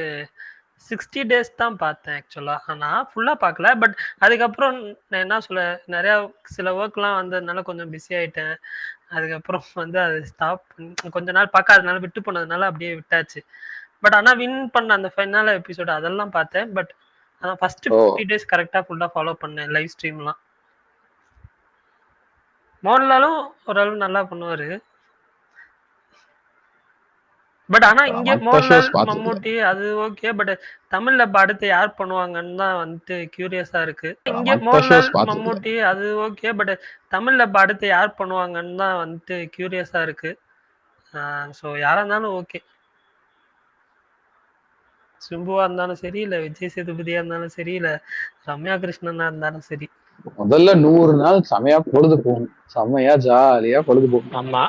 60 days தான் பார்த்தேன் ஆக்சுவலா. நான் ஃபுல்லா பார்க்கல. பட் அதுக்கப்புறம் நான் என்ன சொல்ல நிறைய சில ஒர்க்லாம் வந்ததுனால கொஞ்சம் பிஸி ஆயிட்டேன். அதுக்கப்புறம் வந்து அது ஸ்டாப் கொஞ்ச நாள் பார்க்காதனால விட்டு போனதுனால அப்படியே விட்டாச்சு. பட் ஆனா வின் பண்ண அந்த ஃபைனல் எபிசோட் அதெல்லாம் பார்த்தேன். பட் ஆனா ஃபர்ஸ்ட் 50 days கரெக்டா ஃபுல்லா ஃபாலோ பண்ணேன் லைவ் ஸ்ட்ரீம்லாம். மோகன்லாலும் ஓரளவு நல்லா பண்ணுவாரு. பட் ஆனா இங்க மோகன்லால் மம்முட்டி அது ஓகே. பட் தமிழ்ல அடுத்து யார் பண்ணுவாங்கன்னு தான் வந்து கியூரியஸா இருக்கு. இங்க மோகன்லால் மம்முட்டி அது ஓகே. பட் தமிழ்ல அடுத்து யார் பண்ணுவாங்கன்னு தான் வந்து கியூரியஸா இருக்கு. ஸோ யாரா இருந்தாலும் ஓகே. சிம்புவா இருந்தாலும் சரி, இல்ல விஜய் சேதுபதியா இருந்தாலும் சரி, இல்ல ரம்யா கிருஷ்ணனா இருந்தாலும் சரி. முதல்ல 100 நாள் செமையா பொழுது போகும். செமையா ஜாலியா பொழுது போகும். ஆமா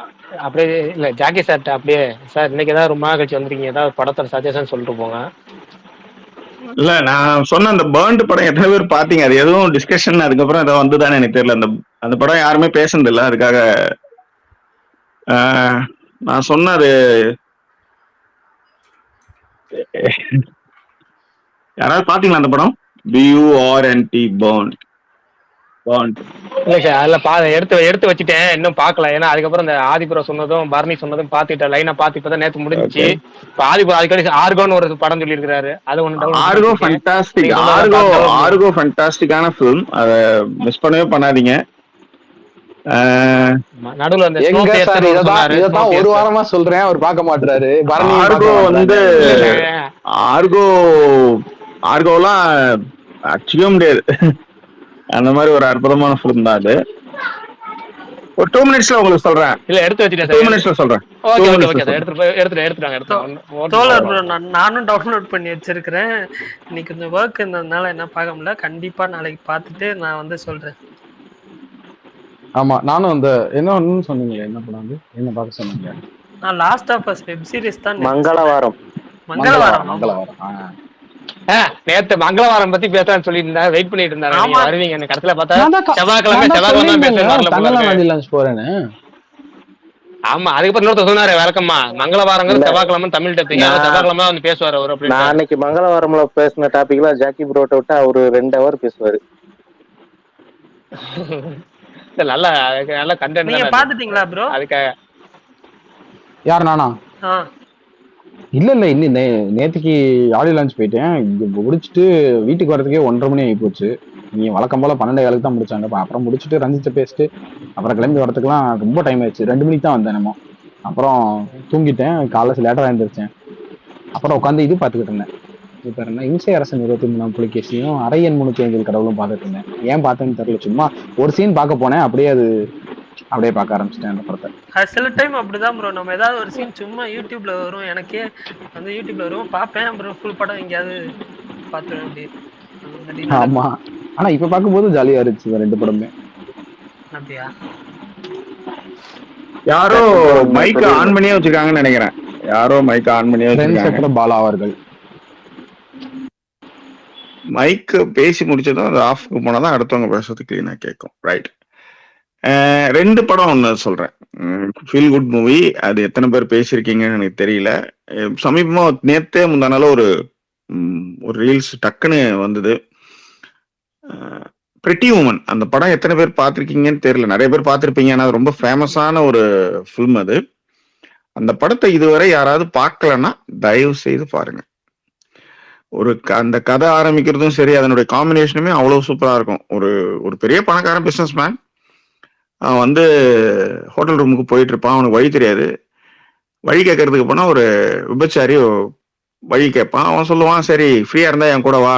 அப்படியே இல்ல ஜாக்கி சார்ட்ட அப்படியே சார் இன்னைக்கு ஏதாவது ரொம்ப நாள் கழிச்சு வந்திருக்கீங்க, ஏதாவது படத்தோட சஜஷன் சொல்லிட்டு போங்க. இல்ல நான் சொன்ன அந்த பேர்ன்ட் படம் எத்தனை பேர் பாத்தீங்க? அது எதுவும் டிஸ்கஷன் அதுக்கப்புறம் ஏதோ வந்துதானே எனக்கு தெரியல. அந்த படம் யாருமே பேசுனது இல்லை. அதுக்காக நான் சொன்னது யாராவது பாத்தீங்களா அந்த படம்? BURNT Burnt. இல்ல சார் அதுல எடுத்து வச்சுட்டேன், இன்னும் பாக்கல. ஏன்னா அதுக்கப்புறம் இந்த ஆதிபுரம் சொன்னதும் பரணி சொன்னதும் பாத்துட்டேன். லைனா பாத்து இப்பதான் நேத்து முடிஞ்சிச்சு. இப்ப ஆதிபுரம் அதுக்கடி ஆர்கோன்னு ஒரு படம் சொல்லி இருக்காரு. அது ஒண்ணு ஆர்கோ ஃபேண்டாஸ்டிக். ஆர்கோ ஃபேண்டாஸ்டிக்கான ஃபிலிம். அதை மிஸ் பண்ணவே பண்ணாதீங்க. நடுவுல அந்த இததான் ஒரு வாரமா சொல்றேன், அவர் பார்க்க மாட்டாரு. ஆர்கோலாம் அடிச்சுக்க முடியாது. அந்த மாதிரி ஒரு அற்புதமான ஃபிலிம் தான் அது. ஒரு 2 மினிட்ஸ்ல உங்களுக்கு சொல்றேன். இல்ல எடுத்து வச்சுட்டேன் 2 சார். மினிட்ஸ்ல சொல்றேன். ஓகே 2 ஓகே மினிட்ஸ்ல ஓகே சார். சொல்றேன். எடுத்துட்டாங்க. தோழர் ப்ரோ, நானும் டவுன்லோட் பண்ணி வச்சிருக்கிறேன். இன்னைக்கு கொஞ்சம் ஒர்க் இருந்ததுனால என்ன பார்க்க முடியல. கண்டிப்பா நாளைக்கு பார்த்துட்டு நான் வந்து சொல்றேன். ஆமா, நானும் அந்த என்ன ஒன்னு சொன்னீங்களே, என்ன படம் அது, என்ன பார்க்க சொன்னீங்க? நான் Last of Us web series தான் மங்களவாரம். மங்களவாரம். நேத்து மங்களவாரம் பத்தி பேசலாம்னு சொல்லிட்டு இருந்தா, வெயிட் பண்ணிட்டு இருந்தாங்க. ஆமா. நீங்க வருவீங்க, எனக்கு கடைசியில பார்த்தா செவ்வாய்க்கிழமை போறேன்னு. ஆமா, அதுக்கப்புறம் இன்னொருத்தர் சொன்னாரு வழக்கமா மங்களவாரங்கிறது செவ்வாய்க்கிழமை தமிழ் டப்பிங், செவ்வாய்க்கிழமை வந்து பேசுவாரு அவர் அப்படின்னு. நான் அன்னைக்கு மங்களவாரம்ல பேசின டாபிக்ல ஜாக்கி ப்ரோட்ட விட்டு அவரு 2 hour பேசுவாரு. நல்ல நல்ல கண்டென்ட். நீங்க பாத்துட்டீங்களா ப்ரோ? அதுக்காக யார், நானா? இல்ல இன்னும் நேற்றுக்கு ஆடியோ லான்ச் போயிட்டேன். முடிச்சுட்டு வீட்டுக்கு வரதுக்கே 1:30 மணி ஆகி போச்சு. நீ வழக்கம் போல 12 தான் முடிச்சாங்க. அப்புறம் முடிச்சுட்டு ரஞ்சித்த பேசிட்டு அப்புறம் கிளம்பி வரதுக்குலாம் ரொம்ப டைம் ஆயிடுச்சு. 2 மணிக்கு தான் வந்தேன் நம்ம. அப்புறம் தூங்கிட்டேன். காலைல லேட்டா எழுந்திரிச்சேன். அப்புறம் உட்காந்து இது பாத்துக்கிட்டு இருந்தேன். இப்ப என்ன இம்சை அரசன் 23ஆம் புலிகேசியும் அரையன் 305 கடவுளும் பார்த்துட்டு இருந்தேன். ஏன் பார்த்தேன்னு தெரியல, சும்மா ஒரு சீன் பார்க்க போனேன். அப்படியே பார்க்க ஆரம்பிச்சிட்டேன் அந்த படத்தை. சில டைம் அப்படிதான் ப்ரோ, நம்ம ஏதாவது ஒரு சீன் சும்மா யூடியூப்ல வரும், எனக்கே வந்து யூடியூப்ல வரும், பார்ப்பேன். அப்புறம் ஃபுல் படம் எங்கேயாவது பார்த்துருவேன் அப்படி. ஆமா, ஆனா இப்ப பார்க்கும்போது ஜாலியா இருந்துச்சு 2 படமே. அப்படியா? யாரோ மைக் ஆன் பண்ணியே வச்சிருக்காங்கன்னு நினைக்கிறேன். யாரோ மைக் ஆன் பண்ணியே வச்சிருக்காங்க. பாலா அவர்கள் மைக் பேசி முடிச்சதும் அது ஆஃப்க்கு போனாதான் அடுத்தவங்க பேசுறது கிளீனா கேட்கும். ரைட். 2 படம் ஒன்று சொல்றேன். Feel good movie. அது எத்தனை பேர் பேசியிருக்கீங்கன்னு எனக்கு தெரியல. சமீபமா நேத்தே முந்தானால ஒரு ரீல்ஸ் டக்குன்னு வந்தது. பிரிட்டி உமன் அந்த படம் எத்தனை பேர் பார்த்துருக்கீங்கன்னு தெரியல. நிறைய பேர் பார்த்துருப்பீங்க. ஏன்னா அது ரொம்ப ஃபேமஸான ஒரு ஃபில்ம் அது. அந்த படத்தை இதுவரை யாராவது பார்க்கலன்னா தயவு செய்து பாருங்க. அந்த கதை ஆரம்பிக்கிறதும் சரி, அதனுடைய காம்பினேஷனுமே அவ்வளவு சூப்பரா இருக்கும். ஒரு பெரிய பணக்காரன் பிசினஸ் மேன் அவன் வந்து ஹோட்டல் ரூமுக்கு போயிட்டு இருப்பான். அவனுக்கு வழி தெரியாது. வழி கேட்கறதுக்கு போனா ஒரு விபச்சாரி வழி கேட்பான். அவன் சொல்லுவான், சரி ஃப்ரீயா இருந்தா என் கூட வா,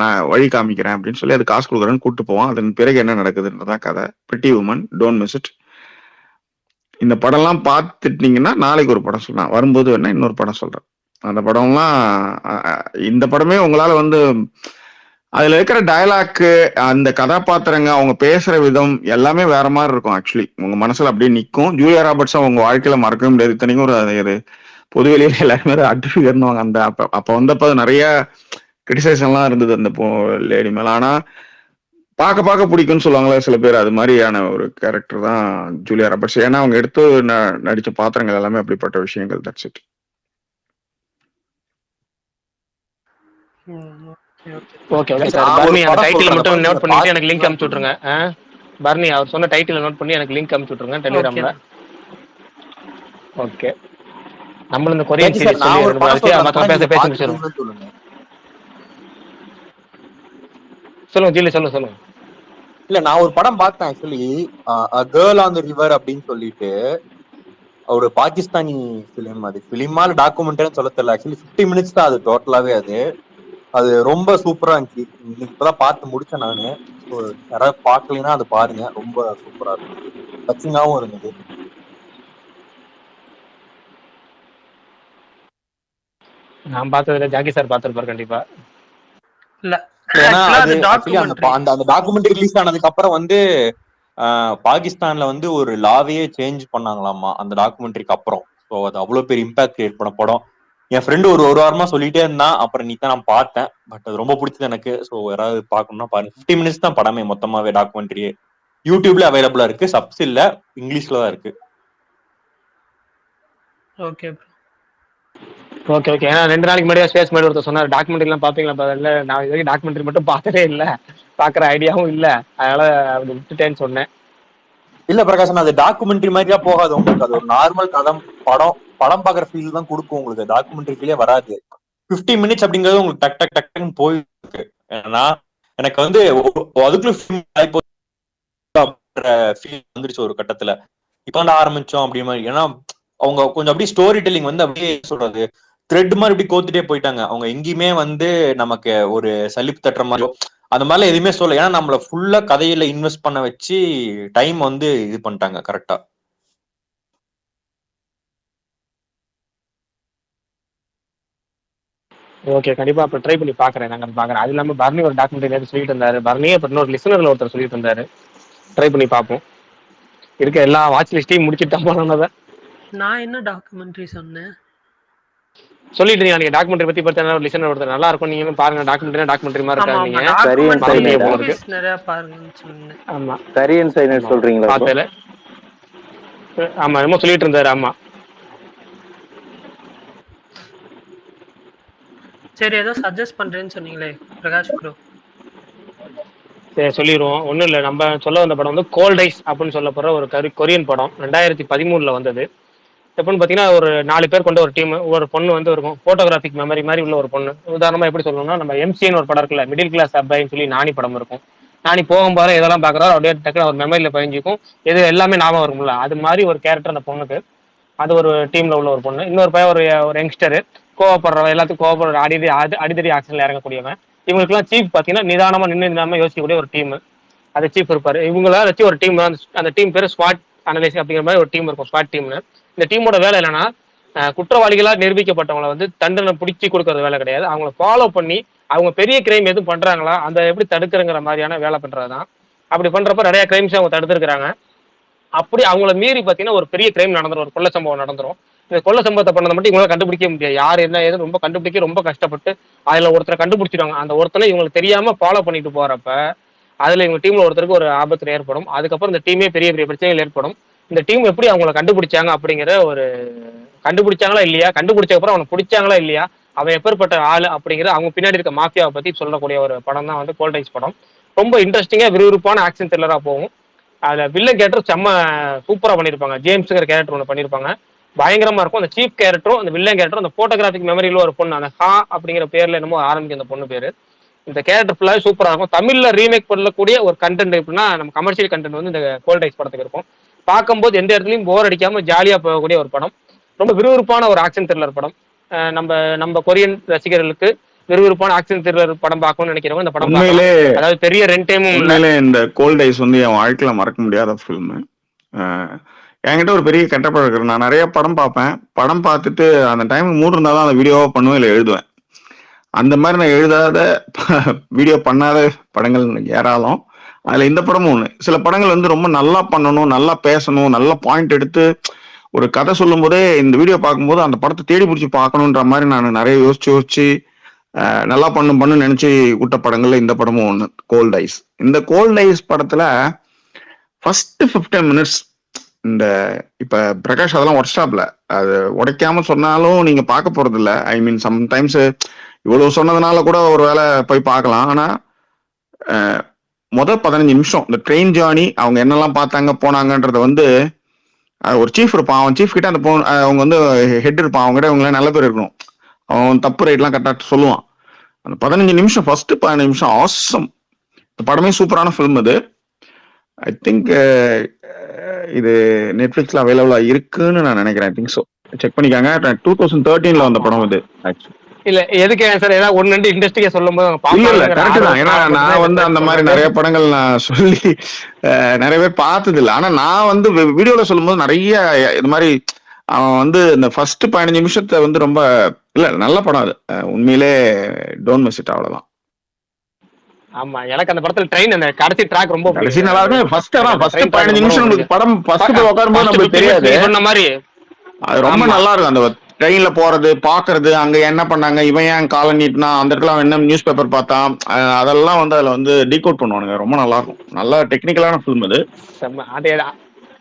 நான் வழி காமிக்கிறேன் அப்படின்னு சொல்லி அது காசு கொடுக்குறேன்னு கூப்பிட்டு போவான். அதன் பிறகு என்ன நடக்குதுன்றதான் கதை. Pretty Woman, don't miss it. இந்த படம்லாம் பார்த்துட்டீங்கன்னா நாளைக்கு ஒரு படம் சொல்லலாம், வரும்போது வேணா இன்னொரு படம் சொல்றேன். அந்த படம்லாம் இந்த படமே உங்களால வந்து அதுல இருக்கிற டயலாக்கு, அந்த கதாபாத்திரங்க, அவங்க பேசுற விதம் எல்லாமே வேற மாதிரி இருக்கும். ஆக்சுவலி உங்க மனசுல அப்படியே நிற்கும். ஜூலியா ராபர்ட்ஸ் உங்க வாழ்க்கையில மறக்கவே முடியாது. இத்தனைக்கும் ஒரு பொதுவெளியில எல்லாருமே அட்ரிஃபிகர்னுவாங்க. அந்த அப்ப வந்தப்ப நிறைய கிரிட்டிசைசன்லாம் இருந்தது அந்த லேடி மேல. ஆனா பார்க்க பிடிக்கும்னு சொல்லுவாங்களே சில பேர், அது மாதிரியான ஒரு கேரக்டர் தான் ஜூலியா ராபர்ட்ஸ். ஏன்னா அவங்க எடுத்து நடிச்ச பாத்திரங்கள் எல்லாமே அப்படிப்பட்ட விஷயங்கள். That's it. Okay sir. Barney அந்த டைட்டில் மட்டும் நோட் பண்ணிட்டு எனக்கு லிங்க் அனுப்பிச்சு விட்டுருங்க. பர்னி அவர் சொன்ன டைட்டில் நோட் பண்ணி எனக்கு லிங்க் அனுப்பிச்சு விட்டுருங்க டெலிகிராம்ல. ஓகே. நம்ம இந்த கொரியன் சீரிஸ் பேச முடிச்சிருவோம். சொல்லுங்க ஜில்லி, சொல்லுங்க. இல்ல, நான் ஒரு படம் பார்த்தேன் actually, girl on the river அப்படின்னு சொல்லிட்டு. ஒரு பாகிஸ்தானி பிலிம். அது பிலிமா இல்ல டாக்குமெண்ட்னு சொல்ல தெரியல. ஆக்சுவலி 50 minutes தான் அது டோட்டலாவே. அது ரொம்ப சூப்பரா இருந்துச்சு. இன்னைக்கு இப்பதான் பார்த்து முடிச்சேன் நானு. யாராவது பார்க்கலன்னா அது பாருங்க, ரொம்ப சூப்பரா இருந்தது, டச்சிங்காவும் இருந்தது. நான் பார்த்ததுல ஜாக்கி சார் பார்த்திருப்பாரு கண்டிப்பா. இல்ல, ஏன்னா அந்த டாக்குமெண்ட்ரி ரிலீஸ் ஆனதுக்கு அப்புறம் வந்து பாகிஸ்தான்ல வந்து ஒரு லாவையே சேஞ்ச் பண்ணாங்களாமா அந்த டாக்குமெண்ட்ரிக்கு அப்புறம். ஸோ அது அவ்வளவு பெரிய இம்பாக்ட் கிரியேட் பண்ண படம். என் ஃப்ரெண்டு ஒரு வாரமா சொல்லிட்டே இருந்தான். அப்புறம் நீ தான் நான் பார்த்தேன். பட் அது ரொம்ப பிடிச்சது எனக்கு. ஸோ யாராவது பார்க்கணும்னா பாருங்க. 50 minutes தான் படமே மொத்தமாவே. டாக்குமெண்ட்ரியே யூடியூப்ல அவைலபிளா இருக்கு. சப்ஸ் இல்ல, இங்கிலீஷ்ல தான் இருக்கு. ஓகே ஏன்னா 2 நாளைக்கு முன்னாடியே ஸ்பேஸ் மேட் ஒருத்தர் சொன்னார், டாக்குமெண்ட்ரி எல்லாம் பாப்பீங்களா? இல்ல, நான் இது வரைக்கும் டாக்குமெண்ட்ரி மட்டும் பார்த்ததே இல்ல, பாக்குற ஐடியாவும் இல்ல, அதனால அப்படி விட்டுட்டேன்னு சொன்னேன். இல்ல பிரகாஷன், அது டாக்குமெண்ட்ரி மாதிரியா போகாது உங்களுக்கு. அது ஒரு நார்மல் படம் பாக்குற ஃபீல் தான் கொடுக்கும் உங்களுக்கு. டாக்குமெண்ட்ரி ஃபீலே வராது. 50 minutes அப்படிங்கிறது உங்களுக்கு டக் டக்குன்னு போயிருக்கு. ஏன்னா எனக்கு வந்து அதுக்குள்ள ஃபீல் வந்துருச்சு ஒரு கட்டத்துல. இப்ப ஆரம்பிச்சோம் அப்படி மாதிரி. ஏன்னா அவங்க கொஞ்சம் அப்படியே ஸ்டோரி டெல்லிங் வந்து அப்படியே சொல்றது த்ரெட் மாதிரி இப்படி கோத்துட்டே போயிட்டாங்க. அவங்க எங்கேயுமே வந்து நமக்கு ஒரு சலிப்பு தட்டுற மாதிரியோ அந்த மாதிரிலாம் எதுவுமே சொல்ல. ஏன்னா நம்மள ஃபுல்லா கதையில இன்வெஸ்ட் பண்ண வச்சு டைம் வந்து இது பண்ணிட்டாங்க கரெக்டா. ஓகே, கண்டிப்பா அப்ப ட்ரை பண்ணி பாக்குறேன். நாங்க பாக்குறேன். அது இல்லாம பர்னி ஒரு டாக்குமெண்ட்ரி சொல்லிட்டு இருந்தாரு. பர்னி அப்புறம் இன்னொரு லிசனர்ல ஒருத்தர் சொல்லிட்டு இருந்தாரு. ட்ரை பண்ணி பார்ப்போம். இருக்க எல்லா வாட்ச் லிஸ்டையும் முடிச்சுட்டு போனதை நான் என்ன டாக்குமெண்ட்ரி சொன்னேன்? சொல்லிட்டு நீங்க டாக்குமெண்ட்ரி பத்தி பார்த்தா ஒரு லிசனர் ஒருத்தர் நல்லா இருக்கும், நீங்களும் பாருங்க. டாக்குமெண்ட்ரி மாதிரி ஆமா இருக்காங்க. ஆமா, நீங்க டாக்குமெண்ட்ரி மறந்துட்டீங்க போல இருக்கு. மூவிஸ் நிறைய பாருங்கன்னு சொன்னேன். ஆமா கரியன் சைனட் சொல்றீங்களா? பார்த்தல. ஆமா என்னமோ சொல்லிட்டு இருந்தாரு. ஆமா சரி, ஏதோ சஜஸ்ட் பண்றேன்னு சொன்னீங்களே பிரகாஷ் ப்ரோ. சரி சொல்லிடுவோம். ஒன்றும் இல்லை, நம்ம சொல்ல வந்த படம் வந்து கோல்ட் ஐஸ் அப்படின்னு சொல்ல போகிற ஒரு கொரியன் படம். 2013 வந்தது. எப்படின்னு பார்த்தீங்கன்னா ஒரு 4 பேர் கொண்ட ஒரு டீம். ஒரு பொண்ணு வந்து இருக்கும் ஃபோட்டோகிராஃபிக் மெமரி மாதிரி உள்ள ஒரு பொண்ணு. உதாரணமாக எப்படி சொல்லணும்னா, நம்ம எம்சின்னு ஒரு படம் இருக்குல்ல, மிடில் கிளாஸ் அப்பாயின்னு சொல்லி நானி படம் இருக்கும். நானி போகும்போது எதெல்லாம் பார்க்குறோம் அப்படியே டக்குனு ஒரு மெமரியில் பதிஞ்சிக்கும். எது எல்லாமே ஞாபகம் இருக்கும்ல, அது மாதிரி ஒரு கேரக்டர் அந்த பொண்ணுக்கு. அது ஒரு டீம்ல உள்ள ஒரு பொண்ணு. இன்னொரு பையன் ஒரு யங்ஸ்டரு, கோவப்படுறவன், எல்லாத்துக்கும் கோவப்படுற அடிதடி ஆக்ஷன்ல இறங்கக்கூடியவன். இவங்களுக்குலாம் சீஃப் பார்த்தீங்கன்னா நிதானமா நின்று யோசிக்கக்கூடிய ஒரு டீம். அது சீஃப் இருப்பாரு. இவங்கள வச்சு ஒரு டீம், அந்த டீம் பேர் ஸ்வாட் அனலைஸ் அப்படிங்கிற மாதிரி ஒரு டீம் இருக்கும், ஸ்வாட் டீம்னு. இந்த டீமோட வேலை என்னன்னா, குற்றவாளிகளா நிரூபிக்கப்பட்டவங்களை வந்து தண்டனை பிடிச்சி கொடுக்கறது வேலை கிடையாது. அவங்களை ஃபாலோ பண்ணி அவங்க பெரிய கிரைம் எதுவும் பண்றாங்களா அந்த எப்படி தடுக்கிறங்கிற மாதிரியான வேலை பண்றதுதான். அப்படி பண்றப்ப நிறைய கிரைம்ஸ் அவங்க தடுத்துருக்காங்க. அப்படி அவங்கள மீறி பார்த்தீங்கன்னா ஒரு பெரிய கிரைம் நடந்துடும், ஒரு கொள்ள சம்பவம் நடந்துடும். இந்த கொள்ள சம்பவத்தை பண்ணதை மட்டும் இவங்களால கண்டுபிடிக்க முடியாது. யார் என்ன ஏதுன்னு ரொம்ப கண்டுபிடிக்க ரொம்ப கஷ்டப்பட்டு அதுல ஒருத்தரை கண்டுபிடிச்சிடுவாங்க. அந்த ஒருத்தனை இவங்களுக்கு தெரியாம ஃபாலோ பண்ணிட்டு போறப்ப அதுல இவங்க டீம்ல ஒருத்தருக்கு ஒரு ஆபத்து ஏற்படும். அதுக்கப்புறம் இந்த டீமே பெரிய பெரிய பிரச்சனைகள் ஏற்படும். இந்த டீம் எப்படி அவங்களை கண்டுபிடிச்சாங்க அப்படிங்கிற ஒரு கண்டுபிடிச்சாங்களா இல்லையா, கண்டுபிடிச்சக்கப்புறம் அவனை பிடிச்சாங்களா இல்லையா, அவன் எப்பேற்பட்ட ஆளு அப்படிங்கிற அவங்க பின்னாடி இருக்க மாஃபியாவை பத்தி சொல்லக்கூடிய ஒரு படம் தான் வந்து கோல்ட் ஐஸ் படம். ரொம்ப இன்ட்ரெஸ்டிங்கா விறுவிறுப்பான ஆக்ஷன் த்ரில்லரா போகும். அதுல வில்லன் கேரக்டர் செம்ம சூப்பரா பண்ணியிருப்பாங்க. ஜேம்ஸுங்கிற கேரக்டர் ஒன்று பண்ணியிருப்பாங்க, பயங்கரமா இருக்கும். அந்த சீஃப் கேரக்டரும் அந்த வில்லன் கேரக்டரும் அந்த போட்டோகிராஃபிக் மெமரியில ஒரு பொண்ணு, அந்த ஹா அப்படிங்கிற பேர்ல என்னமோ ஆரம்பிக்கும் அந்த பொண்ணு பேரு. இந்த கேரக்டர் ஃபுல்லாக சூப்பராக இருக்கும். தமிழ்ல ரீமேக் பண்ணக்கூடிய ஒரு கண்டென்ட் எப்படின்னா, நம்ம கமர்ஷியல் கண்டென்ட் வந்து இந்த கோல்ட் ஐஸ் படத்துக்கு இருக்கும். பார்க்கும்போது எந்த இடத்துலையும் போர் அடிக்காம ஜாலியா போகக்கூடிய ஒரு படம். ரொம்ப விறுவிறுப்பான ஒரு ஆக்ஷன் த்ரில்லர் படம். நம்ம கொரியன் ரசிகர்களுக்கு விறுவிறுப்பான ஆக்ஷன் த்ரில்லர் படம் பார்க்கணும்னு நினைக்கிறவங்க இந்த படம் உண்மையிலே அதாவது பெரிய ரெண்டு டைமும் உண்மையிலே இந்த கோல்ட் ஐஸ் வந்து என் வாழ்க்கையில மறக்க முடியாத ஃபில்மு. என்கிட்ட ஒரு பெரிய கெட்டப்படம் இருக்கு. நான் நிறைய படம் பார்ப்பேன். படம் பார்த்துட்டு அந்த டைம் மூடு இருந்தால் தான் அந்த வீடியோவாக பண்ணுவேன், இல்லை எழுதுவேன். அந்த மாதிரி நான் எழுதாத வீடியோ பண்ணாத படங்கள் ஏராளம். அதுல இந்த படமும் ஒண்ணு. சில படங்கள் வந்து ரொம்ப நல்லா பண்ணணும், நல்லா பேசணும், நல்ல பாயிண்ட் எடுத்து ஒரு கதை சொல்லும் போதே இந்த வீடியோ பார்க்கும்போது அந்த படத்தை தேடி பிடிச்சி பார்க்கணுன்ற மாதிரி நான் நிறைய யோசிச்சு நல்லா பண்ணுன்னு நினைச்சு விட்ட படங்கள்ல இந்த படமும் ஒண்ணு, கோல்ட் ஐஸ். இந்த கோல்ட் ஐஸ் படத்துல ஃபர்ஸ்ட் 15 minutes இந்த இப்ப பிரகாஷ் அதெல்லாம் உடச்சாப்ல, அது உடைக்காம சொன்னாலும் நீங்க பார்க்க போறது இல்லை. ஐ மீன் சம்டைம்ஸ் இவ்வளவு சொன்னதுனால கூட ஒரு வேளை போய் பார்க்கலாம். ஆனா முதல் 15 நிமிஷம் இந்த ட்ரெயின் ஜேர்னி, அவங்க என்னெல்லாம் பார்த்தாங்க போனாங்கன்றத வந்து ஒரு சீஃப் இருப்பான், அவன் சீஃப் கிட்ட அந்த அவங்க வந்து ஹெட் இருப்பான், அவங்க கிட்ட இவங்க நல்ல பேர் இருக்கணும், அவன் தப்பு ரைட்லாம் கரெக்டாக சொல்லுவான். அந்த 15 நிமிஷம், ஃபர்ஸ்ட் 15 நிமிஷம் ஆசம். இந்த படமே சூப்பரான ஃபிலிம் இது. ஐ திங்க் இது நெட்ஃபிளிக்ஸ்ல அவைலபிளா இருக்குன்னு நான் நினைக்கிறேன். ஐ திங்க் ஸோ, செக் பண்ணிக்காங்க. 2013 வந்த படம் இது ஆக்சுவலி. இல்ல எதுக்கு சார் ஏதாவது ஒன்னு ரெண்டு இண்டஸ்ட்ரியா சொல்லும் போது இல்ல கரெக்ட் தான். ஏன்னா நான் வந்து அந்த மாதிரி நிறைய படங்கள் நான் சொல்லி நிறைய பேர் பார்த்தது இல்லை. ஆனா நான் வந்து வீடியோல சொல்லும் போது நிறைய இது மாதிரி அவன் வந்து இந்த ஃபர்ஸ்ட் 15 நிமிஷத்தை வந்து ரொம்ப இல்ல நல்ல படம் அது. உண்மையிலே டோன்ட் மிஸ் இட், அவ்வளவுதான். ஆமா, எனக்கு அந்த படத்துல ட்ரெயின் அந்த கடைசி ட்ராக் ரொம்ப கடைசி நல்லா இருக்கு. ஃபர்ஸ்ட் 15 நிமிஷம் உங்களுக்கு படம் ஃபர்ஸ்ட் உட்காரும்போது நமக்கு தெரியாது, சொன்ன மாதிரி அது ரொம்ப நல்லா இருக்கும். அந்த ட்ரெயின்ல போறது பாக்குறது, அங்க என்ன பண்ணாங்க, இவன் ஏன் காலை நீட்டினா, அந்த இடத்துல அவன் என்ன நியூஸ் பேப்பர் பார்த்தான், அதெல்லாம் வந்து அதுல வந்து டீகோட் பண்ணுவானுங்க. ரொம்ப நல்லா இருக்கும். நல்ல டெக்னிக்கலான ஃபிலிம் அது.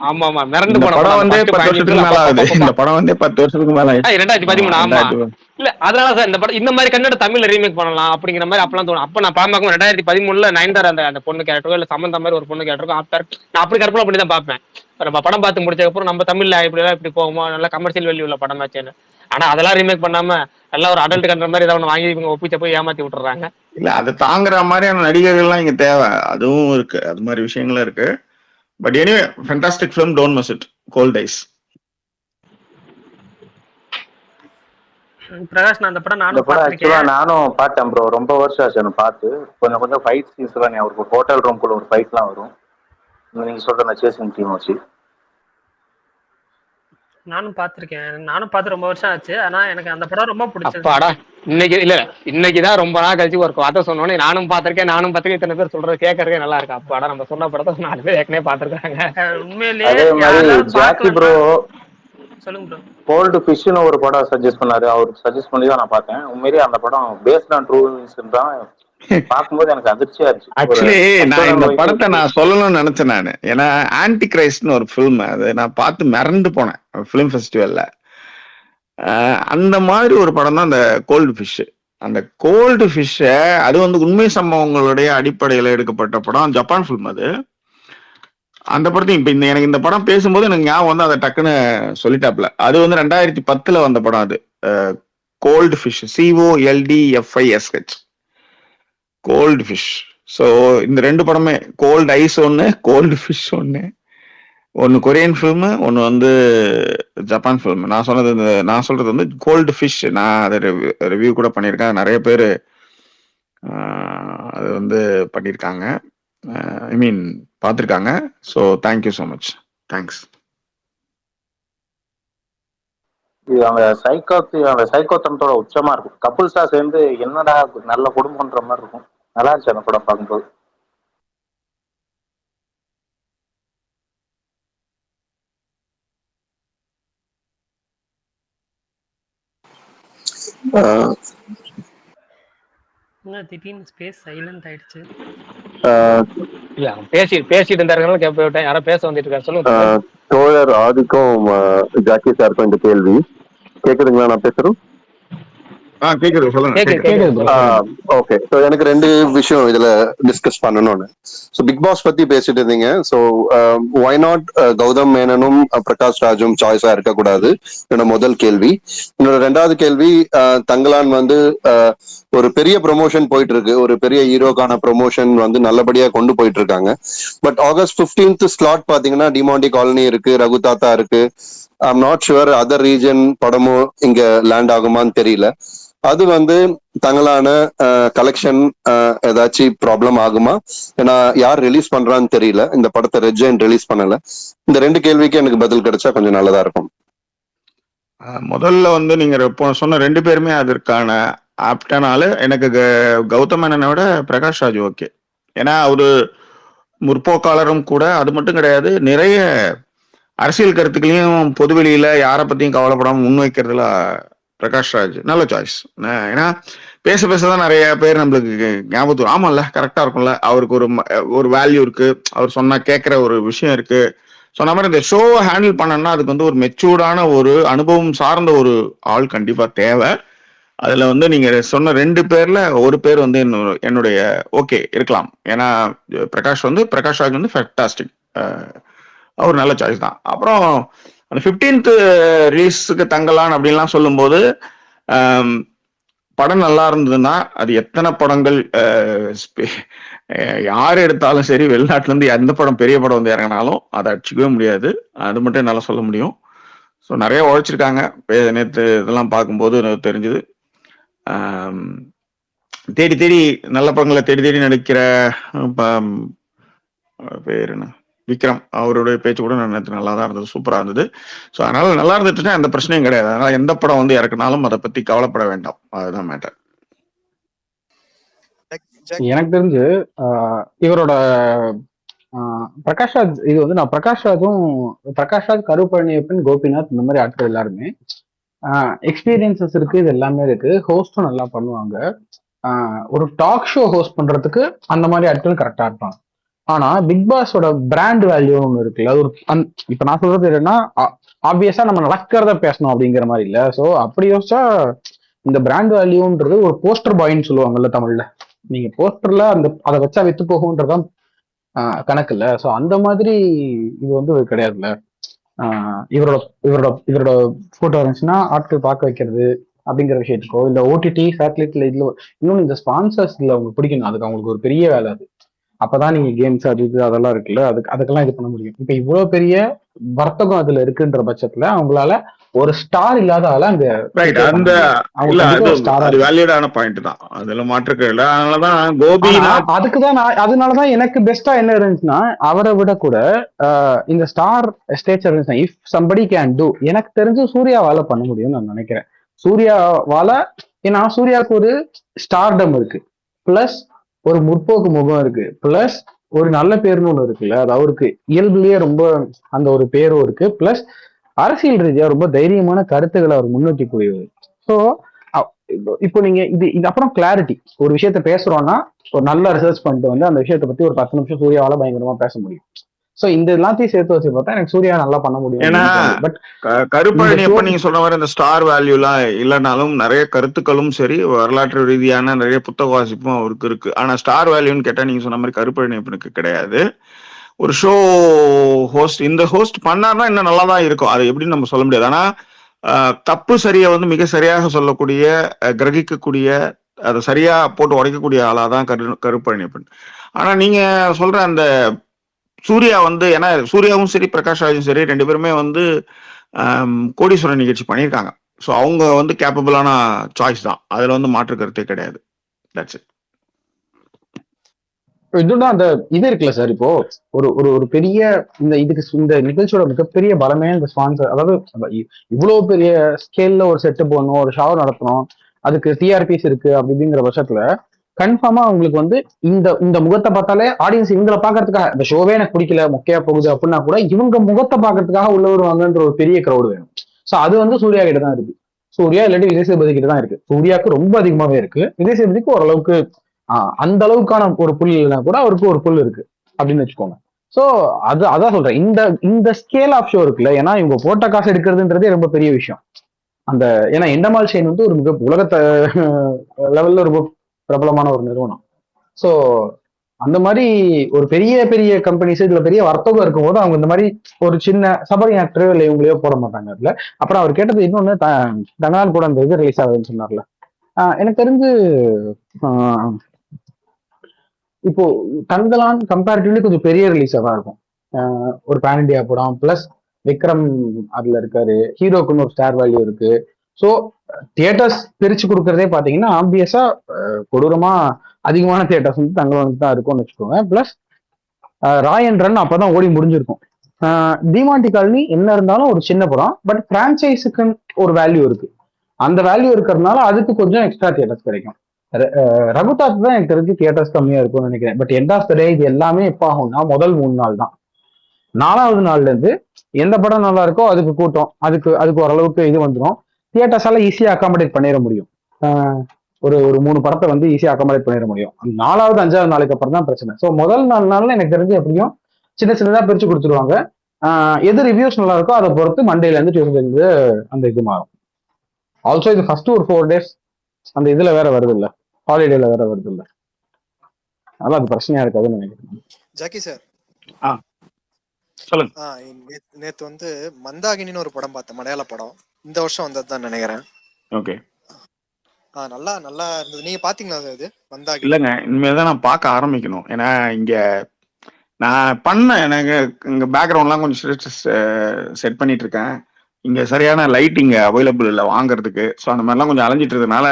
ஆமா ஆமா, மிரண்டு போன படம் வந்து 10 வருஷத்துக்கு மேல ஆகுது. இந்த படம் வந்து 10 வருஷத்துக்கு மேல 2013. ஆமா இல்ல அதனால சார் இந்த படம் இந்த மாதிரி கன்னட தமிழ்ல ரீமேக் பண்ணலாம் அப்படிங்கிற மாதிரி அப்பெல்லாம் தோணும். அப்ப நான் படம் பார்க்கும் 2013 நயன்தாரா அந்த பொண்ணு கேரக்டரோ இல்ல சமந்தா மாதிரி ஒரு பொண்ணு கேரக்டரோ ஆப்டர் நான் அப்படி கற்பனை பண்ணி தான் பார்ப்பேன். நம்ம படம் பார்த்து முடிச்சதுக்கப்புறம் நம்ம தமிழ்ல இப்படி போகுமா, நல்லா கமர்ஷியல் வேல்யூ உள்ள படம் ஆச்சுன்னு. ஆனா அதெல்லாம் ரீமேக் பண்ணாம எல்லாம் ஒரு அடல்ட் கண்ட மாதிரி ஏதாவது வாங்கி இவங்க ஒப்பிச்ச போய் ஏமாத்தி விட்டுறாங்க. இல்ல அது தாங்குற மாதிரியான நடிகர்கள்லாம் இங்க தேவை, அதுவும் இருக்கு, அது மாதிரி விஷயங்களும் இருக்கு. But anyway, fantastic film, don't miss it. Cold Days. Prakash நான் அந்த படம் இந்த நானும் படம் ஆக்சுவலா பார்த்திருக்கேன். நானும் பார்த்தேன் ப்ரோ. ரொம்ப வருஷம் ஆச்சு எனக்கு பார்த்து. கொஞ்சம் கொஞ்சம் ஃபைட் சீன்ஸ் தான் அவருக்கு ஹோட்டல் ரூம்குள்ள ஒரு ஃபைட்லாம் வரும். நீங்க சொல்ற அந்த சேசிங் டீம் வச்சு. நானும் பார்த்திருக்கேன். நானும் பார்த்து ரொம்ப வருஷம் ஆச்சு. ஆனா எனக்கு அந்த படம் ரொம்ப பிடிச்சது. அப்பாடா இன்னைக்குதான் ரொம்ப நாள் கழிச்சு ஒரு வார்த்தை சொன்னோன்னே நானும் பார்த்திருக்கேன் இத்தனை பேர் சொல்றது கேட்கறதுக்கே நல்லா இருக்கு. அப்பாடா நம்ம சொன்ன படத்தை 4 பேர் ஏற்கனவே பார்த்திருக்காங்க. உண்மையிலேயே அதே மாதிரி ஜாக்கி ப்ரோ சொல்லுங்க ப்ரோ. கோல்டு ஃபிஷ்னு ஒரு படம் சஜஸ்ட் பண்ணாரு. அவருக்கு சஜஸ்ட் பண்ணி தான் நான் பார்த்தேன். உண்மையிலேயே அந்த படம் பேஸ்ட் ஆன் ட்ரூ இன்சிடென்ட் தான். பார்க்கும்போது எனக்கு அதிர்ச்சியா இருந்துச்சு. ஆக்சுவலி நான் இந்த படத்தை நான் சொல்லணும்னு நினைச்சேன் நான். ஏன்னா ஆன்டி கிரைஸ்ட்னு ஒரு ஃபிலிம், அது நான் பார்த்து மிரண்டு போனேன் ஃபிலிம் ஃபெஸ்டிவல்ல. அந்த மாதிரி ஒரு படம் தான் அந்த கோல்டு ஃபிஷ். அந்த கோல்டு ஃபிஷ்ஷை அது வந்து உண்மை சம்பவங்களுடைய அடிப்படையில் எடுக்கப்பட்ட படம். ஜப்பான் ஃபிலிம் அது. அந்த படத்தையும் இப்ப எனக்கு இந்த படம் பேசும்போது எனக்கு ஞாபகம் வந்து அதை டக்குன்னு சொல்லிட்டாப்ல. அது வந்து 2010 வந்த படம். அது Cold Fish, COLDFISH, Cold Fish. So இந்த 2 படமே, கோல்டு ஐஸ் ஒன்று, கோல்டு ஃபிஷ் ஒன்று கொரியன் ஃபில்மு, ஒன்று வந்து ஜப்பான் ஃபில்ம். நான் சொல்றது வந்து கோல்டு ஃபிஷ். நான் அதை ரிவ்யூ கூட பண்ணியிருக்கேன். நிறைய பேர் அது வந்து பண்ணியிருக்காங்க, ஐ மீன் பார்த்துருக்காங்க. So thank you so much. Thanks. அந்த சைக்கோத்தனத்தோட உச்சமா இருக்கும். கப்புள்ஸா சேர்ந்து என்னடா நல்ல குடும்பம்ன்ற மாதிரி இருக்கும். நல்லா இருந்துச்சு அந்த படம் பார்க்கும்போது. திடீர்னு ஸ்பேஸ் சைலண்ட் ஆயிடுச்சு. இல்ல பேசிட்டு இருந்தாருங்க. யாரோ பேச வந்துட்டு இருக்காரு, சொல்லுங்க. தோழர் ஆதிக்கும் ஜாக்கி சாருக்கும் இந்த கேள்வி கேக்குதுங்களா? நான் பேசுறேன். கேக்குது, சொல்லுங்க. ஓகே, ஸோ எனக்கு 2 விஷயம் இதுல டிஸ்கஸ் பண்ணணும்னு. ஸோ பிக் பாஸ் பத்தி பேசிட்டு இருந்தீங்க. ஸோ ஒய் நாட் கௌதம் மேனனும் பிரகாஷ் ராஜும் சாய்ஸா இருக்கக்கூடாது என்னோட முதல் கேள்வி. என்னோட 2வது கேள்வி, தங்கலான் வந்து ஒரு பெரிய ப்ரொமோஷன் போயிட்டு இருக்கு. ஒரு பெரிய ஹீரோக்கான ப்ரொமோஷன் வந்து நல்லபடியா கொண்டு போயிட்டு இருக்காங்க. பட் ஆகஸ்ட் 15th ஸ்லாட் பாத்தீங்கன்னா டிமாண்டி காலனி இருக்கு, ரகு தாத்தா இருக்கு. I'm not sure other region படமும் இங்க லேண்ட் ஆகுமான்னு தெரியல. அது வந்து தங்களான கலெக்ஷன் ஏதாச்சும் ப்ராப்ளம் ஆகுமா? ஏன்னா யார் ரிலீஸ் பண்றான்னு தெரியல. இந்த படத்தை ரெட் ஜெயண்ட் ரிலீஸ் பண்ணல. இந்த 2 கேள்விக்கு எனக்கு பதில் கிடைச்சா கொஞ்சம் நல்லதா இருக்கும். முதல்ல வந்து நீங்க சொன்ன 2 பேருமே அதற்கான ஆப்டானால எனக்கு கௌதம் மேனனை விட பிரகாஷ் ராஜ் ஓகே. ஏன்னா அவரு முற்போக்காளரும் கூட. அது மட்டும் கிடையாது, நிறைய அரசியல் கருத்துக்களையும் பொதுவெளியில யாரை பத்தியும் கவலைப்படாம முன்வைக்கிறதுல பிரகாஷ் ராஜ் நல்ல சாய்ஸ். ஏன்னா பேசதான் நிறைய பேர் நம்மளுக்கு ஞாபகம். ஆமாம்ல, கரெக்டா இருக்கும்ல, அவருக்கு ஒரு வேல்யூ இருக்கு, அவர் சொன்னா கேட்கிற ஒரு விஷயம் இருக்கு. சொன்ன மாதிரி இந்த ஷோவை ஹேண்டில் பண்ணணும்னா அதுக்கு வந்து ஒரு மெச்சூர்டான ஒரு அனுபவம் சார்ந்த ஒரு ஆள் கண்டிப்பா தேவை. அதுல வந்து நீங்க சொன்ன 2 பேர்ல ஒரு பேர் வந்து என்னுடைய ஓகே இருக்கலாம். ஏன்னா பிரகாஷ் ராஜ் வந்து ஃபேண்டாஸ்டிக், அவர் நல்ல சாய்ஸ் தான். அப்புறம் அந்த 15th ரிலீஸுக்கு தங்கலான் அப்படின்லாம் சொல்லும்போது படம் நல்லா இருந்ததுன்னா அது எத்தனை படங்கள் யார் எடுத்தாலும் சரி, வெளிநாட்டுல இருந்து எந்த படம் பெரிய படம் வந்து இறங்கினாலும் அதை அடிச்சுக்கவே முடியாது. அது மட்டும் என்னால சொல்ல முடியும். ஸோ நிறைய உழைச்சிருக்காங்க. நேற்று இதெல்லாம் பார்க்கும்போது தெரிஞ்சுது. தேடி நல்ல படங்களை தேடி நடிக்கிற பேர் என்ன, விக்ரம், அவருடைய பேச்சு கூட நான் நேற்று நல்லா தான் இருந்தது, சூப்பரா இருந்தது. ஸோ அதனால நல்லா இருந்துச்சுன்னா எந்த பிரச்சனையும் கிடையாது. அதனால எந்த படம் வந்து இறக்குனாலும் அதை பத்தி கவலைப்பட வேண்டாம். அதுதான் மேட்டர். எனக்கு தெரிஞ்சு இவரோட பிரகாஷ் ராஜ், இது வந்து நான் பிரகாஷ் ராஜ், கருப்பழனியப்பன், கோபிநாத், இந்த மாதிரி ஆட்கள் எல்லாருமே எக்ஸ்பீரியன்சஸ் இருக்கு, இது எல்லாமே இருக்கு. ஹோஸ்டும் நல்லா பண்ணுவாங்க. ஒரு டாக் ஷோ ஹோஸ்ட் பண்றதுக்கு அந்த மாதிரி ஆட்கள் கரெக்டா இருப்பாங்க. ஆனா பிக் பாஸோட பிராண்ட் வேல்யூ ஒன்று இருக்குல்ல, அது ஒரு இப்ப நான் சொல்றது என்னன்னா, ஆப்வியஸா நம்ம நடக்கிறத பேசணும் அப்படிங்கிற மாதிரி இல்ல. ஸோ அப்படி யோசிச்சா இந்த பிராண்ட் வேல்யூன்றது ஒரு போஸ்டர் பாயின்னு சொல்லுவாங்கல்ல தமிழ்ல, நீங்க போஸ்டர்ல அதை வச்சா வித்து போகும்ன்றதான் கணக்கு இல்ல. ஸோ அந்த மாதிரி இது வந்து கிடையாதுல்ல. இவரோட போட்டோ இருந்துச்சுன்னா ஆட்கள் பார்க்க வைக்கிறது அப்படிங்கிற விஷயத்துக்கோ, இல்ல OTT சேட்டலைட்ல இதுல இன்னொன்னு இந்த ஸ்பான்சர்ஸ்ல அவங்க பிடிக்கணும், அதுக்கு அவங்களுக்கு ஒரு பெரிய வேலை. அது அப்பதான் நீங்க கேம்ஸ் அது இது அதெல்லாம் இருக்குல்ல, அதுக்கெல்லாம் இது பண்ண முடியும். இப்ப இவ்வளவு பெரிய வர்த்தகம் அதுல இருக்குன்ற பட்சத்துல அவங்களால ஒரு ஸ்டார் இல்லாத ஆள அங்க ரைட். portray பண்ண அந்த முடியாது. அவங்க இல்ல கண்டிப்பா அது ஒரு ஸ்டாரா அது இருக்கணும். வேலிடான பாயிண்ட் தான், அதுல மாற்றுக்க இல்ல. அதனாலதான் ஆனா கோபிநாத் அதுக்குதான் அதனாலதான் எனக்கு பெஸ்டா என்ன இருந்துச்சுன்னா, அவரை விட கூட இந்த ஸ்டார் ஸ்டேச்சர் இருந்துச்சுன்னா, இஃப் சம்படி கேன் டூ, எனக்கு தெரிஞ்சு சூர்யாவால பண்ண முடியும்னு நான் நினைக்கிறேன். சூர்யாவால, ஏன்னா சூர்யாவுக்கு ஒரு ஸ்டார்டம் இருக்கு, பிளஸ் ஒரு முற்போக்கு முகம் இருக்கு, பிளஸ் ஒரு நல்ல பேர்னு ஒண்ணு இருக்குல்ல, அது அவருக்கு இயல்புலயே ரொம்ப அந்த ஒரு பேரும் இருக்கு, பிளஸ் அரசியல் ரீதியா ரொம்ப தைரியமான கருத்துக்களை அவர் முன்னோக்கி கூடியவர். ஸோ இப்போ நீங்க இது அப்புறம் கிளாரிட்டி, ஒரு விஷயத்த பேசுறோம்னா ஒரு நல்ல ரிசர்ச் பண்ணிட்டு வந்து அந்த விஷயத்தை பத்தி ஒரு 10 நிமிஷம் சூர்யாவால பயங்கரமா பேச முடியும். ஸோ இந்த எல்லாத்தையும் சேர்த்து வச்சு பார்த்தா எனக்கு சூர்யா நல்லா பண்ண முடியும். ஏன்னா பட் கருப்பழனி எப்ப நீங்க சொன்ன மாதிரி இந்த ஸ்டார் வேல்யூலாம் இல்லைனாலும் நிறைய கருத்துக்களும் சரி, வரலாற்று ரீதியான நிறைய புத்தக வாசிப்பும் அவருக்கு இருக்கு. ஆனா ஸ்டார் வேல்யூன்னு கேட்டா நீங்க சொன்ன மாதிரி கருப்பழனி அப்பனுக்கு கிடையாது. ஒரு ஷோ ஹோஸ்ட், இந்த ஹோஸ்ட் பண்ணார்னா இன்னும் நல்லா தான் இருக்கும், அது எப்படின்னு நம்ம சொல்ல முடியாது. ஆனா தப்பு சரியை வந்து மிக சரியாக சொல்லக்கூடிய, கிரகிக்கக்கூடிய, அதை சரியா போட்டு உடைக்கக்கூடிய ஆளாதான் கருப்பழனியப்பன். ஆனா நீங்க சொல்ற அந்த சூர்யா வந்து, ஏன்னா சூர்யாவும் சரி பிரகாஷ் ராஜும் சரி ரெண்டு பேருமே வந்து கோடீஸ்வரன் நிகழ்ச்சி பண்ணியிருக்காங்க. ஸோ அவங்க வந்து கேப்பபிளான சாய்ஸ் தான், அதுல வந்து மாற்று கருத்தே கிடையாது. That's it. இதுதான் அந்த இது இருக்குல்ல சார், இப்போ ஒரு ஒரு ஒரு பெரிய இந்த நிகழ்ச்சியோட மிகப்பெரிய பலமே இந்த ஸ்பான்சர். அதாவது இவ்வளவு பெரிய ஸ்கேல்ல ஒரு செட்டு போடணும், ஒரு ஷோ நடத்தணும், அதுக்கு டிஆர்பிஸ் இருக்கு அப்படி அப்படிங்கிற பட்சத்துல கன்ஃபார்மா அவங்களுக்கு வந்து இந்த முகத்தை பார்த்தாலே ஆடியன்ஸ் இவங்களை பாக்குறதுக்காக, இந்த ஷோவே எனக்கு பிடிக்கல மொக்கையா போகுது அப்படின்னா கூட இவங்க முகத்தை பாக்குறதுக்காக உள்ள வருவாங்கன்ற ஒரு பெரிய கிரௌடு வேணும். ஸோ அது வந்து சூர்யா கிட்ட தான் இருக்கு. சூர்யா இல்லாட்டி விஜய் சேதுபதி கிட்ட தான் இருக்கு. சூர்யாவுக்கு ரொம்ப அதிகமாவே இருக்கு, விஜய் சேதுபதிக்கு ஓரளவுக்கு அந்த அளவுக்கான ஒரு புல் இல்லைன்னா கூட அவருக்கு ஒரு புல் இருக்கு அப்படின்னு வச்சுக்கோங்க. சோ அதான் சொல்றேன், இந்த ஸ்கேல் ஆஃப் ஷோ இருக்குல்ல, ஏன்னா இவங்க போட்ட காசு எடுக்கிறதுன்றதே ரொம்ப பெரிய விஷயம். அந்த ஏன்னா எண்டமால் ஷைன் வந்து ஒரு மிக உலகத்தை லெவல்ல ரொம்ப பிரபலமான ஒரு நிறுவனம். ஸோ அந்த மாதிரி ஒரு பெரிய பெரிய கம்பெனிஸ் இதுல பெரிய வர்த்தகம் இருக்கும் போது அவங்க இந்த மாதிரி ஒரு சின்ன சபரி ஆக்டரோ இல்லை இவங்களையோ போட மாட்டாங்க அதுல. அப்புறம் அவர் கேட்டது இன்னொன்னு, தங்கலான் கூட அந்த இது ரிலீஸ் ஆகுதுன்னு சொன்னார்ல, எனக்கு தெரிஞ்சு இப்போ தங்கலான் கம்பேரிட்டிவ்லி கொஞ்சம் பெரிய ரிலீஸா தான் இருக்கும். ஒரு பேன் இண்டியா படம், பிளஸ் விக்ரம் அதுல இருக்காரு, ஹீரோக்குன்னு ஒரு ஸ்டார் வேல்யூ இருக்கு. ஸோ தியேட்டர்ஸ் பிரிச்சு கொடுக்கறதே பாத்தீங்கன்னா ஆம்பியஸா கொடூரமா அதிகமான தியேட்டர்ஸ் வந்து தங்கலான் தான் இருக்கும்னு வச்சுக்கோங்க. பிளஸ் ராய் அண்ட் ரன் அப்பதான் ஓடி முடிஞ்சிருக்கும். டிமாண்டி காலனி என்ன இருந்தாலும் ஒரு சின்ன படம், பட் பிரான்சைஸுக்கு ஒரு வேல்யூ இருக்கு. அந்த வேல்யூ இருக்கிறதுனால அதுக்கு கொஞ்சம் எக்ஸ்ட்ரா தியேட்டர்ஸ் கிடைக்கும். ரகுதாஸ் தான் எனக்கு தெரிஞ்சு தியேட்டர்ஸ் கம்மியா இருக்கும்னு நினைக்கிறேன். பட் எண்ட் ஆஃப் த டே இது எல்லாமே எப்ப ஆகும்னா முதல் 3 நாள் தான். 4வது நாள்ல இருந்து எந்த படம் நல்லா இருக்கோ அதுக்கு கூட்டம், அதுக்கு ஓரளவுக்கு இது வந்துடும். தியேட்டர்ஸால ஈஸியா அகாமடேட் பண்ணிட முடியும். ஒரு 3 படத்தை வந்து ஈஸியா அகாமடேட் பண்ணிட முடியும். 4வது 5வது நாளுக்கு அப்புறம் தான் பிரச்சனை. ஸோ முதல் 4 நாள்ல எனக்கு தெரிஞ்சு எப்படியும் சின்னதா பிரிச்சு கொடுத்துருவாங்க. எது ரிவ்யூஸ் நல்லா இருக்கோ அதை பொறுத்து மண்டேல இருந்து டியூஸ்டேல இருந்து அந்த இது மாறும். ஆல்சோ இது ஃபர்ஸ்ட் ஒரு 4 days அந்த இதுல வேற வருது இல்ல, ஹாலிடேல வேற வருது இல்ல, அதனால அது பிரச்சனையா இருக்காதுன்னு நினைக்கிறேன். ஜாக்கி சார், சொல்லுங்க. நேத்து வந்து மந்தாகினின்னு ஒரு படம் பார்த்தேன், மலையாள படம். இந்த வருஷம் வந்ததுதான் நினைக்கிறேன். ஓகே. நல்லா இருந்தது. நீங்க பாத்தீங்களா அது மந்தாகினி? இல்லைங்க, இனிமேதான் நான் பார்க்க ஆரம்பிக்கணும். ஏன்னா இங்க நான் எனக்கு இங்க பேக்ரவுண்ட்லாம் கொஞ்சம் செட் பண்ணிட்டு இருக்கேன். இங்க சரியான லைட்டிங் அவைலபிள் இல்லை வாங்குறதுக்கு. ஸோ அந்த மாதிரிலாம் கொஞ்சம் அலைஞ்சிட்டு இருந்ததுனால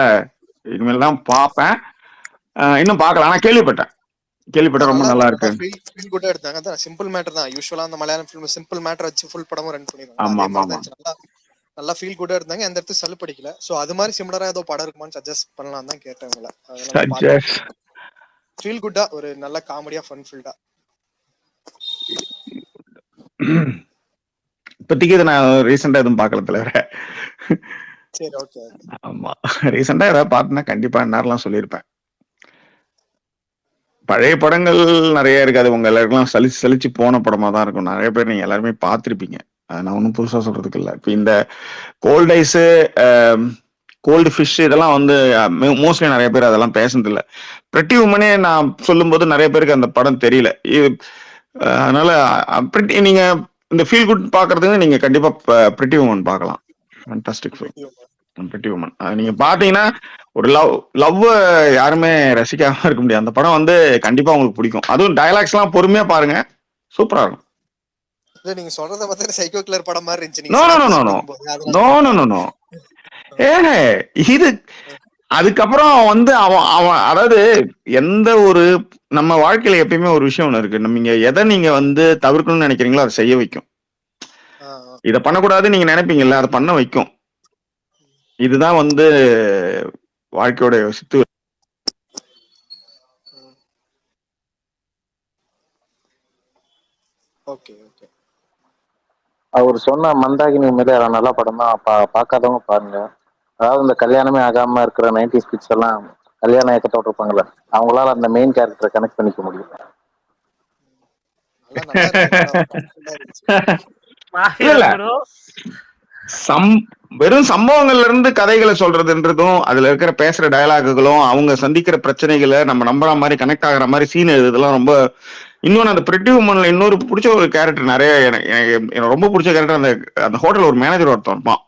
இனிமேல் தான் பார்ப்பேன். இன்னும் பார்க்கலாம். ஆனால் கேள்விப்பட்டேன் ரொம்ப நல்லா இருக்கு. ஃபீல் குட்டா எடுத்தாங்க. அதான் சிம்பிள் மேட்டர் தான். யூசுவலா அந்த மலையாளம் ஃபிலிம் சிம்பிள் மேட்டர் வச்சு ஃபுல் படமும் ரன் பண்ணிருக்காங்க. நல்லா ஃபீல் குட்டா இருந்தாங்க. எந்த இடத்துல சல்லு படிக்கல. சோ அது மாதிரி சிமிலரா ஏதோ படம் இருக்குமான்னு சஜஸ்ட் பண்ணலாம் தான் கேட்டேன் உங்களை. ஃபீல் குட்டா ஒரு நல்ல காமெடியா ஃபன் ஃபில்டா. இப்போதைக்கு நான் ரீசெண்டா எதுவும் பார்க்கல தலைவர. சரி, ஓகே. ஆமா, ரீசெண்டா ஏதாவது பார்த்தேன்னா கண்டிப்பா நேரம்லாம் சொல்லியிருப்பேன். பழைய படங்கள் நிறைய இருக்கு. அது உங்க எல்லாருக்கும் சலிச்சு போன படமா தான் இருக்கும். நிறைய பேர் நீங்க எல்லாருமே பார்த்திருப்பீங்க. நான் ஒன்றும் புதுசா சொல்றதுக்கு இல்லை. இப்போ இந்த கோல்ட் ஐஸு, கோல்டு ஃபிஷ் இதெல்லாம் வந்து மோஸ்ட்லி நிறைய பேர் அதெல்லாம் பேசுனது இல்லை. பிரிட்டி உமனே நான் சொல்லும் போது நிறைய பேருக்கு அந்த படம் தெரியல. அதனால நீங்க இந்த ஃபீல் குட் பாக்குறதுக்கு நீங்க கண்டிப்பா பிரிட்டி உமன் பார்க்கலாம். Fantastic film. Pretty Woman. நீங்க பாத்தீங்கன்னா ஒரு லவ் யாருமே ரசிக்காம இருக்க முடியாது. அந்த படம் வந்து கண்டிப்பா உங்களுக்கு பிடிக்கும். அதுவும் டயலாக்ஸ் எல்லாம் பொறுமையா பாருங்க, சூப்பரா இருக்கும். நீங்க சொல்றத பார்த்தா சைக்கோ கில்லர் படம் மாதிரி இருந்துச்சு. No no no no no no no no இது அதுக்கப்புறம் வந்து அவன் அதாவது எந்த ஒரு நம்ம வாழ்க்கையில எப்பயுமே ஒரு விஷயம் ஒண்ணு இருக்கு. நீங்க எதை நீங்க வந்து தவிர்க்கணும்னு நினைக்கிறீங்களோ அதை செய்ய வைக்கும். இதை பண்ணக்கூடாதுன்னு நீங்க நினைப்பீங்கல்ல, அதை பண்ண வைக்கும். இதுதான் வந்து வாழ்க்கையோட சித்து. Okay okay. அவர் சொன்ன மந்தாகினி உண்மையிலே நல்ல படம் தான். பார்க்காதவங்க பாருங்க. அதாவது இந்த கல்யாணமே ஆகாம இருக்கிற 90s கிட்ஸ் எல்லாம் கல்யாண ஏக்கத்தோடு இருப்பாங்கல்ல, அவங்களால அந்த மெயின் கேரக்டரை கனெக்ட் பண்ணிக்க முடியும். வெறும் சம்பவங்கள்ல இருந்து கதைகளை சொல்றதுன்றதும் அதுல இருக்கிற பேசுற டயலாகுகளும் அவங்க சந்திக்கிற பிரச்சனைகளை நம்ம நம்புற மாதிரி கனெக்ட் ஆகுற மாதிரி சீன் எழுதுதெல்லாம் ரொம்ப. இன்னொன்னு அந்த பிரிட்டி உமன்ல இன்னொரு பிடிச்ச ஒரு கேரக்டர் நிறைய எனக்கு ரொம்ப பிடிச்ச கேரக்டர் அந்த ஹோட்டல் ஒரு மேனேஜர் ஒருத்தன் இருப்பான்.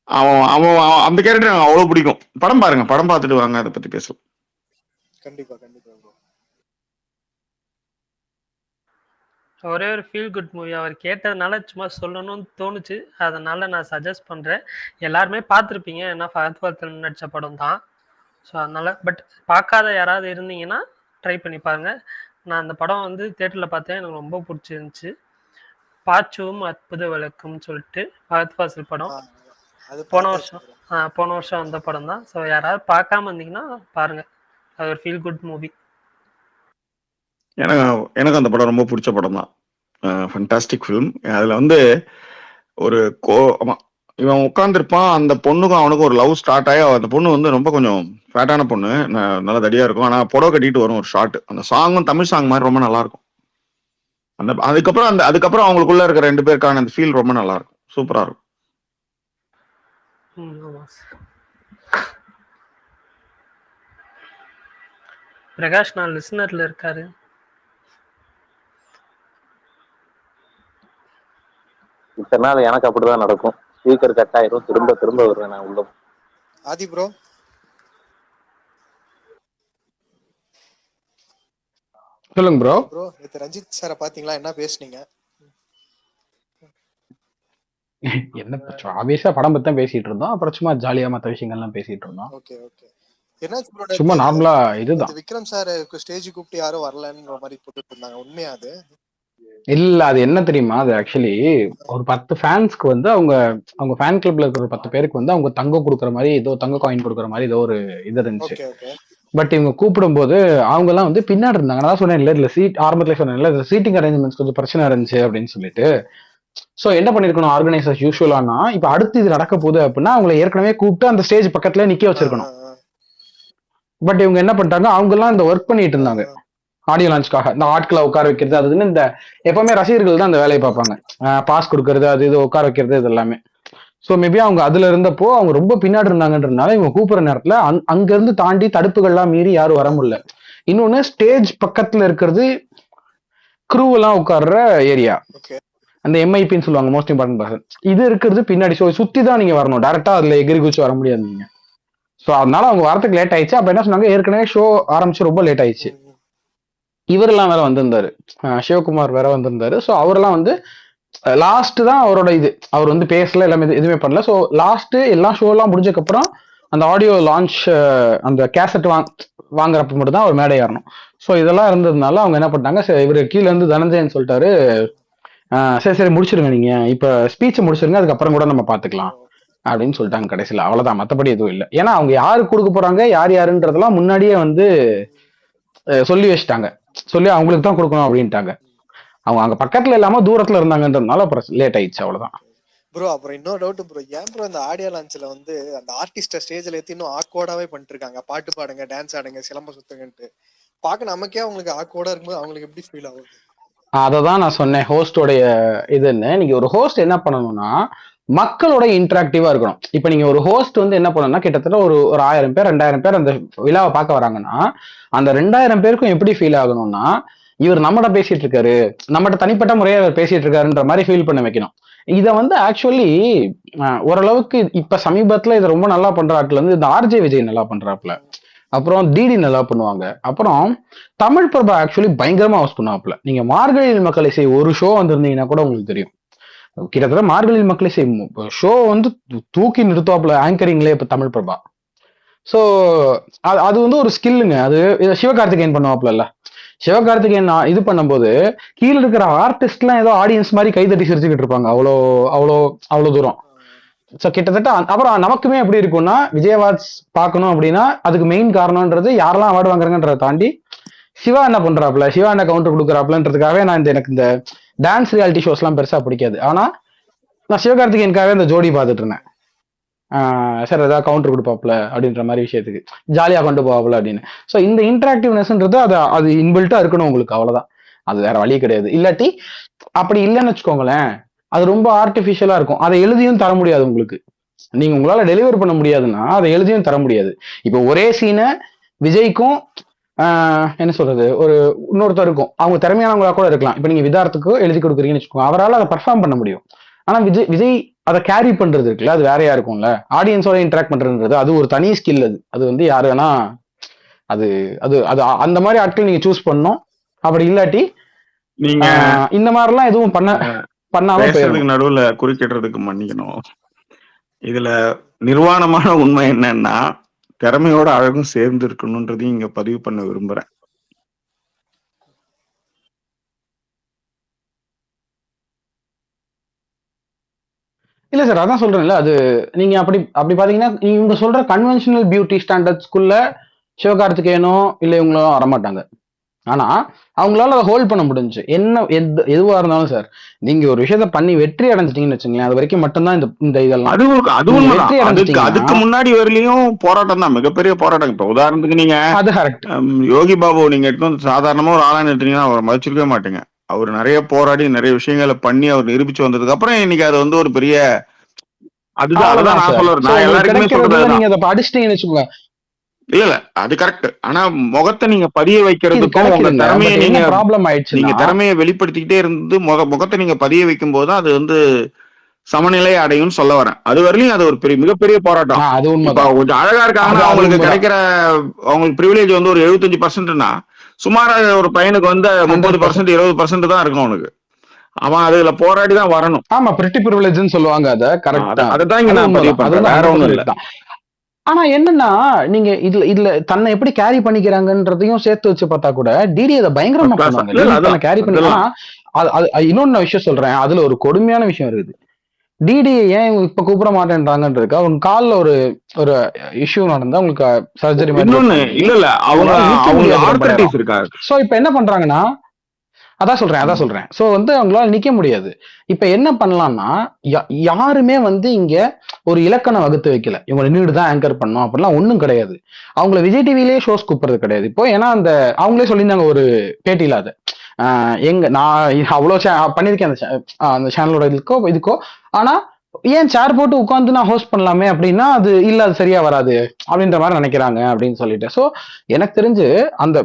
அவன் அவன் அந்த கேரக்டர் எனக்கு அவ்வளவு பிடிக்கும். படம் பாருங்க, படம் பார்த்துட்டு வாங்க, அதை பத்தி பேசலாம். கண்டிப்பா கண்டிப்பா. ஒரே ஒரு ஃபீல் குட் மூவி அவர் கேட்டதுனால சும்மா சொல்லணும்னு தோணுச்சு, அதனால நான் சஜஸ்ட் பண்றேன். எல்லாருமே பார்த்துருப்பீங்க, ஏன்னா ஃபஹத் ஃபாசில் நடிச்ச படம் தான். ஸோ அதனால பட் பார்க்காத யாராவது இருந்தீங்கன்னா ட்ரை பண்ணி பாருங்க. நான் அந்த படம் வந்து தியேட்டரில் பார்த்தேன், எனக்கு ரொம்ப பிடிச்சிருந்துச்சு. பாச்சுவும் அற்புத விளக்கும்னு சொல்லிட்டு ஃபஹத் ஃபாசில் படம். போன வருஷம் அந்த படம் தான். ஸோ யாராவது பார்க்காம இருந்தீங்கன்னா பாருங்க, அது ஒரு ஃபீல் குட் மூவி. எனக்கு அந்த படம் ரொம்ப பிடிச்ச படம் தான். Fantastic film. அதுல வந்து ஒரு இவன் உட்காந்துருப்பான், அந்த பொண்ணுக்கும் அவனுக்கும் ஒரு லவ் ஸ்டார்ட் ஆகி, அந்த பொண்ணு வந்து ரொம்ப கொஞ்சம் ஃபேட்டான பொண்ணு, நல்லா தடியா இருக்கும். ஆனா புடவை கட்டிட்டு வரும் ஒரு ஷார்ட். அந்த சாங்கும் தமிழ் சாங் மாதிரி ரொம்ப நல்லா இருக்கும். அதுக்கப்புறம் அவங்களுக்குள்ள இருக்கிற 2 பேருக்கான அந்த ஃபீல் ரொம்ப நல்லா இருக்கும், சூப்பரா இருக்கும். பிரகாஷ் நான் லிசனர்ல இருக்காரு. இத்தனை நாள் எனக்கு அப்படிதான் நடக்கும். ஸ்பீக்கர் கட் ஆயிரும், திரும்ப திரும்ப வருவேன் நான் உள்ள. ஆதி ப்ரோ சொல்லுங்க ப்ரோ. ப்ரோ நேத்து ரஞ்சித் சாரை பாத்தீங்களா, என்ன பேசுனீங்க? என்ன ஆப்வியஸா படம் பத்தி தான் பேசிட்டு இருந்தோம். அப்புறம் சும்மா ஜாலியா மத்த விஷயங்கள்லாம் பேசிட்டு இருந்தோம். Okay okay. என்னாச்சு ப்ரோ? சும்மா நார்மலா இதுதான். விக்ரம் சார் ஸ்டேஜ் கூப்பிட்டு யாரும் வரலன்ற மாதிரி போட்டுட்டு இருந்தாங்க, உண்மையா அது? இல்ல, அது என்ன தெரியுமா, அது ஆக்சுவலி ஒரு 10 ஃபேன்ஸ்க்கு வந்து அவங்க ஃபேன் கிளப்ல இருக்கிற ஒரு 10 பேருக்கு வந்து அவங்க தங்கம் கொடுக்குற மாதிரி, ஏதோ தங்க காயின் கொடுக்குற மாதிரி ஏதோ ஒரு இது இருந்துச்சு. பட் இவங்க கூப்பிடும் போது அவங்க எல்லாம் வந்து பின்னாடி இருந்தாங்க. நான் சொன்னேன் இல்ல சீட் ஆரம்பத்துல சொன்னேன்ல, சீட்டிங் அரேஞ்ச்மெண்ட்ஸ் கொஞ்சம் பிரச்சனை இருந்துச்சு அப்படின்னு சொல்லிட்டு. சோ என்ன பண்ணிருக்கணும் ஆர்கனைசர்ஸ் யூஸ்வலானா, இப்ப அடுத்து இது நடக்க போகுது அப்படின்னா அவங்களை ஏற்கனவே கூப்பிட்டு அந்த ஸ்டேஜ் பக்கத்துல நிக்க வச்சிருக்கணும். பட் இவங்க என்ன பண்ணிட்டாங்க, அவங்க எல்லாம் இந்த ஒர்க் பண்ணிட்டு இருந்தாங்க ஆடியோ லான்ச்காக. இந்த ஆட்களை உட்கார வைக்கிறது, அதுன்னு இந்த எப்பவுமே ரசிகர்கள் தான் அந்த வேலையை பார்ப்பாங்க. பாஸ் கொடுக்கறது, அது இது உட்கார வைக்கிறது, இது எல்லாமே. ஸோ மேபி அவங்க அதுல இருந்தப்போ அவங்க ரொம்ப பின்னாடி இருந்தாங்கன்றதுனால இவங்க கூப்பிடுற நேரத்துல அங்க இருந்து தாண்டி தடுப்புகள்லாம் மீறி யாரும் வர முடியல. இன்னொன்னு ஸ்டேஜ் பக்கத்துல இருக்கிறது க்ரூ எல்லாம் உட்கார்ற ஏரியா, அந்த எம்ஐபின்னு சொல்லுவாங்க, மோஸ்ட் இம்பார்ட்டன்ட் பர்சன். இது இருக்கிறது பின்னாடி. ஸோ சுத்தி தான் நீங்க வரணும், டேரக்டா அதுல எகிரி குச்சி வர முடியாது நீங்க. ஸோ அதனால அவங்க வரத்துக்கு லேட் ஆயிடுச்சு. அப்ப என்ன சொன்னாங்க, ஏற்கனவே ஷோ ஆரம்பிச்சு ரொம்ப லேட் ஆயிடுச்சு. இவரெல்லாம் வேற வந்திருந்தாரு, சிவகுமார் வேற வந்திருந்தாரு. ஸோ அவரெல்லாம் வந்து லாஸ்ட் தான் அவரோட இது, அவர் வந்து பேசல, எல்லாமே எதுவுமே பண்ணல. ஸோ லாஸ்ட் எல்லா ஷோ எல்லாம் முடிஞ்சதுக்கு அப்புறம் அந்த ஆடியோ லான்ச், அந்த கேசட் வாங்குறப்ப மட்டும் தான் அவர் மேடை ஏறணும். ஸோ இதெல்லாம் இருந்ததுனால அவங்க என்ன பண்ணாங்க, இவரு கீழே இருந்து தனஞ்சயன் சொல்லிட்டாரு, சரி முடிச்சிருங்க, நீங்க இப்ப ஸ்பீச் முடிச்சிருங்க, அதுக்கப்புறம் கூட நம்ம பாத்துக்கலாம் அப்படின்னு சொல்லிட்டாங்க கடைசியில். அவ்வளவுதான், மற்றபடி எதுவும் இல்லை. ஏன்னா அவங்க யாருக்கு கொடுக்க போறாங்க, யாருன்றதெல்லாம் முன்னாடியே வந்து சொல்லி வச்சுட்டாங்க. சொல்லி அவங்களுக்கு தான் கொடுக்கணும் அப்படின்ட்டாங்க. அவங்க அங்க பக்கத்துல இல்லாம தூரத்துல இருந்தாங்கன்றதுனால அப்புறம் லேட் ஆயிடுச்சு, அவ்வளவுதான். ப்ரோ அப்புறம் இன்னொரு டவுட் ப்ரோ, ஏன் ப்ரோ இந்த ஆடியோ லான்ச்ல வந்து அந்த ஆர்டிஸ்ட ஸ்டேஜ்ல ஏத்தி இன்னும் ஆக்வர்டாவே பண்ணிட்டு இருக்காங்க, பாட்டு பாடுங்க, டான்ஸ் ஆடுங்க, சிலம்ப சுத்துங்கன்ட்டு. பாக்க நமக்கே அவங்களுக்கு ஆக்வர்டா இருக்கும்போது அவங்களுக்கு எப்படி ஃபீல் ஆகும்? அததான் நான் சொன்னேன், ஹோஸ்டோடைய இதுன்னு. நீங்க ஒரு ஹோஸ்ட் என்ன பண்ணணும்னா மக்களோட இன்டராக்டிவா இருக்கணும். இப்ப நீங்க ஒரு ஹோஸ்ட் வந்து என்ன பண்ணணும்னா, கிட்டத்தட்ட ஒரு 1000 பேர் 2000 பேர் அந்த விழாவை பார்க்க வராங்கன்னா, அந்த 2000 பேருக்கும் எப்படி ஃபீல் ஆகணும்னா, இவர் நம்மகிட்ட பேசிட்டு இருக்காரு, நம்மகிட்ட தனிப்பட்ட முறையா இவர் பேசிட்டு இருக்காருன்ற மாதிரி ஃபீல் பண்ண வைக்கணும். இத வந்து ஆக்சுவலி ஓரளவுக்கு இப்ப சமீபத்துல இதை ரொம்ப நல்லா பண்றாப்புல வந்து இந்த ஆர்ஜே விஜய் நல்லா பண்றாப்புல, அப்புறம் டிடி நல்லா பண்ணுவாங்க, அப்புறம் தமிழ் பிரபா ஆக்சுவலி பயங்கரமா ஹவுஸ் பண்ணுவாப்புல. நீங்க மார்கழியில் மக்கள் இசை ஒரு ஷோ வந்திருந்தீங்கன்னா கூட உங்களுக்கு தெரியும். கிட்டத்தட்ட மார்கழியில் மக்கள் இசை ஷோ வந்து தூக்கி நிறுத்துவாப்புல ஆங்கரிங்லேயே இப்ப தமிழ் பிரபா. ஸோ அது வந்து ஒரு ஸ்கில்லுங்க. அது சிவகார்த்திகேயன் பண்ணுவாப்புல. சிவகார்த்திகேயன் இது பண்ணும்போது கீழே இருக்கிற ஆர்டிஸ்ட்லாம் ஏதோ ஆடியன்ஸ் மாதிரி கைதட்டி சிரிச்சுக்கிட்டு இருப்பாங்க. அவ்வளோ அவ்வளோ அவ்வளோ தூரம். ஸோ கிட்டத்தட்ட அப்புறம் நமக்குமே எப்படி இருக்கும்னா விஜய் அவார்ட்ஸ் பார்க்கணும் அப்படின்னா அதுக்கு மெயின் காரணம்ன்றது யாரெல்லாம் அவார்டு வாங்குறாங்கன்றதை தாண்டி சிவா என்ன பண்றாப்புல, சிவா என்ன கவுண்டர் கொடுக்குறாப்புலன்றதுக்காகவே நான் எனக்கு இந்த டான்ஸ் ரியாலிட்டி ஷோஸ் எல்லாம் பெருசா பிடிக்காது. ஆனா நான் சிவகார்த்திகேயனுக்காகவே இந்த ஜோடி பார்த்துட்டு இருந்தேன். சார் ஏதாவது கவுண்டர் கொடுப்பாப்புல அப்படின்ற மாதிரி விஷயத்துக்கு ஜாலியா கொண்டு போவாப்புல அப்படின்னு. ஸோ இந்த இன்டராக்டிவ்னஸ்ன்றது அது இன்பில்ட்டா இருக்கணும் உங்களுக்கு, அவ்வளவுதான். அது வேற வழி கிடையாது. இல்லாட்டி அப்படி இல்லைன்னு வச்சுக்கோங்களேன், அது ரொம்ப ஆர்டிபிஷியலா இருக்கும். அதை எழுதியும் தர முடியாது உங்களுக்கு. நீங்க உங்களால டெலிவர் பண்ண முடியாதுன்னா அதை எழுதியும் தர முடியாது. இப்போ ஒரே சீனை விஜய்க்கும் என்ன சொல்றது ஒரு இன்னொருத்தருக்கும் அவங்க திறமையானவங்களா கூட இருக்கலாம். இப்ப நீங்க விதார்த்துக்கு எழுதி கொடுக்குறீங்கன்னு வச்சுக்கோங்க, அவரால் அதை பர்ஃபார்ம் பண்ண முடியும். ஆனா விஜய் அதை கேரி பண்றது இருக்குல்ல, அது வேறையா இருக்கும்ல. ஆடியன்ஸோட இன்டராக்ட் பண்றதுன்றது அது ஒரு தனி ஸ்கில். அது வந்து யாரு வேணா அது அது அது அந்த மாதிரி ஆட்கள் நீங்க சூஸ் பண்ணணும். அப்படி இல்லாட்டி நீங்க இந்த மாதிரிலாம் எதுவும் பண்ணாம பேசுறதுக்கு நடுவுல குறுக்கிடுறதுக்கு மன்னிக்கணும். இதுல நிர்வாணமான உண்மை என்னன்னா திறமையோட அழகும் சேர்ந்து இருக்கணும்ன்றதையும் இங்க பதிவு பண்ண விரும்புறேன். இல்ல சார், அதான் சொல்றேன்ல. அது நீங்க அப்படி பாத்தீங்கன்னா இவங்க சொல்ற கன்வென்ஷனல் பியூட்டி ஸ்டாண்டர்ட்ஸ்குள்ள சிவகார்த்திகேயனோ இல்ல இவங்களும் வரமாட்டாங்க. ஆனா அவங்களால அதை ஹோல்ட் பண்ண முடிஞ்சு. என்ன எதுவா இருந்தாலும் சார், நீங்க ஒரு விஷயத்த பண்ணி வெற்றி அடைஞ்சிட்டீங்கன்னு வச்சுங்களேன், அது வரைக்கும் மட்டும்தான் இந்த இதெல்லாம். அதுக்கு முன்னாடி வரலையும் போராட்டம் தான், மிகப்பெரிய போராட்டம். இப்ப உதாரணத்துக்கு நீங்க யோகி பாபு நீங்க எடுத்து சாதாரணமா ஒரு ஆளான்னு எடுத்தீங்கன்னா அவரை மதிச்சிருக்கவே மாட்டீங்க. அவர் நிறைய போராடி நிறைய விஷயங்களை பண்ணி அவர் நிரூபிச்சு வந்ததுக்கு அப்புறம் இன்னைக்கு அது வந்து ஒரு பெரிய அதுதான் நான் சொல்றேன். நான் எல்லாருக்குமே சொல்றேன். இல்ல அது கரெக்ட். ஆனா முகத்தை நீங்க பதிய வைக்கிறதுக்கும் உங்க திறமையை நீங்க திறமையை வெளிப்படுத்திக்கிட்டே இருந்து முகத்தை நீங்க பதிய வைக்கும் போது அது வந்து சமநிலை அடையும் சொல்ல வரேன். அது வரையிலும் அது ஒரு மிகப்பெரிய போராட்டம். கொஞ்சம் அழகா இருக்காங்கன்னா அவங்களுக்கு கிடைக்கிற அவங்களுக்கு ப்ரிவிலேஜ் வந்து ஒரு 75%னா சுமாராக ஒரு பையனுக்கு வந்து 30% 20% தான் இருக்கும் அவனுக்கு. அவன் அதுல போராடி தான் வரணும். ஆமா, பிரிட்டி ப்ரிவிலேஜ்னு சொல்லுவாங்க. அத கரெக்ட். அதுதான் இங்க நான் பதிவு பண்றேன், வேற ஒண்ணும் இல்ல. ஆனா என்னன்னா நீங்க இதுல தன்னை எப்படி கேரி பண்ணிக்கிறாங்கன்றதையும் சேர்த்து வச்சு பார்த்தா கூட டிடி அதை பயங்கரமா பண்ணுவாங்க. கேரி பண்ணா இன்னொன்னு விஷயம் சொல்றேன். அதுல ஒரு கொடுமையான விஷயம் இருக்குது. டிடி ஏன் இப்ப கூப்பிட மாட்டேன்றாங்கன்றதுக்கு அவங்க கால்ல ஒரு இஷ்யூ நடந்தா உங்களுக்கு சர்ஜரி இல்ல அவங்க இருக்காரு. சோ இப்ப என்ன பண்றாங்கன்னா அதான் சொல்றேன். சோ வந்து அவங்களால நிக்க முடியாது. இப்ப என்ன பண்ணலாம்னா யாருமே வந்து இங்க ஒரு இலக்கணம் வகுத்து வைக்கல, இவங்க நின்றுட்டு தான் ஆங்கர் பண்ணோம் அப்படிலாம் ஒண்ணும் கிடையாது. அவங்கள விஜய் டிவிலேயே ஷோஸ் கூப்பிடுறது கிடையாது இப்போ. ஏன்னா அவங்களே சொல்லியிருந்தாங்க ஒரு பேட்டியில, அது நான் அவ்வளவு பண்ணிருக்கேன் அந்த சேனலோட இதுக்கோ. ஆனா ஏன் சேர் போட்டு உட்காந்து நான் ஹோஸ்ட் பண்ணலாமே அப்படின்னா அது இல்ல, அது சரியா வராது அப்படின்ற மாதிரி நினைக்கிறாங்க அப்படின்னு சொல்லிட்டு. சோ எனக்கு தெரிஞ்சு அந்த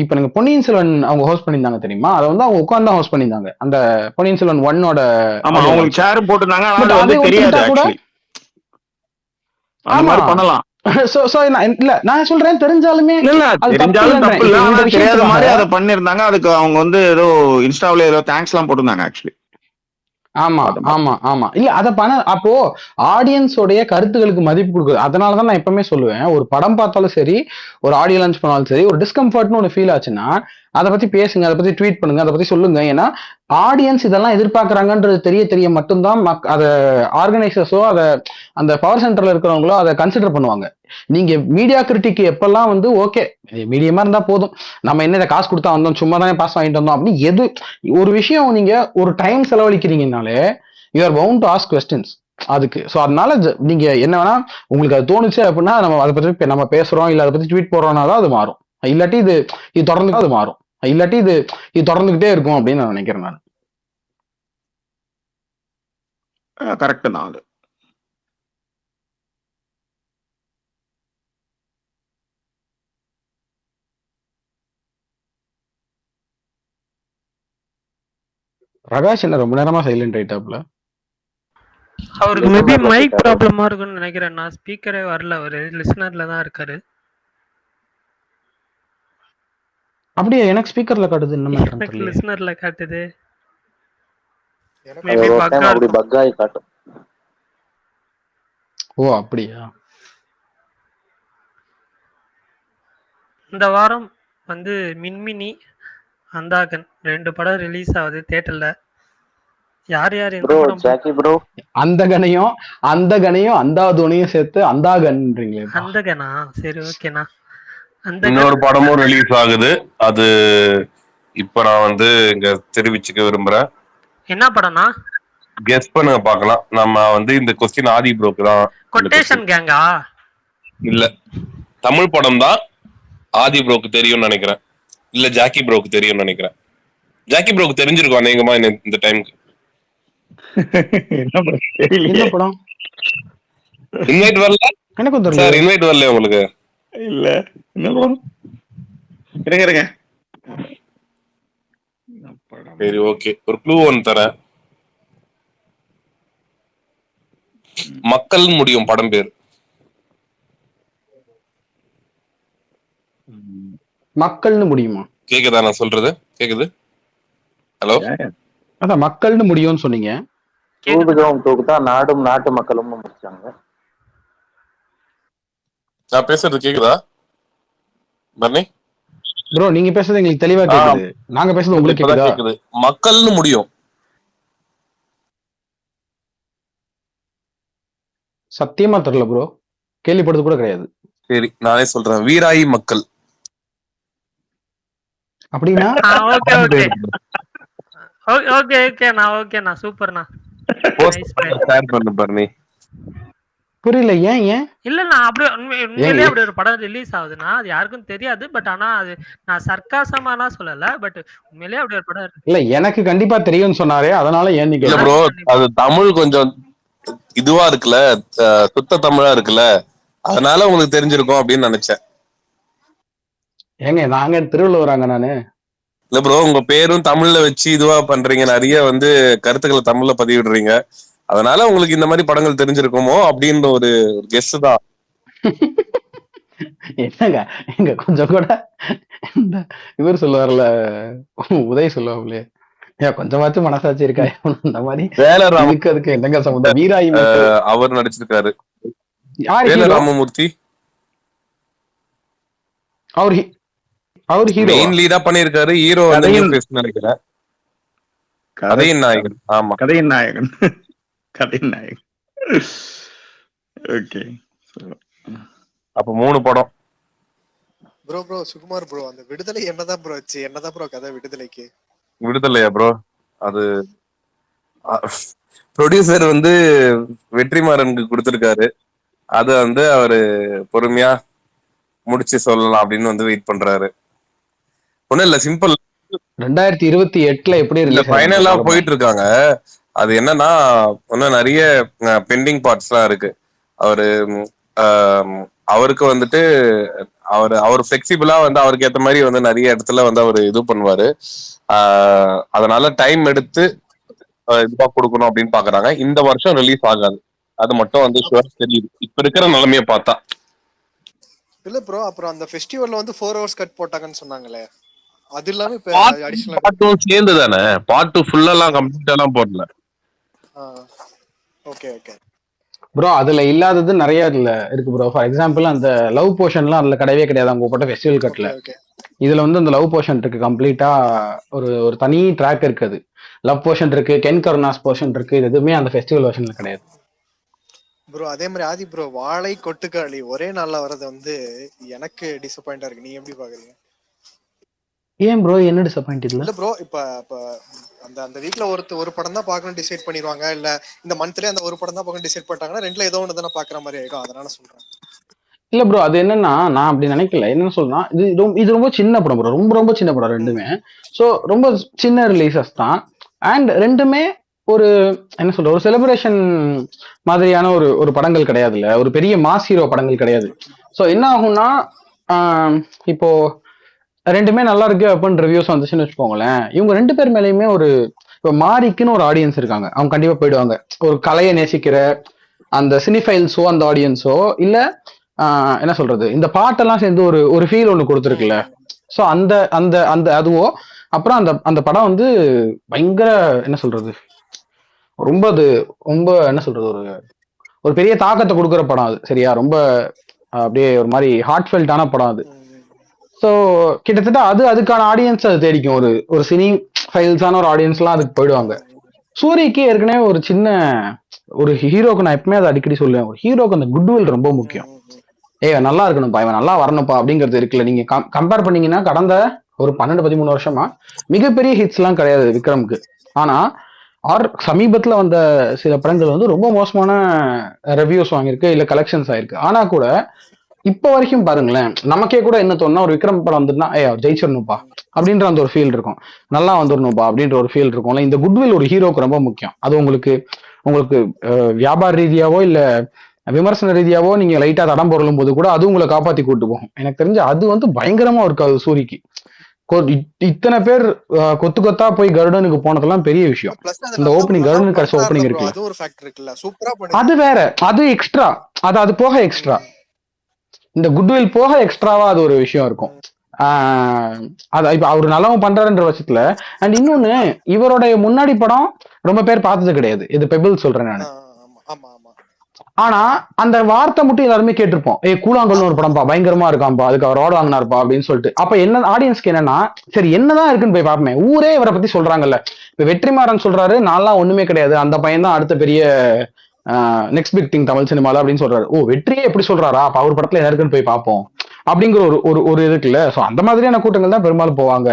இப்ப நீங்க பொன்னியின் செல்வன் அவங்க ஹோஸ்ட் பண்ணியிருந்தாங்க தெரியுமா, அதை வந்து அவங்க உட்காந்து தான் ஹோஸ்ட் பண்ணியிருந்தாங்க. அந்த பொன்னியின் செல்வன் 1ஓட சேர் போட்டுருந்தாங்க. பண்ணலாம். இல்ல நான் சொல்றேன் தெரிஞ்சாலுமே தெரியாத மாதிரி அதை பண்ணிருந்தாங்க. அதுக்கு அவங்க வந்து ஏதோ இன்ஸ்டாவில ஏதோ தேங்க்ஸ் எல்லாம் போட்டிருந்தாங்க ஆக்சுவலி. ஆமா இல்ல அத அப்போ ஆடியன்ஸோடைய கருத்துகளுக்கு மதிப்பு கொடுக்குது. அதனாலதான் நான் எப்பவுமே சொல்லுவேன், ஒரு படம் பார்த்தாலும் சரி, ஒரு ஆடியோ லான்ச் பண்ணாலும் சரி, ஒரு டிஸ்கம்ஃபர்ட்னு ஒன்று ஃபீல் ஆச்சுன்னா அதை பத்தி பேசுங்க, அதை பத்தி ட்வீட் பண்ணுங்க, அதை பத்தி சொல்லுங்க. ஏன்னா ஆடியன்ஸ் இதெல்லாம் எதிர்பார்க்கறாங்கன்றது தெரிய மட்டும்தான் அதை ஆர்கனைசர்ஸோ அதை அந்த பவர் சென்டர்ல இருக்கிறவங்களோ அதை கன்சிடர் பண்ணுவாங்க. நீங்க மீடியா கிரிட்டிக் எப்பெல்லாம் வந்து ஓகே மீடியமா இருந்தா போதும், நம்ம என்ன இதை காசு கொடுத்தா வந்தோம், சும்மா தானே பாஸ் வாங்கிட்டு வந்தோம் அப்படின்னு ஒரு விஷயம் நீங்க ஒரு டைம் செலவழிக்கிறீங்கனாலே you are bound to ask questions அதுக்கு. ஸோ அதனால நீங்க என்ன வேணா உங்களுக்கு அது தோணுச்சு அப்படின்னா நம்ம அதை பத்தி நம்ம பேசுறோம் இல்ல அதை பத்தி ட்வீட் போடுறோம்னா தான் அது மாறும். இல்லாட்டி இது தொடர்ந்து அது மாறும். இல்லாட்டி இது தொடர்ந்துகிட்டே இருக்கும் அப்படின்னு நான் நினைக்கிறேன். நான் கரெக்ட் தான். அது பிரகாஷ் என்ன ரொம்ப நேரமா சைலண்ட் ஆயிட்டாப்ல? அவருக்கு மேபி மைக் ப்ராப்ளமா இருக்கும்னு நினைக்கிறேன். நான் ஸ்பீக்கரே வரல, அவரு லிசனர்ல தான் இருக்காரு. அப்படியே எனக்கு ஸ்பீக்கர்ல காட்டுது என்ன மேட்டர் எனக்கு தெரியல. லிசனர்ல காட்டுது. அது மேபி ஒரு பக்கா டைம் அப்படி இருக்கும். பக் ஆகி காட்டும். ஓ அப்படியா? இந்த வாரம் வந்து மின்மினி, அந்தாகன் 2 படம் ரிலீஸ் ஆகுது தியேட்டர்ல. யார் யார் எந்த ப்ரோ படம் ஜாக்கி ப்ரோ அந்த கணையும் அந்தாதோனையும் சேர்த்து அந்தாகன்றீங்களேப்பா. அந்தகனா? சரி ஓகேண்ணா. இன்னொரு படமும் ரிலீஸ் ஆகுது. அது இப்ப நான் வந்து இங்க தெரிவிச்சுக்க விரும்புறேன். என்ன படம்னா? கெஸ் பண்ணுங்க பார்க்கலாம். நம்ம வந்து இந்த கொஸ்டின் ஆதி ப்ரோக்கு தான். கொட்டேஷன் கேங்கா? இல்ல, தமிழ் படம் தான். ஆதி ப்ரோக்கு தெரியும்னு நினைக்கிறேன். இல்ல ஜாக்கி ப்ரோக்கு தெரியும்னு நினைக்கிறேன். ஜாக்கி ப்ரோக்கு தெரிஞ்சிருக்கும் அநேகமா இந்த டைம்க்கு. என்ன படம்? இன்வைட் வரல? எனக்கும் தெரியல சார். இன்வைட் வரல உங்களுக்கு? இல்ல. என்ன படம்? இருங்க. சரி ஓகே, ஒரு க்ளூ ஒன்னு தரேன். மக்கள் முடியும் படம் பேர். மக்கள்னு முடியுமா? கேக்குதா நான் சொல்றது? கேக்குது? ஹலோ, அதான் மக்கள்னு முடியும்னு சொன்னீங்க. தூதுகவும் தூக்குதா நாடும் நாட்டு மக்களும் முடிச்சாங்க. நான் பேசுறது கேக்குதா பர்னி? ப்ரோ நீங்க பேசுறது எங்களுக்கு தெளிவா கேக்குது. நாங்க பேசுறது உங்களுக்கு கேக்குதா? கேக்குது. மக்கள்னு முடியும். சத்தியமா தெரியல ப்ரோ, கேள்விப்பட்டது கூட கிடையாது. சரி நானே சொல்றேன், வீராயி மக்கள். அப்படின்னா ஓகே ஓகே ஓகே ஓகேண்ணா, ஓகேண்ணா, சூப்பர்ண்ணா. ஷேர் பண்ணு பர்னி. புரியல. ஏன் இல்லண்ணா, அப்படியே உண்மையிலேயே அப்படி ஒரு படம் ரிலீஸ் ஆகுதுன்னா அது யாருக்கும் தெரியாது. பட் ஆனா அது நான் சர்க்காசமாலாம் சொல்லல. பட் உண்மையிலேயே அப்படி ஒரு படம் இருக்கு. இல்ல எனக்கு கண்டிப்பா தெரியும்னு சொன்னாரே, அதனால ஏன் நீங்க இல்ல ப்ரோ, அது தமிழ் கொஞ்சம் இதுவா இருக்குல்ல, சுத்த தமிழா இருக்குல்ல, அதனால உங்களுக்கு தெரிஞ்சிருக்கும் அப்படின்னு நினைச்சேன். ஏங்க நாங்க திருவள்ளுவராங்க நானு. இல்ல ப்ரோ, உங்க பேரும் தமிழ்ல வச்சு இதுவா பண்றீங்க, நிறைய வந்து கருத்துக்களை தமிழ்ல பதிவிடுறீங்க, அதனால உங்களுக்கு இந்த மாதிரி படங்கள் தெரிஞ்சிருக்குமோ அப்படின்ற ஒரு கெஸ் தான். என்னங்க எங்க கொஞ்சம் கூட இந்த இவர் சொல்லுவார்ல, உதய் சொல்லுவாங்களே, ஏன் கொஞ்சமாச்சும் மனசாட்சி இருக்கா அந்த மாதிரி. அதுக்கு என்னங்க சம்பந்தம்? வீராயி அவர் நடிச்சிருக்காரு. யாரு? ராமமூர்த்தி. அவர் ஹீரோ மெயின் லீடா பண்ணிருக்காரு. ஹீரோ வந்து நியூ ஃபேஸ் நினைக்கிறேன். கதையின் நாயகன். ஆமா, கதையின் நாயகன். கதையின் நாயகன். ஓகே. அப்ப 3 படம். ப்ரோ சுகுமார் ப்ரோ, அந்த விடுதலை என்னதான் ப்ரோ ஆச்சு? என்னதான் ப்ரோ கதை விடுதலைக்கு? விடுதலையா ப்ரோ? அது ப்ரொடியூசர் வந்து வெற்றிமாறனுக்கு கொடுத்திருக்காரு. அது வந்து அவரு பொறுமையா முடிச்சு சொல்லலாம் அப்படின்னு வந்து வெயிட் பண்றாரு. ஒண்ணும் இல்ல, சிம்பிள். 2028 எப்படி இல்ல, ஃபைனலா போயிட்டு இருக்காங்க. அது என்னன்னா இன்னும் நிறைய பெண்டிங் பார்ட்ஸ் எல்லாம் இருக்கு. அவருக்கு வந்துட்டு அவர் ஃபிளெக்சிபிளா வந்து அவருக்கு ஏத்த மாதிரி வந்து நிறைய இடத்துல வந்து அவர் இது பண்ணுவாரு. அதனால டைம் எடுத்து இதுவா கொடுக்கணும் அப்படின்னு பாக்குறாங்க. இந்த வருஷம் ரிலீஸ் ஆகாது, அது மட்டும் வந்து ஷுவர் தெரியுது இப்ப இருக்கிற நிலைமைய பார்த்தா. இல்ல ப்ரோ, அப்புறம் அந்த ஃபெஸ்டிவல்ல வந்து 4 hours கட் போட்டாங்கன்னு சொன்னாங்களே, அது இல்லாம இப்ப அடிஷனல் பார்ட் 2 சேர்ந்து தானே? பார்ட் 2 ஃபுல்லா எல்லாம் கம்ப்ளீட்டா எல்லாம் போடல. ஓகே ஓகே ப்ரோ, அதுல இல்லாதது நிறைய இதுல இருக்கு ப்ரோ. ஃபார் எக்ஸாம்பிள் அந்த லவ் போர்ஷன்லாம் அதுல கிடையவே கிடையாது அவங்க போட்ட ஃபெஸ்டிவல் கட்ல. இதுல வந்து அந்த லவ் போர்ஷன் இருக்கு, கம்ப்ளீட்டா ஒரு தனி ட்ராக் இருக்குது. லவ் போர்ஷன் இருக்கு, கென் கருணாஸ் போர்ஷன் இருக்கு. இது எதுவுமே அந்த ஃபெஸ்டிவல் வெர்ஷன்ல கிடையாது ப்ரோ. அதே மாதிரி ஆதி ப்ரோ, வாழை கொட்டுக்காளி ஒரே நாள்ல வரது வந்து எனக்கு டிசப்பாயிண்டா இருக்கு. நீங்க எப்படி பாக்குறீங்க? ஏன் ப்ரோ, என்ன டிசப்பாயிண்ட் இதுல? இல்ல ப்ரோ, இப்ப அந்த அந்த வீக்ல ஒரு படம் தான் பார்க்கணும் டிசைட் பண்ணிடுவாங்க, இல்ல இந்த மந்த்லயே அந்த ஒரு படம் தான் பார்க்கணும் டிசைட் பண்ணிட்டாங்கன்னா ரெண்டுல ஏதோ ஒன்று தானே பாக்குற மாதிரி ஆயிடும். அதனால சொல்றேன். இல்ல ப்ரோ, அது என்னன்னா நான் அப்படி நினைக்கல. என்னன்னு சொல்றேன், இது ரொம்ப சின்ன படம் ப்ரோ, ரொம்ப சின்ன படம் ரெண்டுமே. ஸோ ரொம்ப சின்ன ரிலீசஸ் தான். அண்ட் ரெண்டுமே ஒரு என்ன சொல்ற, ஒரு செலிப்ரேஷன் மாதிரியான ஒரு படங்கள் கிடையாதுல்ல, ஒரு பெரிய மாஸ் ஹீரோ படங்கள் கிடையாது. ஸோ என்ன ஆகும்னா, இப்போ ரெண்டுமே நல்லா இருக்கு அப்படின்னு ரிவ்யூஸ் வந்துச்சுன்னு வச்சுக்கோங்களேன், இவங்க 2 பேர் மேலேயுமே ஒரு இப்போ மாரிக்குன்னு ஒரு ஆடியன்ஸ் இருக்காங்க, அவங்க கண்டிப்பா போயிடுவாங்க. ஒரு கலையை நேசிக்கிற அந்த சினிஃபைல்ஸோ அந்த ஆடியன்ஸோ இல்ல என்ன சொல்றது, இந்த பாட்டெல்லாம் சேர்ந்து ஒரு ஒரு ஃபீல் ஒன்று கொடுத்துருக்குல்ல. ஸோ அந்த அந்த அந்த அதுவோ அப்புறம் அந்த அந்த படம் வந்து பயங்கர என்ன சொல்றது, ரொம்ப அது ரொம்ப என்ன சொல்றது, ஒரு ஒரு பெரிய தாக்கத்தை கொடுக்குற படம் அது. சரியா, ரொம்ப அப்படியே ஒரு மாதிரி ஹார்ட் ஃபெல்ட்டான படம் அது. ஸோ கிட்டத்தட்ட அது அதுக்கான ஆடியன்ஸ் அது தேடிக்கும். ஒரு ஒரு சினி ஃபைல்ஸான ஒரு ஆடியன்ஸ்லாம் அதுக்கு போயிடுவாங்க. சூரிக்கு ஏற்கனவே ஒரு சின்ன ஒரு ஹீரோக்கு, நான் எப்பவுமே அதை அடிக்கடி சொல்லுவேன், ஒரு ஹீரோக்கு அந்த குட்வில் ரொம்ப முக்கியம். நல்லா இருக்கணும்ப்பா, இவன் நல்லா வரணும்ப்பா அப்படிங்கிறது இருக்குல்ல. நீங்க கம்பேர் பண்ணீங்கன்னா கடந்த ஒரு 12-13 வருஷமா மிகப்பெரிய ஹிட்ஸ் எல்லாம் கிடையாது விக்ரமுக்கு. ஆனா சமீபத்துல வந்த சில படங்கள் வந்து ரொம்ப மோசமான ரிவ்யூஸ் வாங்கியிருக்கு, இல்ல கலெக்ஷன்ஸ் ஆயிருக்கு. ஆனா கூட இப்ப வரைக்கும் பாருங்களேன், நமக்கே கூட என்ன தோணுனா, ஒரு விக்ரம் படம் வந்துட்டுனா அவர் ஜெயிச்சிடணும்ப்பா அப்படின்ற அந்த ஒரு ஃபீல் இருக்கும், நல்லா வந்துடணும்ப்பா அப்படின்ற ஒரு ஃபீல் இருக்கும்ல. இந்த குட்வில் ஒரு ஹீரோக்கு ரொம்ப முக்கியம். அது உங்களுக்கு உங்களுக்கு வியாபார ரீதியாவோ இல்ல விமர்சன ரீதியாவோ நீங்க லைட்டா தடம் பொருளும் போது கூட அது உங்களை காப்பாத்தி கூட்டு போகும். எனக்கு தெரிஞ்சு அது வந்து பயங்கரமா இருக்காது சூரிக்கு. இத்தனை பேர் கொத்து கொத்தா போய் கருடனுக்கு போனதெல்லாம் பெரிய விஷயம். இந்த ஓப்பனிங் கருடன் கடைசி ஓப்பனிங் இருக்குல்ல, அது வேற, அது எக்ஸ்ட்ரா, அது போக எக்ஸ்ட்ரா, இந்த குட்வில் போக எக்ஸ்ட்ராவா அது ஒரு விஷயம் இருக்கும். அது இப்ப அவரு நல்லவன் பண்றாருன்ற பட்சத்துல. அண்ட் இன்னொன்னு, இவருடைய முன்னாடி படம் ரொம்ப பேர் பார்த்தது கிடையாது, இது பெபிள் சொல்றேன் நான். ஆனா அந்த வார்த்தை மட்டும் எல்லாருமே கேட்டிருப்போம், கூழாங்கல்னு ஒரு படம்பா பயங்கரமா இருக்காம்பா, அதுக்கு அவர் அவார்டு வாங்கினார்ப்பா அப்படின்னு சொல்லிட்டு. அப்ப என்ன ஆடியன்ஸ்க்கு என்னன்னா, சரி என்னதான் இருக்குன்னு போய் பார்ப்போமே, ஊரே இவரை பத்தி சொல்றாங்கல்ல. இப்ப வெற்றிமாறன் சொல்றாரு, நான்லாம் ஒண்ணுமே கிடையாது, அந்த பையன் தான் அடுத்த பெரிய நெக்ஸ்ட் பிக் திங் தமிழ் சினிமால அப்படின்னு சொல்றாரு. வெற்றியே எப்படி சொல்றாரா, அப்ப அவர் படத்துல என்ன இருக்குன்னு போய் பார்ப்போம் அப்படிங்கிற ஒரு ஒரு இருக்குல்ல. சோ அந்த மாதிரியான கூட்டங்கள் தான் பெரும்பாலும் போவாங்க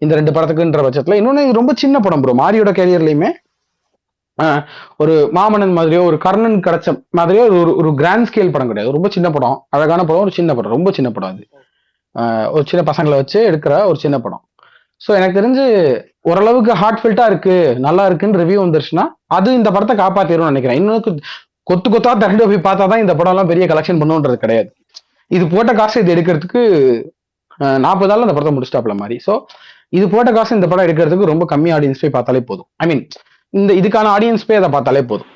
இந்த 2 படத்துக்குன்ற பட்சத்துல. இன்னொன்னு, இது ரொம்ப சின்ன படம் ப்ரோ. மாரியோட கேரியர்லயுமே ஒரு மாமன்னன் மாதிரியோ ஒரு கர்ணன் கிடைச்ச மாதிரியோ ஒரு கிராண்ட் ஸ்கேல் படம் கிடையாது. ரொம்ப சின்ன படம், அழகான படம், ஒரு சின்ன படம், ரொம்ப சின்ன படம். அது ஒரு சின்ன பசங்களை வச்சு எடுக்கிற ஒரு சின்ன படம். ஸோ எனக்கு தெரிஞ்சு ஓரளவுக்கு ஹார்ட் ஃபெல்ட்டா இருக்கு, நல்லா இருக்குன்னு ரிவ்யூ வந்துருச்சுன்னா அது இந்த படத்தை காப்பாத்திரும்னு நினைக்கிறேன். இன்னொரு கொத்து கொத்தா தரண்டு போய் பார்த்தா தான் இந்த படம் எல்லாம் பெரிய கலெக்ஷன் பண்ணுன்றது கிடையாது. இது போட்ட காசு இது எடுக்கிறதுக்கு 40 நாள் அந்த படத்தை முடிச்சிட்டாப்ல மாதிரி. ஸோ இது போட்ட காசு இந்த படம் எடுக்கிறதுக்கு ரொம்ப கம்மி ஆடியன்ஸ் போய் பார்த்தாலே போதும். ஐ மீன் இதுக்கான ஆடியன்ஸ் போய் அதை பார்த்தாலே போதும்.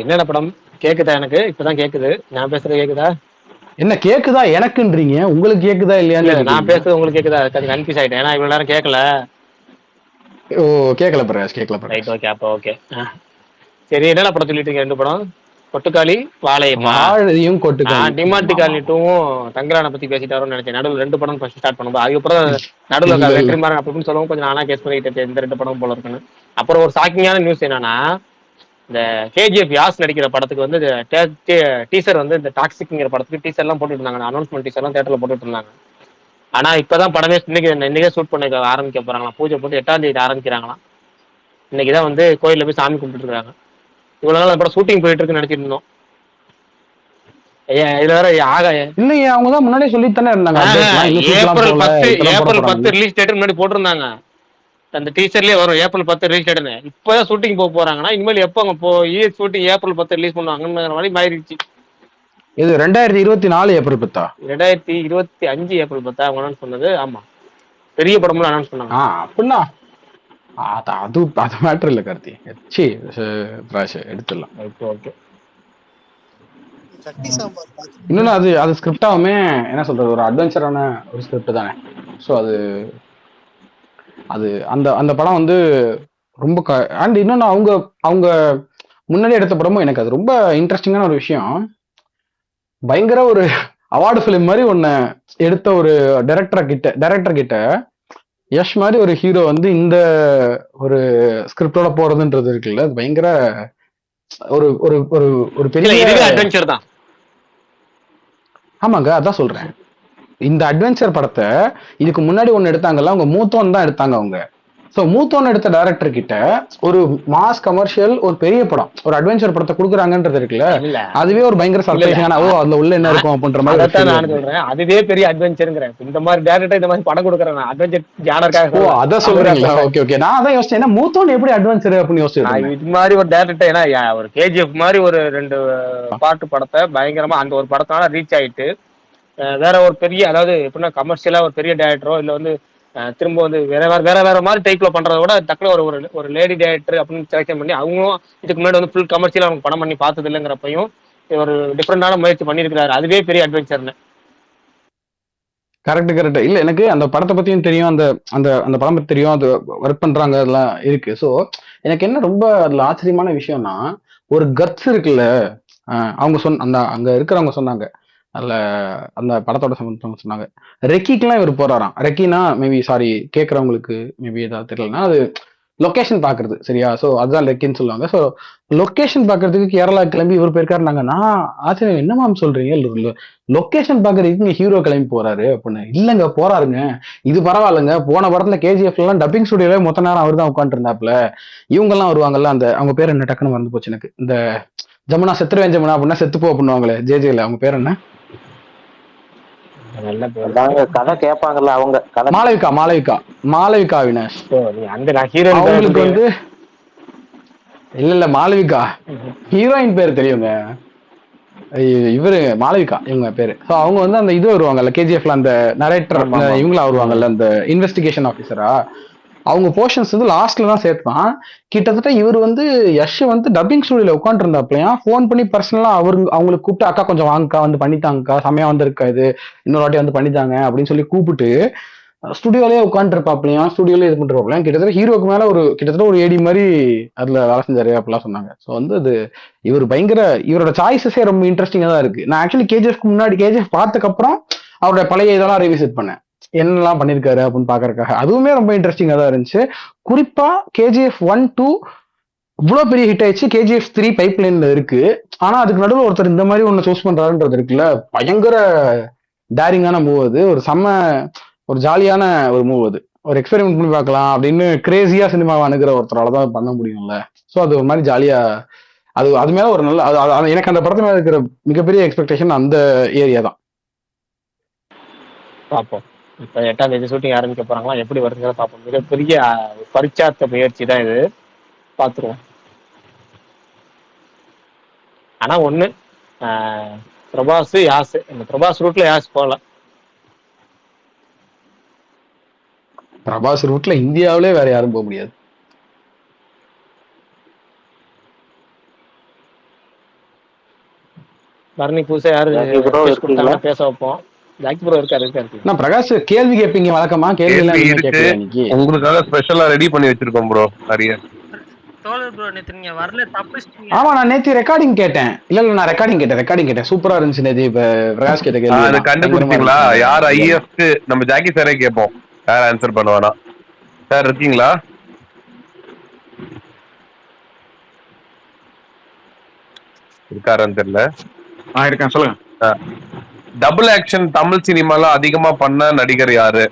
என்னென்ன படம் கேக்குதா? எனக்கு இப்பதான் கேக்குது. நான் பேசுறது கேக்குதா? என்ன கேக்குதா எனக்குன்றீங்க? உங்களுக்கு கேக்குதா இல்லையான்னு நான் பேசுறது உங்களுக்கு கேக்குதா? கன்ஃபியூஸ் ஆயிட்டேன், ஏன்னா இவ்வளவு நேரம் கேட்கல. ஓ கேட்கல பிரகாஷ், கேட்கல பிரகாஷ். ஓகே, அப்ப ஓகே. சரி, என்னென்ன படம் சொல்லிட்டு இருக்கீங்க? 2 படம், கொட்டுக்காளி, வாழையும் கொட்டுக்காளி. டிமாண்டி காலனி 2வும் தங்கரான பத்தி பேசிட்டாரோன்னு நினைச்சேன். நடுவில் 2 படம் ஃபர்ஸ்ட் ஸ்டார்ட் பண்ணும்போது, அதுக்கப்புறம் நடுவில் வெற்றிமாறன் அப்படின்னு சொல்லவும் கொஞ்சம் நானா கேஸ் பண்ணிட்டு இந்த 2 படம் போல இருக்குன்னு. அப்புறம் ஒரு ஷாக்கிங்கான நியூஸ் என்னன்னா, இந்த கேஜிஎஃப் யாஸ் நடிக்கிற படத்துக்கு வந்து டீசர் வந்து இந்த டாக்ஸிக்ங்கிற படத்துக்கு டீசர் எல்லாம் போட்டுட்டு இருந்தாங்க, அனௌன்ஸ்மெண்ட் டீசர் எல்லாம் தியேட்டர்ல போட்டுட்டு இருந்தாங்க. ஆனா இப்பதான் படமே இன்னைக்கே ஷூட் பண்ண ஆரம்பிக்க போறாங்களாம். பூஜை போட்டு 8ஆம் தேதி ஆரம்பிக்கிறாங்களாம். இன்னைக்குதான் வந்து கோயில்ல போய் சாமி கும்பிட்டு இருக்காங்க. இவ்வளவு நாள் அந்த படம் ஷூட்டிங் போயிட்டு இருக்குன்னு நினைச்சிட்டு இருந்தோம். இதுல வேற இல்லையே, அவங்கதான் முன்னாடியே சொல்லிட்டு தானே இருந்தாங்க. ஏப்ரல் 10 ரிலீஸ் டேட் முன்னாடி போட்டிருந்தாங்க. அந்த டீசர்லயே வரும் ஏப்ரல் 10 ரிலீஸ் டேட்னு. இப்பதான் ஷூட்டிங் போறாங்கன்னா இனிமேல் எப்போ அங்க போய் ஷூட்டிங் ஏப்ரல் 10 ரிலீஸ் பண்ணுவாங்கன்ற மாதிரி மாறிடுச்சு. இது 2024 ஏப்ரல் 10 2025 ஏப்ரல் 10 அவங்க சொன்னது. ஆமா, பெரிய படம்லாம் அனௌன்ஸ் பண்ணாங்க. அப்படின்னா அது மேட்டர் இல்ல கார்த்தி. எடுத்துடலாம். ஓகே. இன்னொன்னு அது ஸ்கிரிப்டாவுமே என்ன சொல்றது, ஒரு அட்வென்ச்சரான ஒரு ஸ்கிரிப்ட் தானே. ஸோ அது அந்த படம் வந்து ரொம்ப அண்ட் இன்னொன்னு அவங்க முன்னாடி எடுத்த படமும் எனக்கு அது ரொம்ப இன்ட்ரெஸ்டிங்கான ஒரு விஷயம். பயங்கர ஒரு அவார்டு ஃபிலிம் மாதிரி ஒன்னு எடுத்த ஒரு டைரக்டர் கிட்ட யஷ் மாதிரி ஒரு ஹீரோ வந்து இந்த ஒரு ஸ்கிரிப்டோட போறதுன்றது இருக்குல்ல, அது பயங்கர ஒரு ஒரு ஒரு ஒரு பெரிய அட்வென்ச்சர் தான். ஆமாங்க, அதான் சொல்றேன். இந்த அட்வென்ச்சர் படத்தை இதுக்கு முன்னாடி ஒன்னு எடுத்தாங்கல்ல, அவங்க மூத்தோன் தான் எடுத்தாங்க அவங்க. ஸோ மூத்தோன் எடுத்த டைரக்டர் கிட்ட ஒரு மாஸ் கமர்ஷியல் ஒரு பெரிய படம், ஒரு அட்வென்ச்சர் படத்தை கொடுக்குறாங்கன்றது இருக்குல்ல, அதுவே ஒரு பயங்கர சர்ப்ரைஸான அதுல உள்ள என்ன இருக்கும் அப்படின்ற மாதிரி நான் சொல்றேன். அதுவே பெரிய அட்வென்ச்சருங்கிறேன். இந்த மாதிரி டைரக்டர் இந்த மாதிரி படம் கொடுக்குறேன் அட்வென்ச்சர் ஜானருக்காக. ஓ அதான் சொல்றீங்களா? ஓகே. நான் அதான் யோசிச்சேன், மூத்தோன் எப்படி அட்வென்ச்சர் அப்படின்னு யோசிச்சேன். இது மாதிரி ஒரு டைரக்டர், ஏன்னா ஒரு கேஜிஎஃப் மாதிரி ஒரு 2 பாட்டு படத்தை பயங்கரமா அந்த ஒரு படத்தால ரீச் ஆயிட்டு வேற ஒரு பெரிய, அதாவது எப்படின்னா கமர்ஷியலா ஒரு பெரிய டைரக்டரோ இல்ல வந்து திரும்ப வந்து வேற வேற மாதிரி டைப்ல பண்றத விட டக்குனு ஒரு லேடி டேரக்டர் அப்படின்னு செலக்ஷன் பண்ணி அவங்களும் இதுக்கு முன்னாடி வந்து ஃபுல் கமர்ஷியல் அவங்க படம் பண்ணி பார்த்தது இல்லைங்கிறப்பையும் ஒரு டிஃப்ரெண்டான முயற்சி பண்ணியிருக்கிறாரு. அதுவே பெரிய அட்வென்ச்சர்னு. கரெக்ட் இல்ல எனக்கு அந்த படத்தை பத்தியும் தெரியும், அந்த அந்த அந்த படம் பத்தி தெரியும், அது ஒர்க் பண்றாங்க அதெல்லாம் இருக்கு. ஸோ எனக்கு என்ன ரொம்ப அதுல ஆச்சரியமான விஷயம்னா ஒரு கட்ஸ் இருக்குல்ல. அவங்க அந்த அங்க இருக்கிறவங்க சொன்னாங்க, அதுல அந்த படத்தோட சம்பந்தம் சொன்னாங்க, ரெக்கிக்கெல்லாம் இவர் போறாராம். ரெக்கினா மேபி சாரி கேட்கறவங்களுக்கு மேபி ஏதாவது தெரியலன்னா அது லொக்கேஷன் பாக்குறது சரியா. ஸோ அதுதான் ரெக்கின்னு சொல்லுவாங்க. ஸோ லொக்கேஷன் பாக்குறதுக்கு கேரளா கிளம்பி இவர் போயிருக்காரு. நான் ஆச்சரியம், என்ன மேம் சொல்றீங்க, லொக்கேஷன் பாக்குறதுக்கு இங்க ஹீரோ கிளம்பி போறாரு அப்படின்னு. இல்லங்க போறாருங்க, இது பரவாயில்லைங்க. போன படத்துல கேஜிஎஃப் எல்லாம் டப்பிங் ஸ்டுடியோல மொத்த நேரம் அவர் தான் உட்காந்து இருந்தாப்ல. இவங்க எல்லாம் வருவாங்கல்ல, அந்த அவங்க பேர் என்ன டக்குன்னு மறந்து போச்சு எனக்கு, இந்த ஜமுனா செத்துருவேன் ஜமுனா அப்படின்னா செத்துப்போ பண்ணுவாங்களே ஜேஜேல, அவங்க பேர் என்ன, கதை கேட்பாங்கல்ல அவங்க. மாளவிகா அவினாஷ். அவங்களுக்கு வந்து இல்ல மாளவிகா ஹீரோயின் பேர் தெரியுங்க, இவரு மாளவிகா இவங்க பேரு. ஸோ அவங்க வந்து அந்த இது வருவாங்கல்ல கேஜிஎஃப்ல அந்த நரேட்டர் இவங்களா வருவாங்கல்ல அந்த இன்வெஸ்டிகேஷன் ஆஃபீஸரா, அவங்க போர்ஷன்ஸ் வந்து லாஸ்ட்ல தான் சேர்த்தான். கிட்டத்தட்ட இவர் வந்து யஷ் வந்து டப்பிங் ஸ்டுடியோல உட்காந்து இருந்தாப்லையா, ஃபோன் பண்ணி பர்சனலா அவங்களுக்கு கூப்பிட்டு அக்கா கொஞ்சம் வாங்கக்கா வந்து பண்ணித்தாங்கக்கா, செமையா வந்திருக்கா இது, இன்னொரு வாட்டி வந்து பண்ணித்தாங்க அப்படின்னு சொல்லி கூப்பிட்டு ஸ்டுடியோலயே உட்காந்து இருப்பாப்லையா, ஸ்டுடியோலயே இது பண்ணிருப்பாப்லையா. கிட்டத்தட்ட ஹீரோக்கு மேல கிட்டத்தட்ட ஒரு ஏடி மாதிரி அதுல வேலை செஞ்சாரு அப்படிலாம் சொன்னாங்க. ஸோ வந்து அது இவர் பயங்கர, இவரோட சாய்ஸஸே ரொம்ப இன்ட்ரெஸ்டிங்கா தான் இருக்கு. நான் ஆக்சுவலி கேஜிஎஃப்க்கு முன்னாடி கேஜிஎஃப் பார்த்ததுக்கு அப்புறம் அவரோட பழைய இதெல்லாம் ரிவிசிட் பண்ணேன், என்னெல்லாம் பண்ணிருக்காரு அப்படின்னு பாக்குறதுக்காக. அதுவுமே ரொம்ப இன்ட்ரெஸ்டிங்கா தான் இருந்துச்சு. குறிப்பா கேஜிஎஃப் 1-2 இவ்வளவு பெரிய ஹிட் ஆயிடுச்சு, கேஜிஎஃப் 3 பைப் லைன்ல இருக்கு. ஆனா அதுக்கு நடுவில் ஒருத்தர் இந்த மாதிரி ஒண்ணு சூஸ் பண்றாருன்றது இருக்குல்ல, பயங்கர டேரிங்கான மூவ் அது. ஒரு ஜாலியான ஒரு மூவ் அது. ஒரு எக்ஸ்பெரிமெண்ட் பண்ணி பார்க்கலாம் அப்படின்னு கிரேசியா சினிமாவை அணுகிற ஒருத்தரால தான் பண்ண முடியும்ல. ஸோ அது ஒரு மாதிரி ஜாலியா, அது மேல ஒரு நல்ல, எனக்கு அந்த படத்து மேல இருக்கிற மிகப்பெரிய எக்ஸ்பெக்டேஷன் அந்த ஏரியா தான். பார்ப்போம். இப்ப 8ஆம் தேதி ஷூட்டிங் ஆரம்பிக்க போறாங்களா, எப்படி வருதுங்கிறத பார்ப்போம். மிகப்பெரிய பரிச்சார்த்த முயற்சி தான் இது, பார்த்துருவோம். ஆனா ஒண்ணு, பிரபாஸ் யாஸ், இந்த பிரபாஸ் ரூட்ல யாஸ் போகல. பிரபாஸ் ரூட்ல இந்தியாவிலே வேற யாரும் போக முடியாது. பரணி பூசை யாரு பேச வைப்போம். ஜாக்கி ப்ரோ இருக்காரு. நான் பிரகாஷ் கேள்வி கேட்பீங்க வழக்கமா, கேள்வி எல்லாம் இன்னைக்கு உங்களுக்காக ஸ்பெஷலா ரெடி பண்ணி வச்சிருக்கோம் ப்ரோ நிறைய. தோழர் ப்ரோ நேத்து நீங்க வரல, தப்பிச்சிட்டீங்க. ஆமா நான் நேத்து ரெக்கார்டிங் கேட்டேன். நான் ரெக்கார்டிங் கேட்டேன் சூப்பரா இருந்துச்சு நேத்து. இப்ப பிரகாஷ் கேட்ட கேள்வி அது கண்டுபிடிச்சீங்களா? யார் ஐஎஃப் நம்ம ஜாக்கி சாரே கேட்போம், யார் ஆன்சர் பண்ணுவானா. சார் இருக்கீங்களா? இருக்காரான்னு தெரியல. இருக்கேன், சொல்லுங்க. டபுள் ஆக்ஷன் தமிழ் சினிமால அதிகமா பண்ண நடிகர் யாரு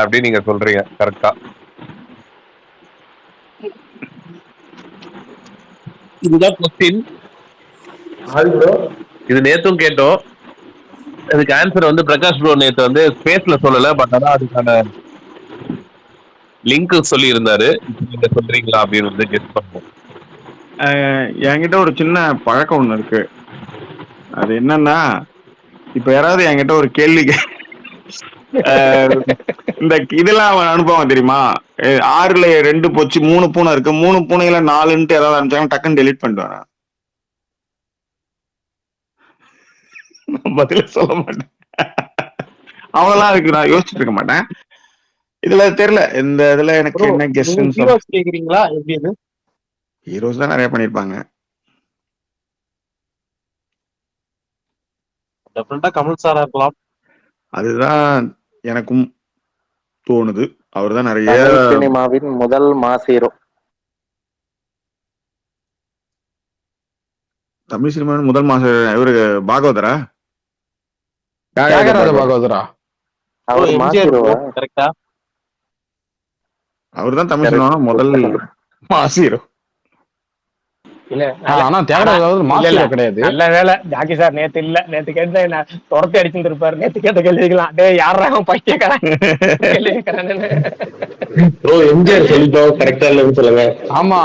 அப்படின்னு நீங்க சொல்றீங்க, கரெக்டா? இதுதான் கொஸ்டின். இது நேத்தும் கேட்டோம். இதுக்கு ஆன்சர் வந்து பிரகாஷ் ப்ரோ நேத்து வந்து ஸ்பேஸ்ல சொல்லல, பட் அதான் அதுக்கான லிங்க் சொல்லி இருந்தாரு. நீங்க சொல்றீங்களா அப்படின்னு வந்து கெஸ் பண்ணுவோம். என்கிட்ட ஒரு சின்ன பழக்கம் ஒண்ணு இருக்கு. அது என்னன்னா, இப்ப யாராவது என்கிட்ட ஒரு கேள்வி இந்த இதெல்லாம் அவன் அனுப்புவான் தெரியுமா, 6ல 2 போச்சு 3 பூனை இருக்கு, 3 பூனையில 4ன்ட்டு ஏதாவது அனுப்பிச்சாங்க, டக்குன்னு டெலிட் பண்ணிட்டு பதில சொல்ல மாட்டேன். அவ்வளவுதான் இருக்கு, நான் யோசிச்சுட்டு இருக்க மாட்டேன். இதுல தெரியல, இந்த இதுல எனக்கு என்ன கெஸ்ட்னு கேக்குறீங்களா? எப்படி இது ஹீரோஸ் தான் நிறைய பண்ணிருப்பாங்க. டெஃபினட்டா கமல் சாரா இருக்கலாம். அதுதான் எனக்கும் தோணுது. அவர் தான் நிறைய சினிமாவின் முதல் மாஸ் ஹீரோ. தமிழ் சினிமாவின் முதல் மாஸ் இவரு பாகவதரா? பாகவதரா அவர் மாஸ் ஹீரோவா? கரெக்டா? அவர் தான் தமிழ் சினிமாவின் முதல் மாஸ் ஹீரோ. இல்ல ஆனா தியாகராஜர் மாஸ் ஹீரோ கிடையாது. நல்ல வேலை ஜாக்கி சார் நேத்து கேட்டு நான் துரத்தி அடிச்சுட்டு இருப்பாரு. நேத்து கேட்ட கேள்விக்கலாம், டேய் யாரா பைத்தியக்காரன் எம்ஜிஆர் சொல்லிட்டோம், கரெக்டா இல்லன்னு சொல்லுங்க. ஆமா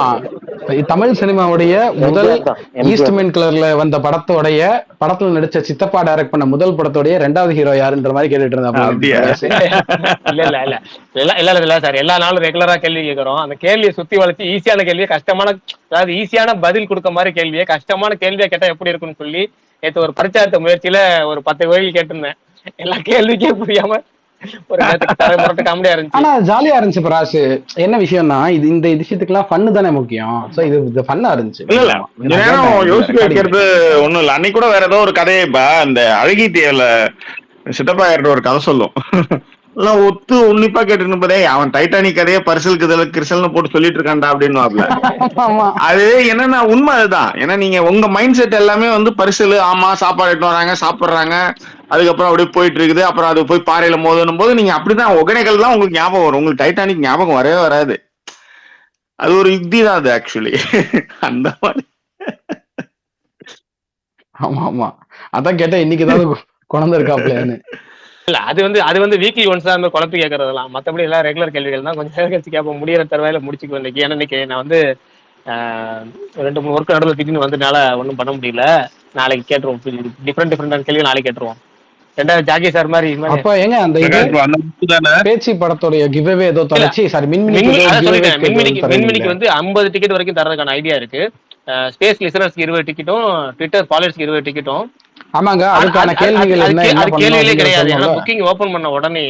தமிழ் சினிமாவுடைய முதல் எம்ஜிஆர் தான், எம்ஜிஆர். ஈஸ்ட்மேன் கலர்ல வந்த படத்துல நடிச்ச சித்தப்பா டைரக்ட் பண்ண முதல் படத்தோடைய 2வது ஹீரோ யாருன்ற மாதிரி கேட்டுட்டு அப்படியா? இல்ல சார். எல்லா நாளும் ரெகுலரா கேள்வி கேட்கறோம். அந்த கேள்வியை சுத்தி வளைச்சு ஈஸியான கேள்வியை கஷ்டமான, அதாவது ஈஸியான பதில் கொடுக்க மாதிரி கேள்வியை கஷ்டமான கேள்வியா கேட்டா எப்படி இருக்குன்னு சொல்லி நேற்று ஒரு பரிச்சார்த்த முயற்சியில ஒரு 10 கேள்வி கேட்டிருந்தேன். எல்லா கேள்விக்கே புரியாம ஒரு காமெடியா இருந்துச்சு. ஆனா ஜாலியா இருந்துச்சு பராசு. என்ன விஷயம்னா இந்த விஷயத்துக்குலாம் ஃபன்னு தானே முக்கியம். சோ இது ஃபன்னா இருந்துச்சு. இல்ல கொஞ்ச நேரம் யோசிக்க வைக்கிறது ஒண்ணும் இல்ல. அன்னைக்கு கூட வேற ஏதோ ஒரு கதையை இப்ப அந்த அழகி தேல சித்தப்பா ஒரு கதை சொல்லும் எல்லாம் ஒத்து உன்னிப்பா கேட்டு இருப்பதே, அவன் டைட்டானிக் கதையே பரிசலுக்கு கிறிசல்னு போட்டு சொல்லிட்டு இருக்கான்டா அப்படின்னு. அது என்னன்னா உண்மை அதுதான். ஏன்னா நீங்க உங்க மைண்ட் செட் எல்லாமே வந்து பரிசல், ஆமா சாப்பாடு எடுத்து வராங்க சாப்பிடுறாங்க, அதுக்கப்புறம் அப்படியே போயிட்டு இருக்குது, அப்புறம் அது போய் பாறையில மோதணும் போது நீங்க அப்படிதான் ஒகனைகள் தான் உங்களுக்கு ஞாபகம் வரும். உங்களுக்கு டைட்டானிக் ஞாபகம் வரவே வராது. அது ஒரு யுக்தி தான் அது ஆக்சுவலி. அந்த மாதிரி. ஆமா ஆமா, அதான் கேட்டா இன்னைக்குதான் குழந்தை இருக்காப்லன்னு. இல்ல அது வந்து வீக்லி ஒன்ஸ் தான் குழப்பி கேட்கறதுலாம். மற்றபடி எல்லாம் ரெகுலர் கேள்விகள் தான். கொஞ்சம் நேரம் கழிச்சு கேட்போம். முடியிற தருவாயில முடிச்சுக்குவேன் இன்னைக்கு. ஏன்னா இன்னைக்கு நான் வந்து 2-3 ஒர்க் நடுவில் திடீர்னு வந்ததுனால ஒன்றும் பண்ண முடியல. நாளைக்கு கேட்டுருவோம். டிஃப்ரெண்டான கேள்வி நாளைக்கு கேட்டுருவோம். 2வது ஜாகி சார் மாதிரி. அப்ப ஏங்க அந்த பேச்சு படத்தோட கிவ்அவே ஏதோ தொலைச்சி சாரி மின்மினிக்கு வந்து 50 டிக்கெட் வரைக்கும் தரதுக்கான ஐடியா இருக்கு. ஸ்பேஸ் லிசனர்ஸ்க்கு 20 டிக்கெட்டும், ட்விட்டர் ஃபாலோவர்ஸ்க்கு 20 டிக்கெட்டும். ஆமாங்க, அதுக்கான கேள்விகள் கேள்விகளே கிடையாது. ஏன்னா புக்கிங் ஓபன் பண்ண உடனே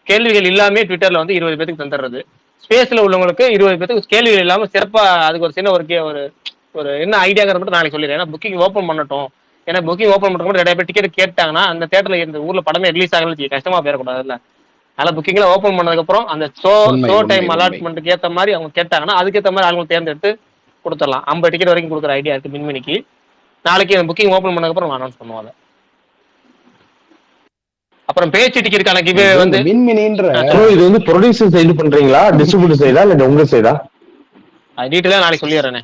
கேள்விகள் இல்லாம ட்விட்டர்ல வந்து 20 பேருக்கு தந்துடுறது. ஸ்பேஸ்ல உள்ளவங்களுக்கு 20 பேருக்கு கேள்விகள் இல்லாம சிறப்பா அதுக்கு ஒரு சின்ன ஒரு என்ன ஐடியாங்கிற மட்டும் நாளைக்கு சொல்லிடுறேன். ஏன்னா புக்கிங் ஓபன் பண்ணட்டும். ஏன்னா புக்கிங் ஓபன் பண்றவங்க நிறைய பேர் டிக்கெட் கேட்டாங்கன்னா அந்த தேட்டர்ல இந்த ஊர்ல படமே ரிலீஸ் ஆகல கஷ்டமா போயிடக்கூடாது. இல்ல அதனால புக்கிங்ல ஓபன் பண்ணதுக்கு அப்புறம் அந்த ஷோ டைம் அலாட்மெண்ட்டுக்கு ஏற்ற மாதிரி அவங்க கேட்டாங்கன்னா அதுக்கேற்ற மாதிரி அவங்க தேர்ந்தெடுத்து கொடுத்துடலாம். 50 டிக்கெட் வரைக்கும் கொடுக்குற ஐடியா இருக்கு மின்மினிக்கு. நாளைக்கு புக்கிங் ஓபன் பண்ணதுக்கு அப்புறம் அனௌன்ஸ் பண்ணுவாங்க. அப்புறம் பேச்சு டிக்கெட்டுக்கான கிவ்வே வந்து மின்மினின்ற இது வந்து ப்ரொடியூசர் சைடு பண்றீங்களா, டிஸ்ட்ரிபியூட்டர் சைடா இல்ல உங்க சைடா? அது டீடைலா நாளைக்கு சொல்லிடுறேனே.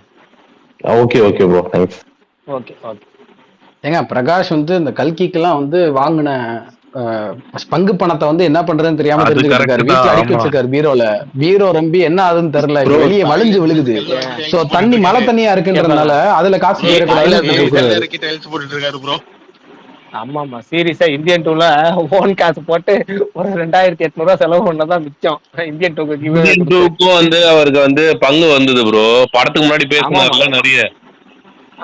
Okay okay bro, thanks. Okay okay. ஏங்க பிரகாஷ் வந்து இந்த கல்கிக்கெல்லாம் வந்து வாங்கின பங்கு பணத்தை வந்து என்ன பண்றதுன்னு தெரியாம தெரிஞ்சுக்கிட்டு வீட்டுல அடிக்க வச்சிருக்காரு பீரோ ரம்பி என்ன ஆகுதுன்னு தெரியல. வெளியே வலிஞ்சு விழுகுது. சோ தண்ணி மழை தண்ணியா இருக்குன்றதுனால அதுல காசு போட்டுருக்காரு. ஆமா ஆமா, சீரியஸா இந்தியன் டூல ஓன் காசு போட்டு ஒரு 2800 செலவு பண்ணதான் மிச்சம். இந்தியன் டூக்கும் வந்து அவருக்கு வந்து பங்கு வந்தது ப்ரோ. படத்துக்கு முன்னாடி பேசினார்ல நிறைய.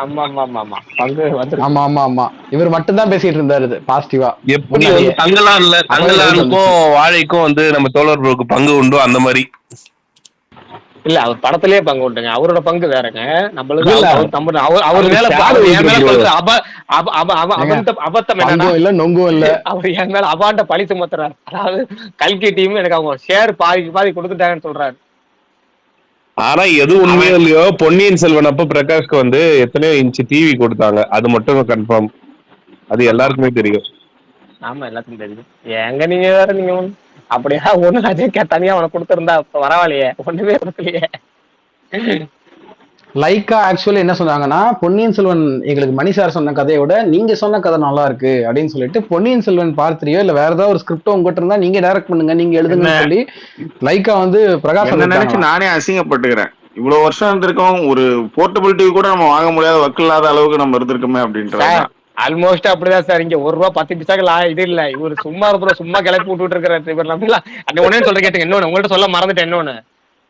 ஆமா ஆமா ஆமா பங்கு வந்து. ஆமா ஆமா ஆமா, இவர் மட்டும் தான் பேசிட்டு இருந்தாரு பாசிட்டிவா. எப்படி வந்து தங்கலானுக்கும் வாழைக்கும் வந்து நம்ம தோழர் ப்ரோக்கு பங்கு உண்டோ அந்த மாதிரி. இல்ல அவர் படத்திலேயே பங்கு உண்டுங்க. அவரோட பங்கு வேறங்க. நம்மளுக்கு அவர் மேல அபத்தம் என்னன்னா அவர் என் மேல அபாண்ட பழி சுமத்துறாரு. அதாவது கல்கி டீம் எனக்கு அவங்க ஷேர் பாதி கொடுத்துட்டாங்கன்னு சொல்றாரு. ஆனா எது உண்மையோ இல்லையோ, பொன்னியின் செல்வன் அப்ப பிரகாஷ்க்கு வந்து எத்தனையோ இன்ச்சு டிவி கொடுத்தாங்க. அது மட்டும் கன்ஃபார்ம். அது எல்லாருக்குமே தெரியும். ஆமா எல்லாத்துக்கும் தெரியும். எங்க நீங்க வேற நீங்க அப்படியா ஒண்ணு தனியா அவனை கொடுத்திருந்தா வரவாலையே, ஒண்ணுமே கொடுக்கலையே. லைக்கா ஆக்சுவலி என்ன சொன்னாங்கன்னா, பொன்னியின் செல்வன் எங்களுக்கு மணி சார் சொன்ன கதையோட நீங்க சொன்ன கதை நல்லா இருக்கு அப்படின்னு சொல்லிட்டு பொன்னியின் செல்வன் பார்ட் 3 இல்ல வேற ஏதாவது ஒரு ஸ்கிரிப்ட் உங்ககிட்ட இருந்தா நீங்க டைரக்ட் பண்ணுங்க, நீங்க எழுதுங்கன்னு சொல்லி லைக்கா வந்து பிரகாஷ் நினைச்சு நானே அசிங்கப்பட்டுக்கிறேன். இவ்வளவு வருஷம் இருந்திருக்கோம், ஒரு போர்ட்டபிலிட்டி கூட நம்ம வாங்க முடியாத வக்கு இல்லாத அளவுக்கு நம்ம இருந்திருக்கோமே அப்படின்ற. ஆல்மோஸ்ட் அப்படிதான் சார். இங்க ₹1 இது இல்ல. இவரு சும்மா கிளப்பி விட்டுட்டு இருக்கிற ஒன்னே சொல்ற கேட்டுங்க. இன்னொன்னு உங்கள்ட்ட சொல்ல மறந்துட்டேன். இன்னொன்னு,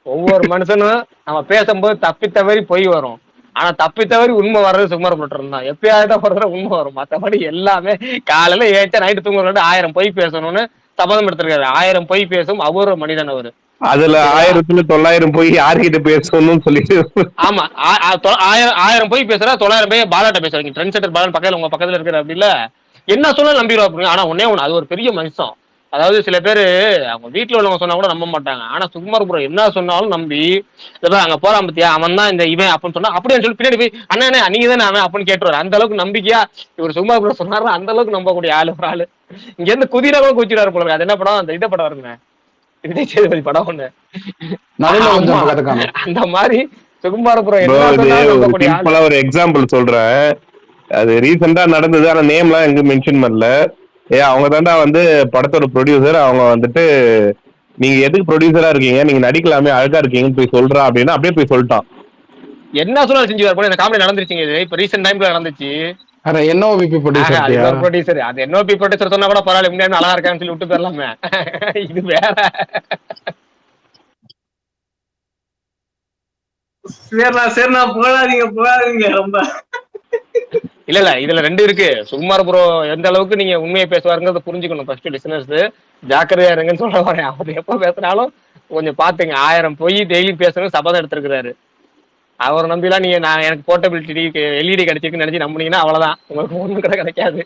ஒவ்வொரு மனுஷனும் நம்ம பேசும்போது தப்பி தவறி பொய் வரும். ஆனா தப்பி தவறி உண்மை வர்றது சுமார் போட்டுருந்தா எப்பயாவது ஒரு உண்மை வரும். மற்றபடி எல்லாமே காலையில ஏச்சா நைட்டு தூங்குற 1000 பொய் பேசணும்னு சபதம் எடுத்திருக்காரு. 1000 பொய் பேசும் அவரு மனிதன் அவரு. அதுல 1000 போய் யார்கிட்ட பேசணும்னு சொல்லிட்டு. ஆமா 1000 போய் பேசுறா, 900 போய் பாலாட்ட பேசுறீங்க. ட்ரெண்ட் செட்டர் பாலன் பக்கத்துல உங்க பக்கத்துல இருக்கிற அப்படி இல்ல என்ன சொல்ல நம்பிடுவா. ஆனா ஒன்னே ஒண்ணு, அது ஒரு பெரிய மனுஷன். அதாவது சில பேரு அவங்க வீட்டுல உள்ளவங்க சொன்னா கூட நம்ப மாட்டாங்க. ஆனா சுகுமார் ப்ரோ என்ன சொன்னாலும் நம்பி அங்க போறான் பத்தியா அவன் தான் இந்த இவன் அப்படின்னு சொன்னா அப்படின்னு சொல்லி பின்னாடி போய் அண்ணா நீங்க தானே அவன் அப்படின்னு கேட்டுருவாரு. அந்த அளவுக்கு நம்பிக்கையா இவர் சுகுமார் ப்ரோ சொன்னாரு. அந்த அளவுக்கு நம்பக்கூடிய ஒரு ஆளு. இங்க இருந்து குதிரை கூட குதிச்சிடாரு போல. அது என்ன படம்? அந்த இதை படம் வருங்க, விஜய் சேதுபதி படம் ஒண்ணு. அந்த மாதிரி சுகுமார் ப்ரோ ஒரு எக்ஸாம்பிள் சொல்றேன். அது ரீசெண்டா நடந்தது. ஆனா நேம்லாம் எங்க மென்ஷன் பண்ணல. அவங்க தாண்டா வந்து படத்தோட ப்ரொடியூசர். அவங்க வந்துட்டு நீங்க எதுக்கு ப்ரொடியூசரா இருக்கீங்க, நீங்க நடிக்கலாமே, அழகா இருக்கீங்கன்னு போய் சொல்றா அப்படின்னா அப்படியே போய் சொல்லிட்டான். என்ன சொன்னாலும் செஞ்சு போல. இந்த காமெடி நடந்துருச்சுங்க. இது இப்ப ரீசெண்ட் டைம்ல நடந்துச்சு. NOVP ப்ரொடியூசர் ப்ரொடியூசர் அது NOP ப்ரொடியூசர் சொன்னா கூட பரவாயில்ல, முன்னாடி அழகா இருக்கான்னு சொல்லி விட்டு போயிடலாமே. இது வேற. சரிண்ணா போகாதீங்க ரொம்ப. இல்ல இதுல 2 இருக்கு. சுகுமார் ப்ரோ எந்த அளவுக்கு நீங்க உண்மையை பேசுவாருங்கிறத புரிஞ்சுக்கணும். ஃபர்ஸ்ட் லிசனர்ஸ் ஜாக்கிரதையா இருங்கன்னு சொல்ல வரேன். அவர் எப்ப பேசினாலும் கொஞ்சம் பாத்துங்க. 1000 போய் டெய்லி பேசணும் சபதம் எடுத்திருக்கிறாரு. அவர் நம்பிலாம் நீங்க நான் எனக்கு போர்ட்டபிலிட்டி LED கிடைச்சிருக்குன்னு நினைச்சு நம்புனீங்கன்னா அவ்வளவுதான், உங்களுக்கு ஒண்ணும் கிடைக்காது.